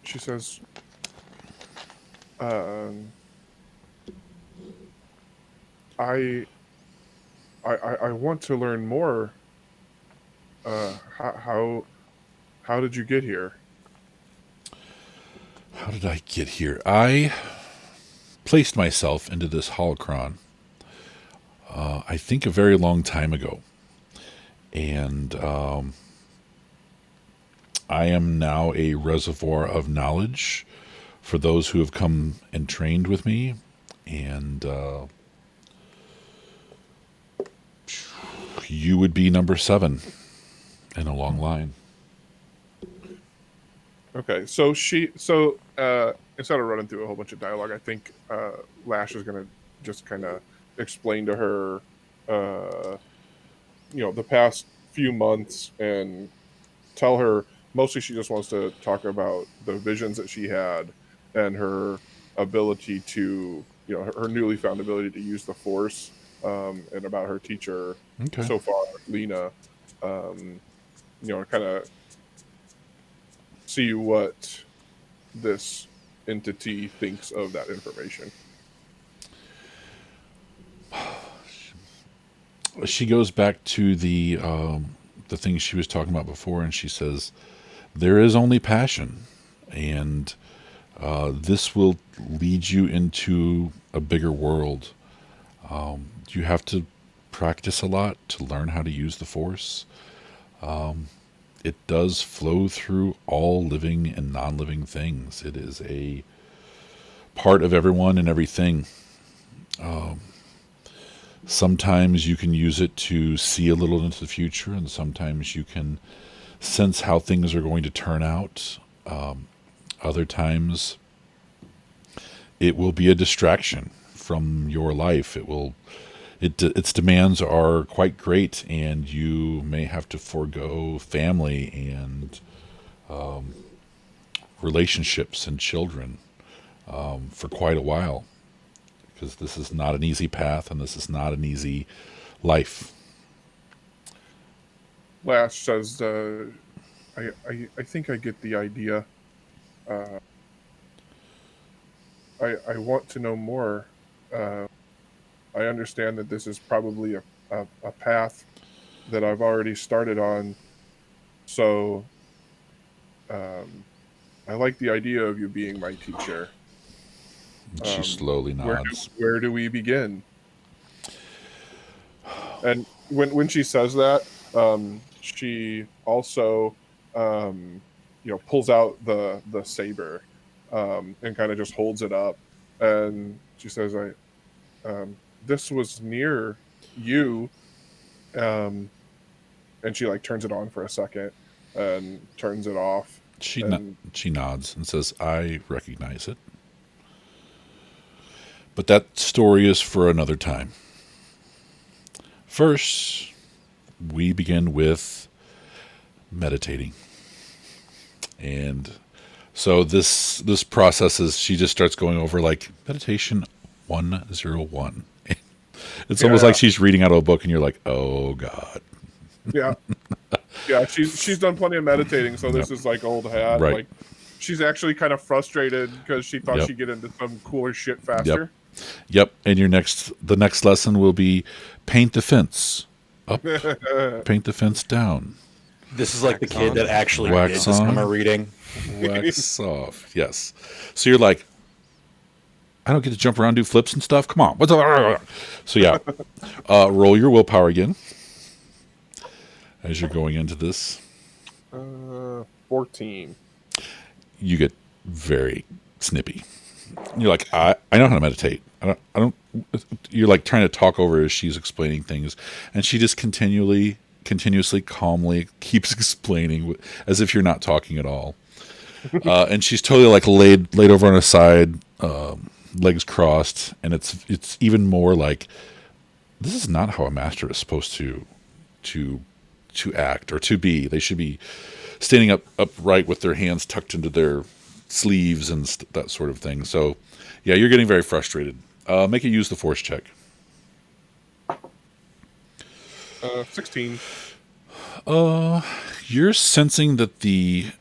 She says, I want to learn more. How did you get here? How did I get here? I placed myself into this holocron, I think a very long time ago. And I am now a reservoir of knowledge for those who have come and trained with me. And you would be number 7 in a long line. Okay, so instead of running through a whole bunch of dialogue, I think Lash is going to just kind of explain to her, the past few months, and tell her, mostly she just wants to talk about the visions that she had and her ability to, her newly found ability to use the Force, and about her teacher so far, Lena, kind of see what this entity thinks of that information. She goes back to the things she was talking about before, and she says, there is only passion, and this will lead you into a bigger world. You have to practice a lot to learn how to use the Force. It does flow through all living and non-living things. It is a part of everyone and everything. Sometimes you can use it to see a little into the future, and sometimes you can sense how things are going to turn out. Other times it will be a distraction from your life. Its demands are quite great, and you may have to forego family and relationships and children for quite a while, because this is not an easy path, and this is not an easy life. Lash says, I think I get the idea. I want to know more. I understand that this is probably a path that I've already started on. So I like the idea of you being my teacher. She slowly nods. Where do we begin? And when she says that, she also pulls out the saber and kind of just holds it up, and she says, this was near you, and she like turns it on for a second and turns it off. She nods and says, I recognize it. But that story is for another time. First, we begin with meditating. And so this process is, she just starts going over like meditation 101. It's almost like she's reading out of a book and you're like, oh God. Yeah. Yeah, she's done plenty of meditating, so this is like old hat. Right. Like she's actually kind of frustrated because she thought she'd get into some cooler shit faster. Yep. And the next lesson will be paint the fence up, paint the fence down. This is like the kid that actually Wax did the summer on. reading. Wax off. Yes. So you're like, I don't get to jump around and do flips and stuff. Come on. What's up? So yeah, roll your willpower again as you're going into this. 14. You get very snippy. You're like, I know how to meditate. I don't. You're like trying to talk over as she's explaining things, and she just continuously, calmly keeps explaining as if you're not talking at all. And she's totally like laid over on her side, legs crossed, and it's even more like, this is not how a master is supposed to act or to be. They should be standing upright with their hands tucked into their sleeves and that sort of thing. So yeah, you're getting very frustrated. Make it use the force check. 16. You're sensing that the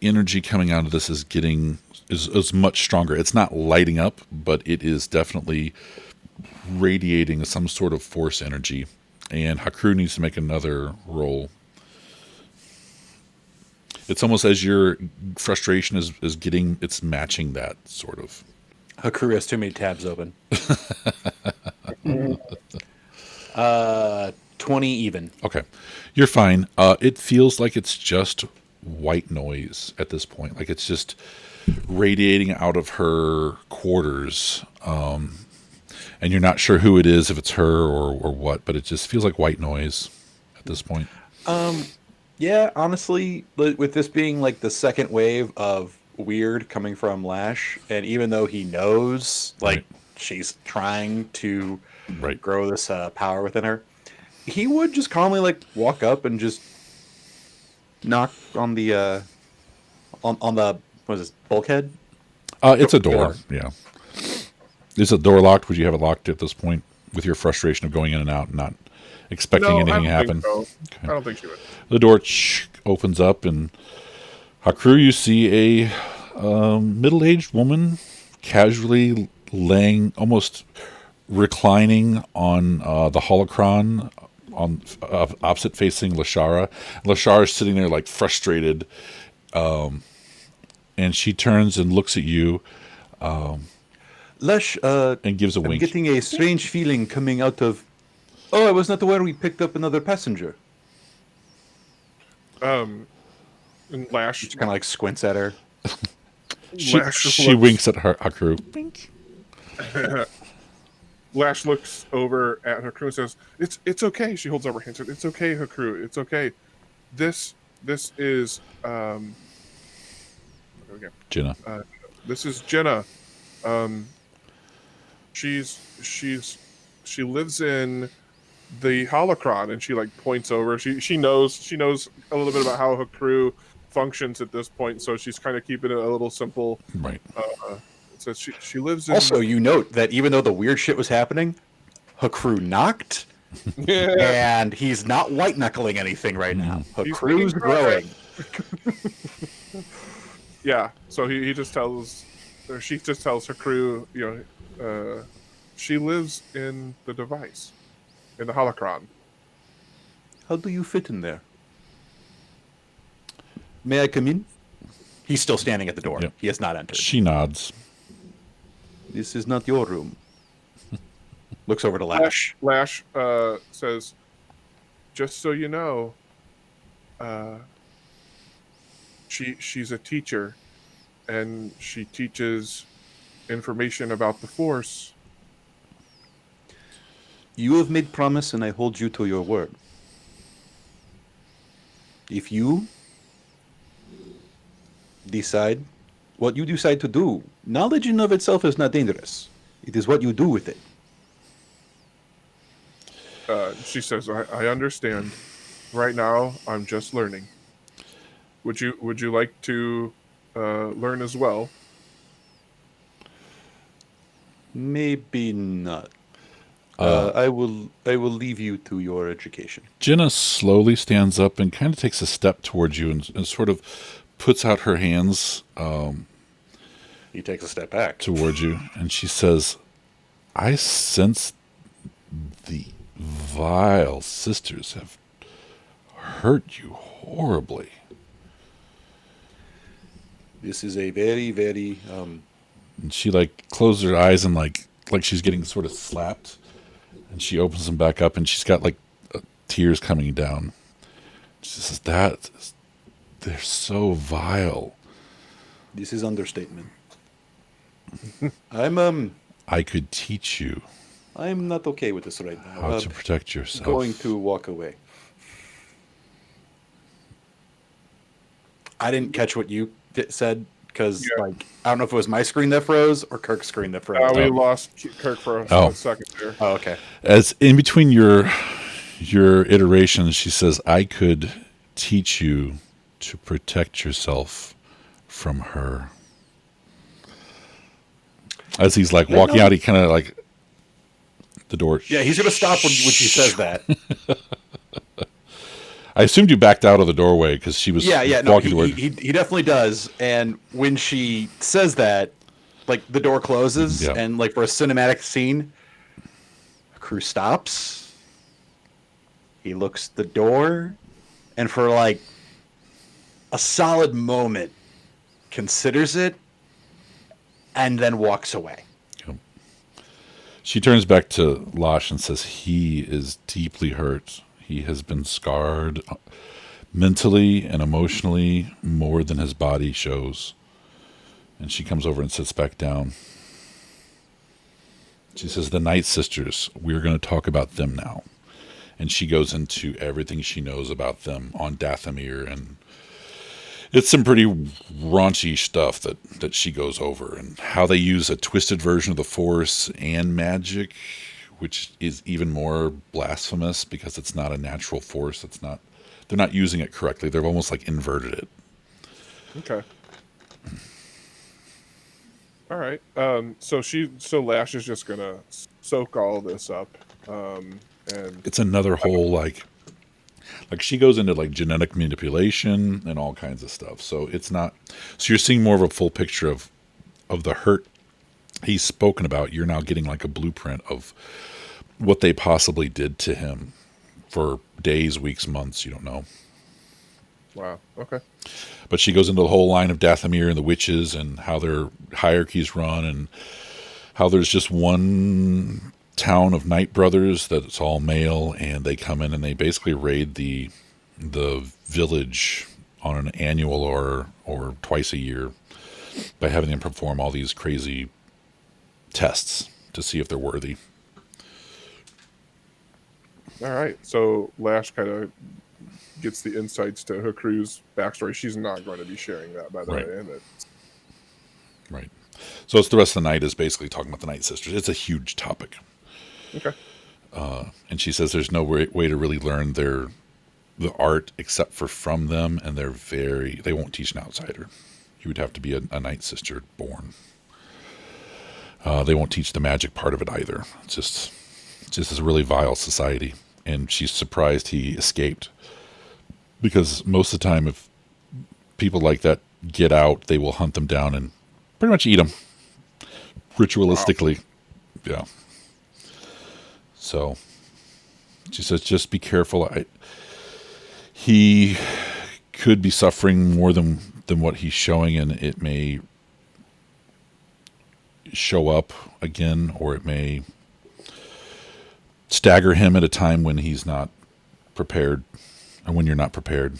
energy coming out of this is much stronger. It's not lighting up, but it is definitely radiating some sort of force energy. And Hakru needs to make another roll. It's almost as your frustration is getting, it's matching that sort of. Hakuru has too many tabs open. 20 even. Okay. You're fine. It feels like it's just white noise at this point. Like it's just radiating out of her quarters. And you're not sure who it is, if it's her or what, but it just feels like white noise at this point. Yeah, honestly, with this being like the second wave of weird coming from Lash, and even though he knows, like, she's trying to grow this power within her, he would just calmly like walk up and just knock on the on the what is this, bulkhead? It's a door. Yeah. Is the door locked? Would you have it locked at this point with your frustration of going in and out and not expecting anything to happen? So. Okay. I don't think she would. The door opens up, and Hakru, you see a middle-aged woman casually laying, almost reclining on the holocron on opposite facing Lashara. Lashara is sitting there like frustrated, and she turns and looks at you. Lash, and gives a wink. I'm getting a strange feeling coming out of. Oh, I was not aware we picked up another passenger. And Lash She kind of like squints at her. She winks at her, Hakru. Wink. Lash looks over at Hakru and says, "It's okay." She holds up her hand. "It's okay, Hakru. It's okay. This is Jenna. This is Jenna. She lives in the holocron, and she like points over. She knows a little bit about how her crew functions at this point, so she's kind of keeping it a little simple. Right. So she lives in Also, you note that even though the weird shit was happening, her crew knocked, yeah. and he's not white knuckling anything right now. Her He's crew's making progress. growing. Yeah, so he just tells, or she just tells her crew, she lives in the device, in the holocron. How do you fit in there? May I come in? He's still standing at the door. Yep. He has not entered. She nods. This is not your room. Looks over to Lash. Lash says, just so you know, she's a teacher, and she teaches information about the Force. You have made promise, and I hold you to your word. If you decide what you decide to do, knowledge in of itself is not dangerous. It is what you do with it. She says, I understand. Right now, I'm just learning. Would you like to learn as well? Maybe not. I will leave you to your education. Jenna slowly stands up and kind of takes a step towards you and sort of puts out her hands He takes a step back. towards you, and she says, I sense the vile sisters have hurt you horribly. This is a very, very And she like closes her eyes and like she's getting sort of slapped, and she opens them back up, and she's got like tears coming down. She says, they're so vile. This is understatement. I'm I could teach you not okay with this right now. how to protect yourself. Going to walk away. I didn't catch what you said because, like, I don't know if it was my screen that froze or Kirk's screen that froze. We lost Kirk for a Oh. second there. Oh, okay. As in between your iterations, she says, I could teach you to protect yourself from her. As he's like walking out, he kind of like the door. Yeah, he's gonna stop when she says that. I assumed you backed out of the doorway because she was Yeah, no, walking toward. he definitely does. And when she says that, like, the door closes, Yeah. and like for a cinematic scene, crew stops. He looks at the door, and for like a solid moment, considers it, and then walks away. She turns back to Lash and says, he is deeply hurt. He has been scarred mentally and emotionally more than his body shows. And she comes over and sits back down. She says, the Night Sisters, we're going to talk about them now. And she goes into everything she knows about them on Dathomir, and it's some pretty raunchy stuff that she goes over, and how they use a twisted version of the Force and magic, which is even more blasphemous because it's not a natural force. They're not using it correctly. They've almost like inverted it. Okay. All right. So Lash is just gonna soak all this up, and It's another whole like she goes into like genetic manipulation and all kinds of stuff. So it's not. So you're seeing more of a full picture of the hurt he's spoken about. You're now getting like a blueprint of what they possibly did to him for days, weeks, months. You don't know. wow. Okay. But she goes into the whole line of Dathomir and the witches and how their hierarchies run, and how there's just one town of Night Brothers that it's all male, and they come in and they basically raid the village on an annual or twice a year by having them perform all these crazy tests to see if they're worthy. All right. So Lash kind of gets the insights to her crew's backstory. She's not going to be sharing that, by the Right. way. Right. So it's the rest of the night is basically talking about the Night Sisters. It's a huge topic. Okay. And she says there's no way to really learn the art except for from them, and they won't teach an outsider. You would have to be a Night Sister born. They won't teach the magic part of it either. It's just a really vile society. And she's surprised he escaped, because most of the time, if people like that get out, they will hunt them down and pretty much eat them ritualistically. Wow. Yeah. So she says, just be careful. He could be suffering more than what he's showing, and it may show up again, or it may stagger him at a time when he's not prepared, or when you're not prepared,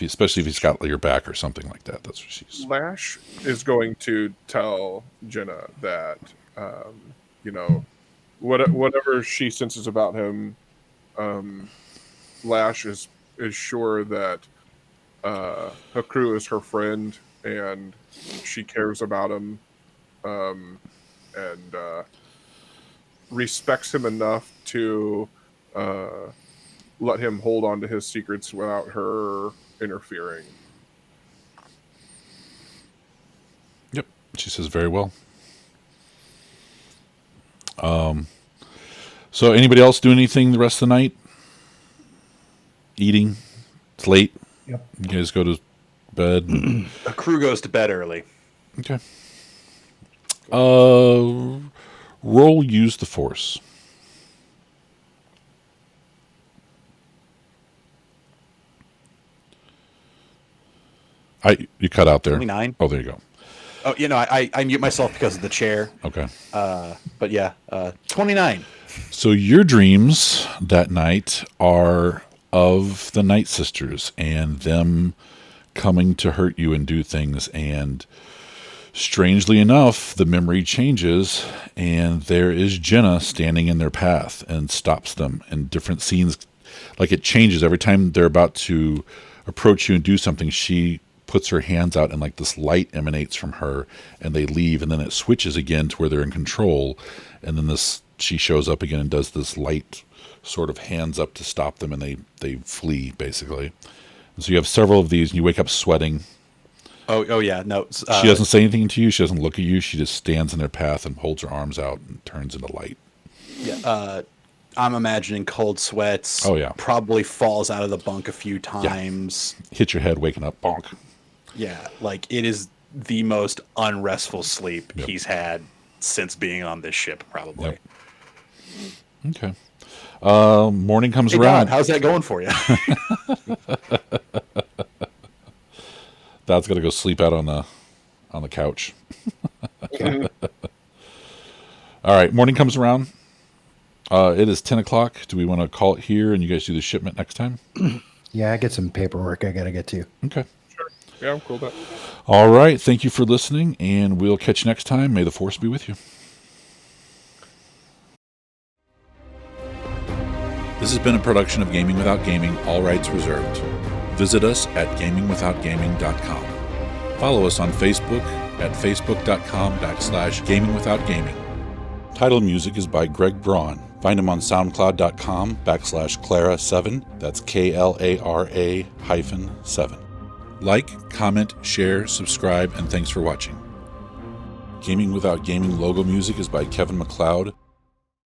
especially if he's got your back or something like that. That's what she's. Lash is going to tell Jenna that, whatever she senses about him, Lash is sure that her crew is her friend, and she cares about him, and respects him enough to let him hold on to his secrets without her interfering. Yep, she says very well. So anybody else do anything the rest of the night? Eating? It's late. Yep. You guys go to bed. The crew goes to bed early. Okay. Roll use the Force. You cut out there. 29. Oh, there you go. Oh, I mute myself because of the chair. Okay. But yeah, 29. So your dreams that night are of the Night Sisters and them coming to hurt you and do things, and strangely enough, the memory changes, and there is Jenna standing in their path and stops them. And different scenes, like it changes every time they're about to approach you and do something. She puts her hands out, and like this light emanates from her, and they leave, and then it switches again to where they're in control, and then she shows up again and does this light sort of hands up to stop them, and they flee basically. And so you have several of these, and you wake up sweating. Oh yeah, no. She doesn't say anything to you. She doesn't look at you. She just stands in their path and holds her arms out and turns into light. Yeah, I'm imagining cold sweats. Oh yeah, probably falls out of the bunk a few times. Yeah. Hit your head, waking up, bonk. Yeah, like it is the most unrestful sleep he's had since being on this ship, probably. Yep. Okay. Morning comes around. Don, how's that going for you? Dad's got to go sleep out on the couch. All right, morning comes around. It is 10 o'clock. Do we want to call it here and you guys do the shipment next time? Yeah, I get some paperwork I got to get to. Okay. Sure. Yeah, I'm cool with that. All right. Thank you for listening, and we'll catch you next time. May the Force be with you. This has been a production of Gaming Without Gaming, all rights reserved. Visit us at gamingwithoutgaming.com. Follow us on Facebook at facebook.com/gamingwithoutgaming. Title music is by Greg Braun. Find him on soundcloud.com/Clara7. That's KLARA-7. Like, comment, share, subscribe, and thanks for watching. Gaming Without Gaming logo music is by Kevin MacLeod.